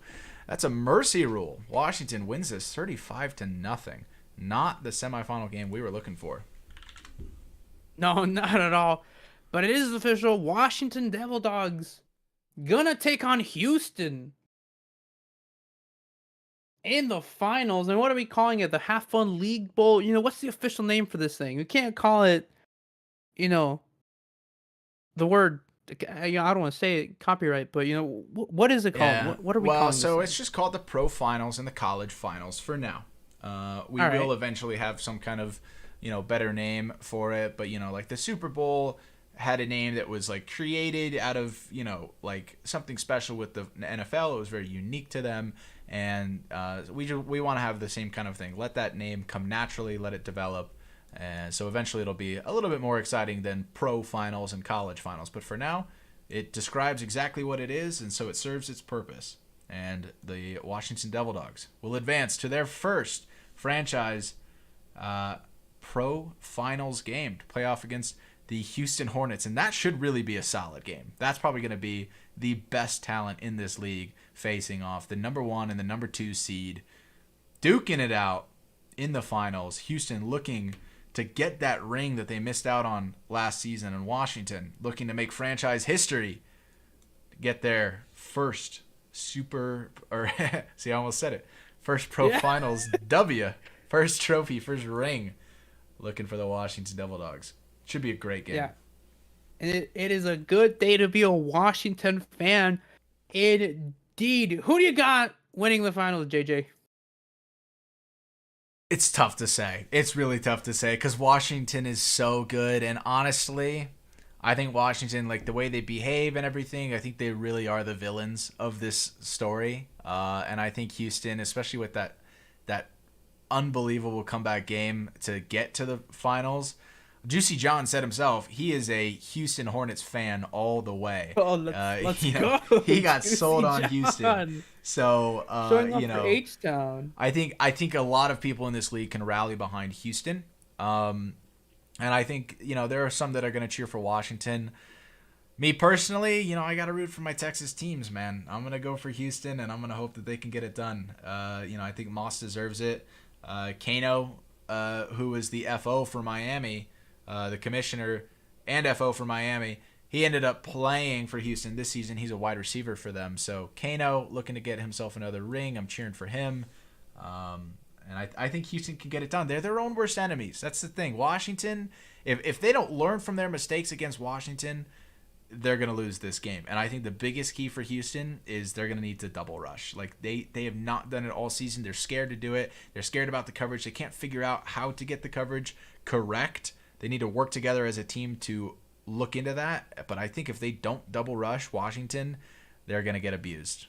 That's a mercy rule. Washington wins this 35-0. Not the semifinal game we were looking for.
No, not at all. But it is official. Washington Devil Dogs gonna take on Houston in the finals. And what are we calling it? The Hfl League Bowl? What's the official name for this thing? We can't call it, the word, I don't want to say it, copyright, but, what is it called?
Yeah.
What are we calling
Well,
this
so
thing?
it's just called the Pro Finals and the College Finals for now. We
All
will
right.
eventually have some kind of, better name for it. But, like the Super Bowl had a name that was like created out of, like something special with the NFL. It was very unique to them. And we want to have the same kind of thing. Let that name come naturally. Let it develop. And so eventually it'll be a little bit more exciting than pro finals and college finals. But for now, it describes exactly what it is, and so it serves its purpose. And the Washington Devil Dogs will advance to their first franchise pro finals game to play off against the Houston Hornets. And that should really be a solid game. That's probably going to be the best talent in this league facing off the number 1 and the number 2 seed, duking it out in the finals. Houston looking to get that ring that they missed out on last season, in Washington looking to make franchise history to get their first see, I almost said it. First pro finals W, first trophy, first ring, looking for the Washington Devil Dogs. Should be a great game.
Yeah. And it is a good day to be a Washington fan. Indeed. Who do you got winning the finals, JJ?
It's tough to say. It's really tough to say because Washington is so good. And honestly, I think Washington, like the way they behave and everything, I think they really are the villains of this story. And I think Houston, especially with that unbelievable comeback game to get to the finals. Juicy John said himself, he is a Houston Hornets fan all the way.
Oh, let's go.
He got
Juicy
sold on
John.
Houston. So,
Showing up for H-Town.
I think a lot of people in this league can rally behind Houston. And I think, there are some that are going to cheer for Washington. Me personally, I got to root for my Texas teams, man. I'm going to go for Houston, and I'm going to hope that they can get it done. I think Moss deserves it. Kano, who is the FO for Miami, the commissioner and FO for Miami, he ended up playing for Houston this season. He's a wide receiver for them. So Kano looking to get himself another ring. I'm cheering for him. And I think Houston can get it done. They're their own worst enemies. That's the thing. Washington, if they don't learn from their mistakes against Washington, they're going to lose this game. And I think the biggest key for Houston is they're going to need to double rush. Like they have not done it all season. They're scared to do it. They're scared about the coverage. They can't figure out how to get the coverage correct. They need to work together as a team to look into that. But I think if they don't double rush Washington, they're going to get abused.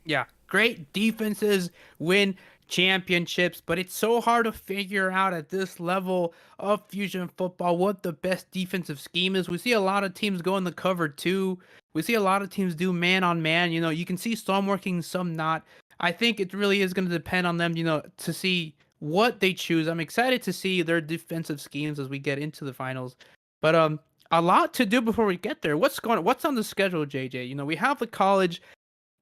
Yeah, great defenses win championships, but it's so hard to figure out at this level of Fusion football what the best defensive scheme is. We see a lot of teams go in the cover two. We see a lot of teams do man on man. You can see some working, some not. I think it really is going to depend on them, to see what they choose. I'm excited to see their defensive schemes as we get into the finals. But a lot to do before we get there. What's on the schedule, JJ? We have the college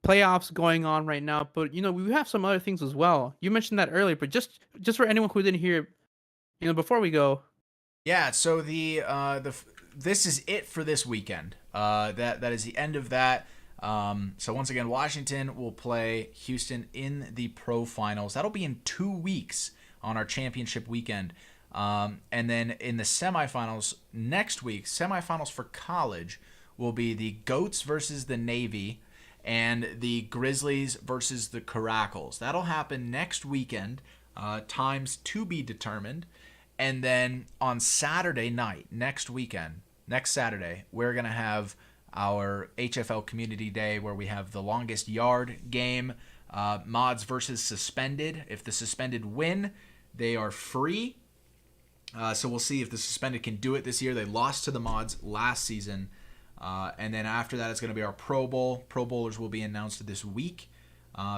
playoffs going on right now, but we have some other things as well. You mentioned that earlier, but just for anyone who didn't hear, before we go.
Yeah, so this is it for this weekend. That is the end of that. So once again, Washington will play Houston in the pro finals. That'll be in 2 weeks on our championship weekend. And then in the semifinals next week, semifinals for college will be the Goats versus the Navy and the Grizzlies versus the Caracals. That'll happen next weekend, times to be determined. And then on Saturday night, next Saturday, we're going to have our HFL Community Day where we have the longest yard game, mods versus suspended. If the suspended win, they are free. So we'll see if the suspended can do it this year. They lost to the mods last season. And then after that, it's going to be our Pro Bowl. Pro Bowlers will be announced this week.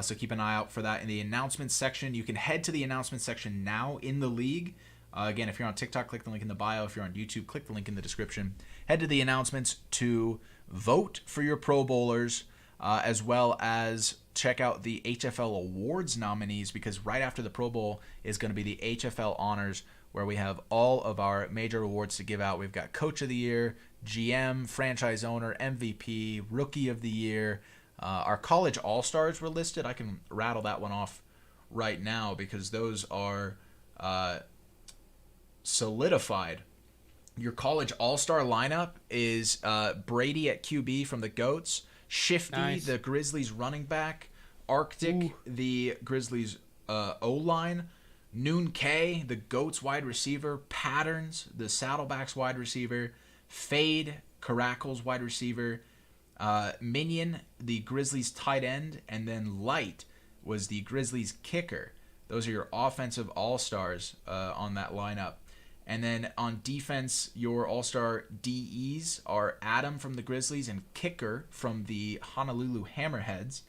So keep an eye out for that in the announcements section. You can head to the announcements section now in the league. Again, if you're on TikTok, click the link in the bio. If you're on YouTube, click the link in the description. Head to the announcements to vote for your Pro Bowlers, as well as check out the HFL Awards nominees, because right after the Pro Bowl is going to be the HFL Honors, where we have all of our major awards to give out. We've got Coach of the Year, GM, Franchise Owner, MVP, Rookie of the Year. Our College All-Stars were listed. I can rattle that one off right now because those are solidified. Your College All-Star lineup is Brady at QB from the Goats, Shifty,
Nice.
the Grizzlies running back, Arctic, the Grizzlies O-line, Noon K, the Goats wide receiver, Patterns, the Saddlebacks wide receiver, Fade, Caracals wide receiver, Minion, the Grizzlies tight end, and then Light was the Grizzlies kicker. Those are your offensive all-stars on that lineup. And then on defense, your all-star DEs are Adam from the Grizzlies and Kicker from the Honolulu Hammerheads.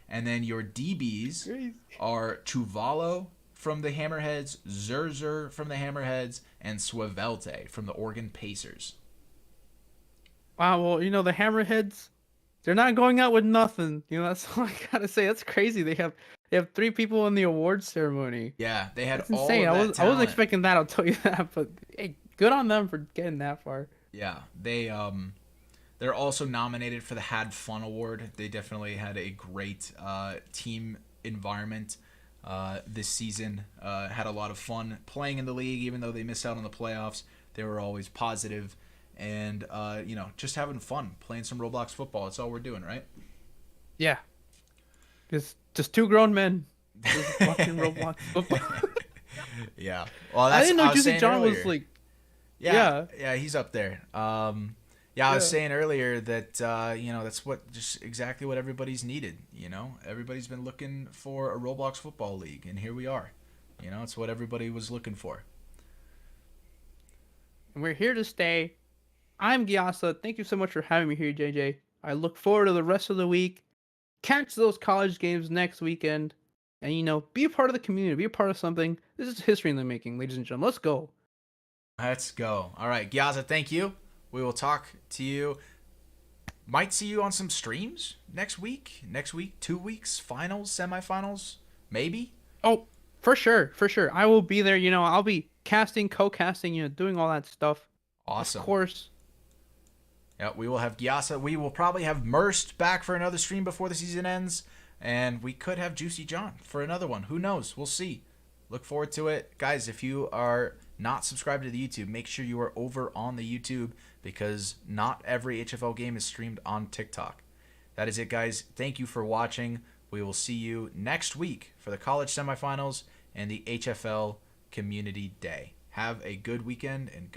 And then your DBs are Chuvalo from the Hammerheads, Zerzer from the Hammerheads, and Swavelte from the Oregon Pacers.
Wow, well, the Hammerheads, they're not going out with nothing. That's all I gotta say. That's crazy. They have 3 people in the awards ceremony.
Yeah, they had
That's
all
insane.
of that
I wasn't
talent.
expecting that. I'll tell you that. But hey, good on them for getting that far.
Yeah, they're also nominated for the Had Fun Award. They definitely had a great team environment this season. Had a lot of fun playing in the league, even though they missed out on the playoffs. They were always positive and just having fun playing some Roblox football. That's all we're doing, right?
Yeah, just 2 grown men just watching Roblox football.
Yeah. Well,
I
that's
didn't know
was
Juicy
saying
John was
earlier.
like.
Yeah, he's up there. I was
Yeah.
saying earlier that that's just exactly what everybody's needed. Everybody's been looking for a Roblox football league, and here we are. It's what everybody was looking for.
And we're here to stay. I'm Gyasa. Thank you so much for having me here, JJ. I look forward to the rest of the week. Catch those college games next weekend. And, be a part of the community. Be a part of something. This is history in the making, ladies and gentlemen. Let's go.
Let's go. All right, Gyaza, thank you. We will talk to you. Might see you on some streams next week, 2 weeks, finals, semifinals, maybe.
Oh, for sure. I will be there. I'll be casting, co-casting, doing all that stuff.
Awesome.
Of course.
Yeah, we will have Gyasa. We will probably have Merst back for another stream before the season ends. And we could have Juicy John for another one. Who knows? We'll see. Look forward to it. Guys, if you are not subscribed to the YouTube, make sure you are over on the YouTube because not every HFL game is streamed on TikTok. That is it, guys. Thank you for watching. We will see you next week for the college semifinals and the HFL Community Day. Have a good weekend and good